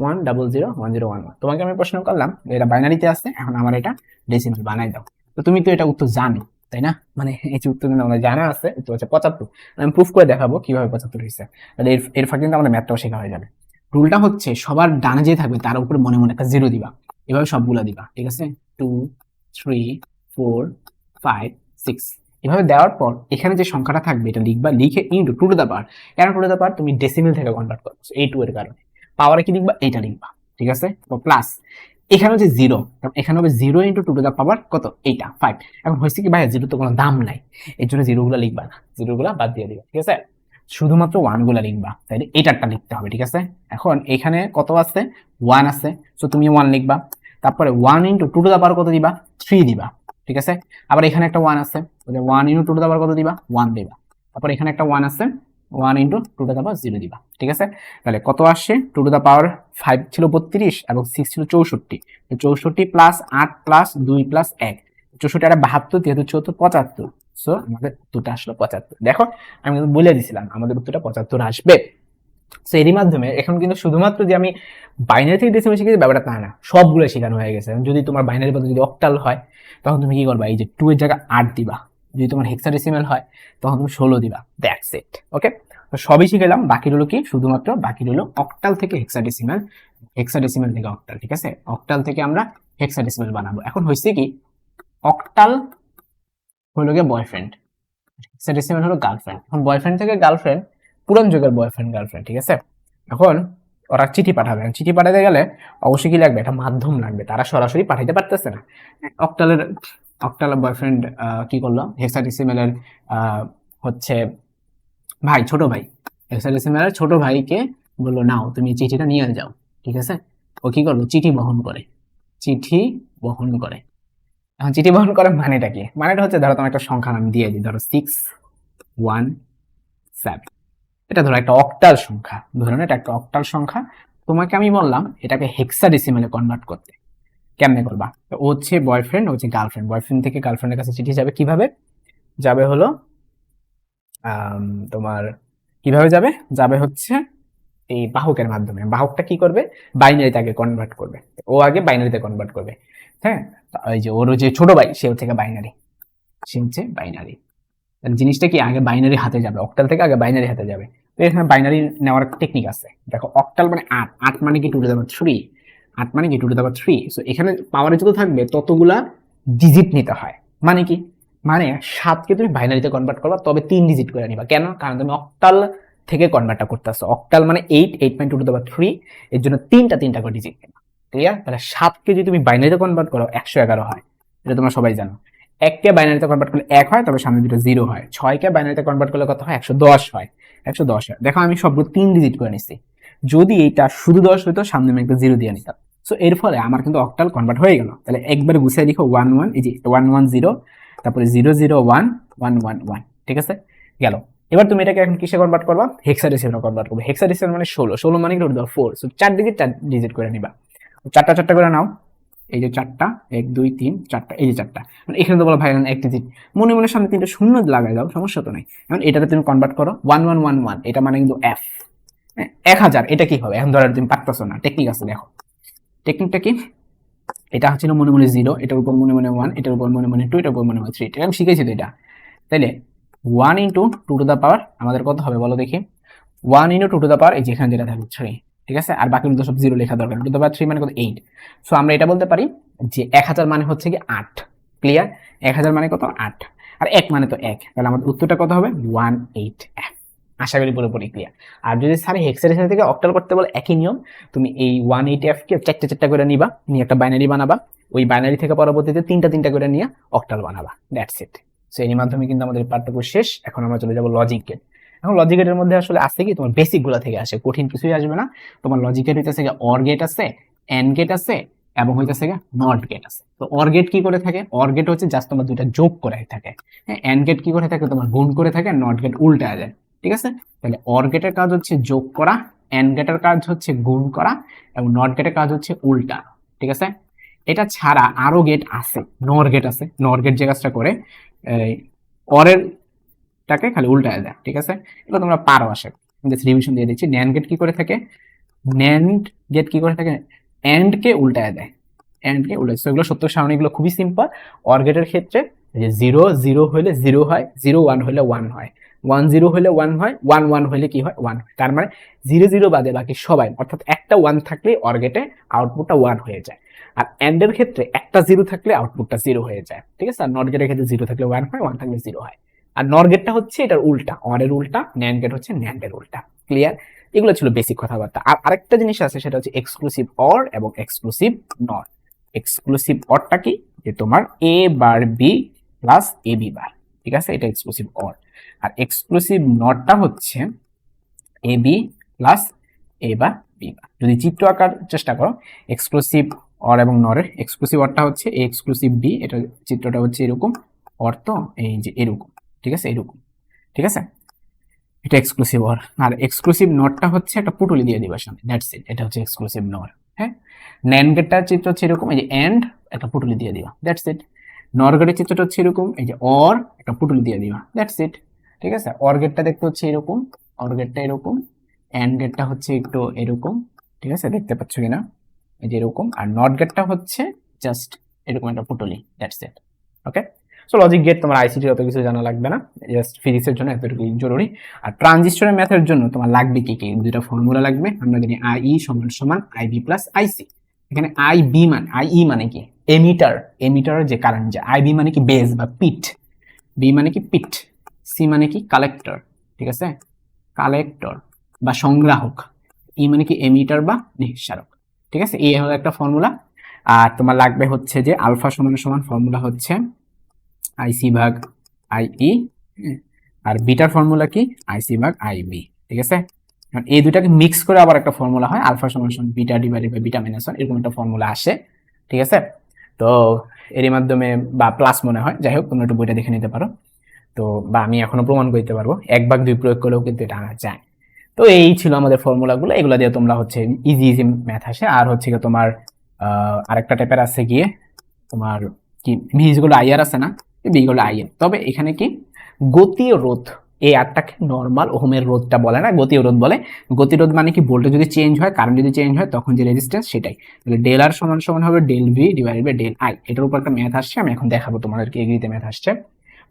1001011, তোমাকে আমি প্রশ্ন করলাম এটা বাইনারিতে আছে, এখন আমার এটা ডেসিমেল বানাই দাও। তো তুমি তো এটা উত্তর জানো, তাই না, মানে এই যে উত্তর কিন্তু আমাদের জানা আছে, উত্তর হচ্ছে 75। আমি প্রুফ করে দেখাবো কিভাবে 75 হয়েছে। তাহলে এর ফাঁকে কিন্তু আমাদের ম্যাথটাও শেখা হয়ে যাবে। রুলটা হচ্ছে সবার ডানে যে থাকবে তার উপরে মনে মনে একটা 0 দিবা, এভাবে সবগুলা দিবা, ঠিক আছে, 2 3 4 5 6, এভাবে দেওয়ার পর এখানে যে সংখ্যাটা থাকবে এটা লিখবা, লিখে ইনটু টু টু দা পাওয়ার। কেন টু টু দা পাওয়ার, তুমি ডেসিমেল থেকে কনভার্ট করছো, এই 2 এর কারণে পাওয়ারে কি লিখবা, এইটা লিখবা, ঠিক আছে, তো প্লাস এখানে হচ্ছে 0, এখানে হবে 0 ইনটু টু টু দা পাওয়ার কত, এইটা 5। এখন হয়েছে কি ভাই, 0 তো কোনো দাম নাই, এর জন্য 0 গুলা লিখবা না, 0 গুলা বাদ দিয়ে দিবা, ঠিক আছে, শুধুমাত্র 1 গুলা লিখবা, তাইলে এটারটা লিখতে হবে, ঠিক আছে। এখন এখানে কত আছে, 1 আছে, সো তুমি 1 লিখবা। তারপরে 1 ইনটু টু টু দা পাওয়ার কত দিবা, 3 দিবা, ঠিক আছে। আবার এখানে একটা 1 আছে, 1 ইনটু টু টু দা পাওয়ার কত দিবা, 1 দিবা। তারপর এখানে একটা 1 আছে, 1 ইনটু টু টু দা পাওয়ার 0 দিবা, ঠিক আছে। তাহলে কত আসছে, টু টু দা পাওয়ার 5 ছিল 32 এবং 6 ছিল 64, 64 প্লাস 8 প্লাস 2 প্লাস 1, 64 আর 72, 73 74 75। সো আমাদের উত্তরটা আসলো 75। দেখো আমি কিন্তু বলে দিছিলাম আমাদের উত্তরটা 75 আসবে। সো এরই মাধ্যমে এখন কিন্তু শুধুমাত্র যে আমি বাইনারি থেকে ডেসিমেল শিখেছি ব্যাপারটা তা না, সবগুলো শেখানো হয়ে গেছে। যদি তোমার বাইনারি পদ্ধতি যদি অক্টাল হয়, তখন তুমি কি করবা, এই যে 2 এর জায়গায় 8 দিবা, যদি তোমার হেক্সাডেসিমাল হয় তখন তুমি 16 দিবা, দ্যাটস ইট। ওকে, তো সবই শিখেলাম, বাকি রইলো কি, শুধুমাত্র বাকি রইলো অক্টাল থেকে হেক্সাডেসিমাল, হেক্সাডেসিমাল থেকে অক্টাল। ঠিক আছে, অক্টাল থেকে আমরা হেক্সাডেসিমাল বানাবো। এখন হয়েছে কি, অক্টাল হলো গিয়ে বয়ফ্রেন্ড, হেক্সাডেসিমাল হলো গার্লফ্রেন্ড। এখন বয়ফ্রেন্ড থেকে গার্লফ্রেন্ড, পুরান যুগের বয়ফ্রেন্ড গার্লফ্রেন্ড। ঠিক আছে, এখন ওরা চিঠি পাঠাবে, চিঠি পাঠাতে গেলে অবশ্যই কি লাগবে, একটা মাধ্যম লাগবে, তারা সরাসরি পাঠাইতে পারতেছে না। অক্টালের অক্টালের বয়ফ্রেন্ড কি করলো, হেক্সাডেসিমালের হচ্ছে ভাই, ছোট ভাই, হেক্সাডেসিমালের ছোট ভাইকে বললো নাও তুমি চিঠিটা নিয়ে যাও। ঠিক আছে, ও কি করলো, চিঠি বহন করে, চিঠি বহন করে। এখন চিঠি বহন করার মানেটা কি, মানেটা হচ্ছে ধরো তোমার একটা সংখ্যা আমি দিয়ে দিই, ধরো 617, এটা ধরো একটা অক্টাল সংখ্যা, ধরুন এটা একটা অক্টাল সংখ্যা। তোমাকে আমি বললাম এটাকে হেক্সাডেসিমালে কনভার্ট করতে, কেমনে করবা, ও হচ্ছে বয়ফ্রেন্ড, হচ্ছে গার্লফ্রেন্ড, বয়ফ্রেন্ড থেকে গার্লফ্রেন্ডের কাছে চিঠি যাবে কিভাবে, যাবে হলো তোমার কিভাবে যাবে, যাবে হচ্ছে এই বাহকের মাধ্যমে। বাহকটা কি করবে, বাইনারিতে আগে কনভার্ট করবে, ও আগে বাইনারিতে কনভার্ট করবে। হ্যাঁ, ওই যে ওর যে ছোট ভাই সে হচ্ছে বাইনারি, সে হচ্ছে বাইনারি, জিনিসটা কি আগে বাইনারি হাতে যাবে, অক্টাল থেকে আগে বাইনারি হাতে যাবে। তো এখানে বাইনারি নেওয়ার টেকনিক আছে, দেখো অক্টাল মানে 8, 8 মানে কি 2^3, 8 মানে কি 2^3। সো এখানে পাওয়ারে যত থাকবে ততগুলা ডিজিট নিতে হয়। মানে কি, মানে 7কে তুমি বাইনারিতে কনভার্ট করবা, তবে 3 ডিজিট করে নিবা। কেন, কারণ তুমি অক্টাল থেকে কনভার্টটা করতেছো, অক্টাল মানে 8, 8 মানে 2^3, এর জন্য তিনটা করে ডিজিট নেবা। ক্লিয়ার, তাহলে 7কে যদি তুমি বাইনারিতে কনভার্ট করো 111 হয়, এটা তোমরা সবাই জানো। 1কে বাইনারিতে কনভার্ট করলে 1 হয়, তবে সামনে দুটো 0 হয়। 6কে বাইনারিতে কনভার্ট করলে কত হয়, 110 হয়, 110 হয়। দেখো আমি সবগুলো 3 ডিজিট করে নিচ্ছি, যদি এইটা শুধু 10 হইতো সামনে আমি একটা 0 দিয়ে নিতাম। সো এর ফলে আমার কিন্তু অক্টাল কনভার্ট হয়ে গেল। তাহলে একবার গুছিয়ে লিখো 11, এই যে 110, তারপরে 001 111। ঠিক আছে, গেল। এবার তুমি এটাকে এখন কিসে কনভার্ট করবা, হেক্সাডেসিমালে কনভার্ট করবে। হেক্সাডেসিমাল মানে 16, 16 মানে কি 4, সো 4 ডিজিট করে নিবা, চারটা করে নাও। এই যে 4টা, 1 2 3 4টা, এই যে 4টা, মানে এখানে তো বলো ভাই এক ডিজিট, মনে মনে সামনে 3টা শূন্য লাগাই দাও, সমস্যা তো নাই। এখন এটাতে তুমি কনভার্ট করো 1111, এটা মানে কিন্তু এফ, 1000, এটা কি হবে এখন, ধরো তুমি পারতেছো না, টেকনিক আছে, দেখো টেকনিকটা কি, এটা হচ্ছিল মনে মনে 0, এটার উপর মনে মনে 1, এটার উপর মনে মনে 2, এটার উপর মনে মনে 3, এটা আমি শিখেছি তো এটা। তাইলে 1 × 2^, আমাদের কত হবে বলো দেখি, 1 × 2^, এই যে এখানে যেটা থাকবে 3। ঠিক আছে, আর বাকিগুলো সব 0 লেখা দরকার, 2^3 মানে কত 8। সো আমরা এটা বলতে পারি যে 1000 মানে হচ্ছে কি 8। ক্লিয়ার, 1000 মানে কত 8, আর 1 মানে তো 1, তাহলে আমাদের উত্তরটা কত হবে 18F। আশা করি পুরোপুরি ক্লিয়ার। আর যদি স্যার হেক্সাডেসিমাল থেকে অক্টাল করতে বলে একই নিয়ম, তুমি এই 18F কে চারটা করে নিবা, নিয়ে একটা বাইনারি বানাবা, ওই বাইনারি থেকে পরবর্তীতে তিনটা করে নিয়ে অক্টাল বানাবা, দ্যাটস ইট। সো এর মাধ্যমে কিন্তু আমাদের পাঠ্যক্রম শেষ। এখন আমরা চলে যাব লজিক গেট। এখন লজিক গেটের মধ্যে আসলে আছে কি, তোমার বেসিক গুলা থেকে আসে, কঠিন কিছুই আসবে না। তোমার লজিক গেট হইতেছে অর গেট আছে, এন্ড গেট আছে, এবং হইতেছে নট গেট আছে। তো অর গেট কি করে থাকে, অর গেট হচ্ছে জাস্ট তোমার দুইটা যোগ করে থাকে, হ্যাঁ। এন্ড গেট কি করে থাকে, তোমার গুণ করে থাকে, নট গেট উল্টা যায়। ঠিক আছে, তাহলে অর গেটের কাজ হচ্ছে যোগ করা, এন্ড গেটের কাজ হচ্ছে গুণ করা, এবং নট গেটের কাজ হচ্ছে উল্টা। ঠিক আছে, এটা ছাড়া আরো গেট আছে, নর গেট আছে, নর গেট যে কাজটা করে অরের টাকে খালি উল্টায় দেয়। ঠিক আছে, এগুলো তোমরা পারো, আসে রিভিশন দিয়ে দিচ্ছি। ন্যান্ড গেট কি করে থাকে, ন্যান্ড গেট কি করে থাকে, এন্ড কে উল্টায় দেয়, এন্ড কে উল্টায়। এগুলো সত্য সারণীগুলো খুবই সিম্পল। অর গেটের ক্ষেত্রে যে 0 0 হলে 0 হয়, 0 1 হলে 1 হয়, 1 0 হলে 1 হয়, 1 1 হলে কি হয় 1 হয়। তার মানে 0 0 বাদে বাকি সবাই, অর্থাৎ একটা 1 থাকলে অর গেটে আউটপুটটা 1 হয়ে যায়। আর এন্ড এর ক্ষেত্রে একটা 0 থাকলে আউটপুটটা 0 হয়ে যায়। ঠিক আছে, আর নট গেটের ক্ষেত্রে 0 থাকলে 1 হয়, 1 থাকলে 0 হয়। আর নর গেটটা হচ্ছে এটার উল্টা, অর এর উল্টা, ন্যান্ড গেট হচ্ছে ন্যান্ড এর উল্টা। ক্লিয়ার, এগুলো ছিল বেসিক কথাবার্তা। আর আরেকটা জিনিস আছে, সেটা হচ্ছে এক্সক্লুসিভ অর এবং এক্সক্লুসিভ নর। এক্সক্লুসিভ অরটা কি, যে তোমার এ বার বি প্লাস এ বি বার। ঠিক আছে, এটা এক্সক্লুসিভ অর। আর এক্সক্লুসিভ নটটা হচ্ছে এ বি প্লাস এ বা বি বার। যদি চিত্র আঁকার চেষ্টা করো এক্সক্লুসিভ অর এবং নরের, এক্সক্লুসিভ অরটা হচ্ছে এ এক্সক্লুসিভ বি, এটা চিত্রটা হচ্ছে এরকম, অর্থ এই যে এরকম। ঠিক আছে, এরকম। ঠিক আছে, এটা এক্সক্লুসিভ অর। আর এক্সক্লুসিভ নটটা হচ্ছে একটা পুটুলি দিয়ে দিবা সামনে, দ্যাটস ইট, এটা হচ্ছে এক্সক্লুসিভ নর। হ্যাঁ, ন্যান্ড গেটটার চিত্র হচ্ছে এরকম, এই যে এন্ড একটা পুটুলি দিয়ে দিবা, দ্যাটস ইট। নর গেটের চিত্রটা হচ্ছে এরকম, এই যে অর একটা পুটুলি দিয়ে দিবা, দ্যাটস ইট। ঠিক আছে, অর গেটটা দেখতে হচ্ছে এরকম, অর গেটটা এরকম, এন্ড গেটটা হচ্ছে একটু এরকম। ঠিক আছে, দেখতে পাচ্ছ কিনা, এই যে এরকম। আর নট গেটটা হচ্ছে জাস্ট এরকম একটা পুটুলি, that's it. Okay, so logic gate তোমার আইসিটি অত কিছু জানা লাগবে না, জাস্ট ফিজিক্সের জন্য এতটুকু জরুরি। আর ট্রানজিস্টরের ম্যাথের জন্য তোমার লাগবে কি কি, দুইটা ফর্মুলা লাগবে। আমরা জানি আই সমান সমান আইবি প্লাস আইসি। এখানে আইবি মানে আই মানে কি এমিটার, এমিটারের যে কারেন্ট, যে আইবি মানে কি বেজ বা পিট, বি মানে কি পিট, সি মানে কি কালেক্টর, ঠিক আছে, কালেক্টর বা সংগ্রাহক, ই মানে কি এমিটার বা নিঃসারক, ঠিক আছে। এই হলো একটা ফর্মুলা। আর তোমার লাগবে হচ্ছে যে আলফা সমান সমান ফর্মুলা হচ্ছে আইসি ভাগ আইই, আর বিটার ফর্মুলা কি আইসি ভাগ আইবি, ঠিক আছে। এই দুইটাকে মিক্স করে আবার একটা ফর্মুলা হয় আলফা সমান সমান beta divided by beta minus 1, এরকম একটা ফর্মুলা আসে, ঠিক আছে। তো এরই মাধ্যমে বা প্লাস মনে হয়, যাই হোক তোমরা একটু বইটা দেখে নিতে পারো। তো বা আমি এখনো প্রমাণ করতে পারবো 1/2 প্রয়োগ করেও কিন্তু এটা আনা যায়। তো এই ছিল আমাদের ফর্মুলাগুলো, এগুলো দিয়ে তোমরা হচ্ছে ইজি ইজি ম্যাথ আসে। আর হচ্ছে গিয়ে তোমার আরেকটা টাইপের আছে গিয়ে তোমার কি ভি ইকুয়াল টু আইআর আছে না, বি ইকুয়াল টু আইএন। তবে এখানে কি গতীয় রোধ, এই আরটাকে নরমাল ওহমের রোধটা বলে না, গতীয় রোধ বলে। গতিরোধ মানে কি ভোল্টেজ যদি চেঞ্জ হয়, কারেন্ট যদি চেঞ্জ হয়, তখন যে রেজিস্ট্যান্স সেটাই। তাহলে ডেল আর সমান সমান হবে del V divided by del I. এটার উপর একটা ম্যাথ আসছে, আমি এখন দেখাবো তোমাদেরকে, এগ্রিতে ম্যাথ আসছে।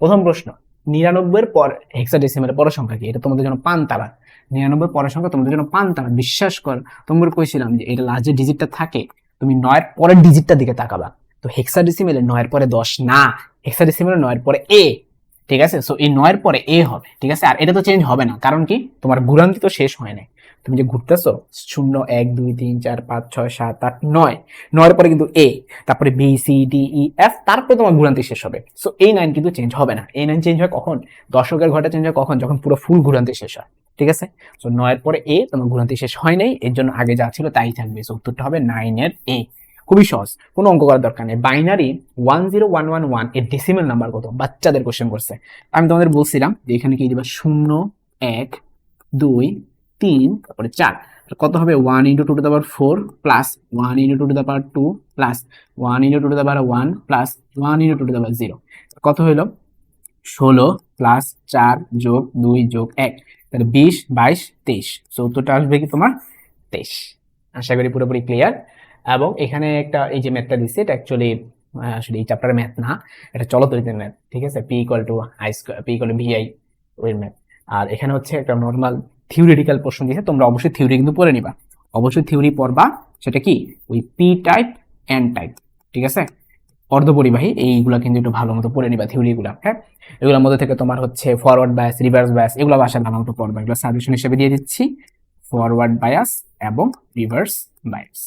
প্রথম প্রশ্ন, 99 পর হেক্সাডেসিমালের পরের সংখ্যা কি? এটা তোমাদের জন্য পান্তাবাদ। 99 পরের সংখ্যা তোমাদের জন্য পান্তাবাদ, বিশ্বাস কর। তোমাদের কইছিলাম যে এটা লাস্ট যে ডিজিটটা থাকে, তুমি 9 এর পরের ডিজিটটার দিকে তাকাবা। তো হেক্সাডেসিমালে 9 এর পরে 10 না, হেক্সাডেসিমালে 9 এর পরে এ, ঠিক আছে। সো এই 9 এর পরে এ হবে, ঠিক আছে। আর এটা তো চেঞ্জ হবে না, কারণ কি তোমার ঘুরান্তি তো শেষ হয় নাই। তুমি যে ঘুরতেছো 0 1 2 3 4 5 6 7 8 9, 9 এর পরে কিন্তু এ, তারপরে B C D E F, তারপরে তোমার ঘুরান্তি শেষ হবে। সো এই 9 কিন্তু চেঞ্জ হবে না। এই 9 চেঞ্জ হয় কখন? দশকের ঘরটা চেঞ্জ হয় কখন? যখন পুরো ফুল ঘুরান্তি শেষ হয়, ঠিক আছে। সো 9 এর পরে এ, তোমার ঘুরান্তি শেষ হয় নাই, এর জন্য আগে যা ছিল তাই থাকবে। সো উত্তরটা হবে 9 এর এ। খুবই সহজ, কোনো অঙ্ক করার দরকার নেই। বাইনারি 10111 এর ডেসিমেল নাম্বার কত? বাচ্চাদের কোশ্চেন করছে। আমি তোমাদের বলছিলাম যে এখানে কি দিবা 0 1 2 3 তারপরে 4, কত হবে 1 × 2 two the power 4 plus 1 × 2 two the power 2 plus 1 × 2 two the power 1 plus 1 × 2 two the পাওয়ার 0, কত হইল 16 প্লাস 4 যোগ 2 যোগ 1, তাহলে 20 22 23। সো উত্তরটা আসবে কি তোমার 23। আশা করি পুরোপুরি ক্লিয়ার। এবং এখানে একটা এই যে ম্যাথটা দিচ্ছে, এটা অ্যাকচুয়ালি আসলে এই চ্যাপ্টারের ম্যাথ না, এটা চলতরিতের ম্যাথ, ঠিক আছে। P equal to I square, P equal to VI, ওই ম্যাথ। আর এখানে হচ্ছে একটা নর্মাল থিওরিটিক্যাল প্রশ্ন দিয়েছে, তোমরা অবশ্যই থিওরি কিন্তু পড়ে নিবা, অবশ্যই থিওরি পড়বা। সেটা কি ওই পি টাইপ এন টাইপ, ঠিক আছে, অর্ধপরিবাহী, এইগুলা কিন্তু একটু ভালো মতো পড়ে নিবা থিওরিগুলা, হ্যাঁ। এগুলোর মধ্যে থেকে তোমার হচ্ছে ফরওয়ার্ড বায়াস, রিভার্স বায়াস, এগুলো বাসায় ভালো মতো পড়বা, এগুলো সাজেশন হিসেবে দিয়ে দিচ্ছি। ফরওয়ার্ড বায়াস এবং রিভার্স বায়াস,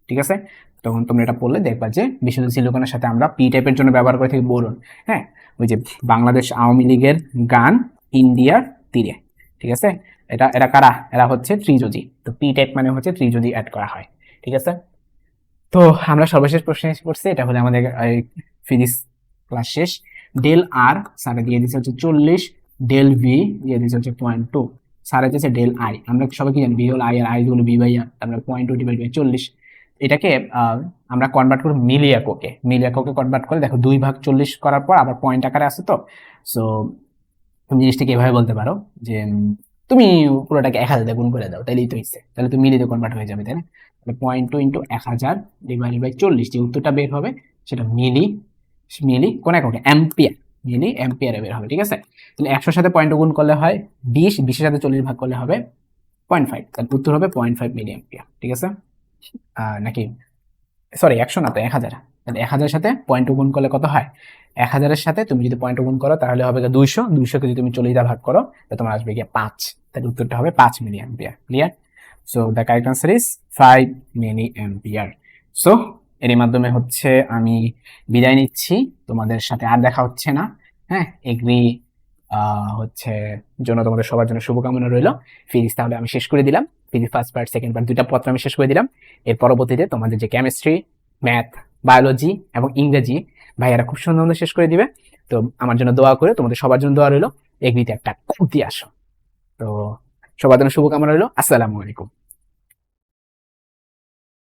ঠিক আছে। তখন তোমরা এটা পড়লে দেখবা যে বিশুদ্ধ সিলিকনের সাথে আমরা পি টাইপের জন্য ব্যবহার করে থাকি বোরন, হ্যাঁ। ওই যে বাংলাদেশ আওয়ামী লীগের গান ইন্ডিয়ার তীরে, ঠিক আছে। এটা এরা কারা? এরা হচ্ছে ত্রিযোজি। তো পি টাইপ মানে হচ্ছে ত্রিযোজি অ্যাড করা হয়, ঠিক আছে। তো আমরা সর্বশেষ প্রশ্নে এসে পড়ছি, এটা হলো আমাদের ফিজিক্স ক্লাস শেষ। ডেল আর স্যারে দিয়ে দিচ্ছে হচ্ছে 40, ডেল ভি দিয়ে দিচ্ছে হচ্ছে 0.2, স্যারে দিচ্ছে ডেল আই। আমরা সবাই কি জানি, ভি হলো আই আর আই হলো ভি বাই আর, তারপরে 0.2 ডিভাইড বাই 40। এটাকে আমরা কনভার্ট করব মিলি এককে, মিলি এককে কনভার্ট করে দেখো 2/40 করার পর আবার পয়েন্ট আকারে আছে। তো সো তুমি জিনিসটাকে এভাবে বলতে পারো যে তুমি পুরোটাকে 1000 দিয়ে গুণ করে দাও, তাইলেই তো হচ্ছে, তাহলে তো মিলিতে কনভার্ট হয়ে যাবে, তাই না। 0.2 × 1000 ডিভাইডেড বাই 40, যে উত্তরটা বের হবে সেটা মিলি, মিলি কোন এককে অ্যাম্পিয়ার, মিলি অ্যাম্পিয়ারে বের হবে, ঠিক আছে। তাহলে 100 সাথে 0.2 গুণ করলে হয় 20, 20 এর সাথে 40 ভাগ করলে হবে 0.5, তাহলে উত্তর হবে 0.5 মিলি অ্যাম্পিয়ার, ঠিক আছে। নাকি সরি 100 না তো 1000, তাহলে 1000 সাথে 0.2 গুণ করলে কত হয়? 1000 এর সাথে তুমি যদি 0.2 গুণ করো তাহলে হবে 200, 200 কে যদি তুমি 40 দ্বারা ভাগ করো তাহলে তোমার আসবে গিয়ে 5, তাহলে উত্তরটা হবে 5 milli ampere. Clear? So the correct answer is 5 milli ampere. So এর মাধ্যমে হচ্ছে আমি বিদায় নিচ্ছি, তোমাদের সাথে আর দেখা হচ্ছে না, হ্যাঁ। এগ্রি হচ্ছে জন্য তোমাদের সবার জন্য শুভকামনা রইল। ফিজিক্স তাহলে আমি শেষ করে দিলাম, physics first part second part দুইটা পত্র আমি শেষ করে দিলাম। এর পরবর্তীতে তোমাদের যে কেমিস্ট্রি, ম্যাথ, বায়োলজি এবং ইংরেজি ভাইয়ারা খুব সুন্দর শেষ করে দিবে। তো আমার জন্য দোয়া করে, তোমাদের সবার জন্য দোয়া রইল, এগ্রিতে একটা খুঁতি আসো। তো সবার জন্য শুভকামনা রইল। আসসালামু আলাইকুম।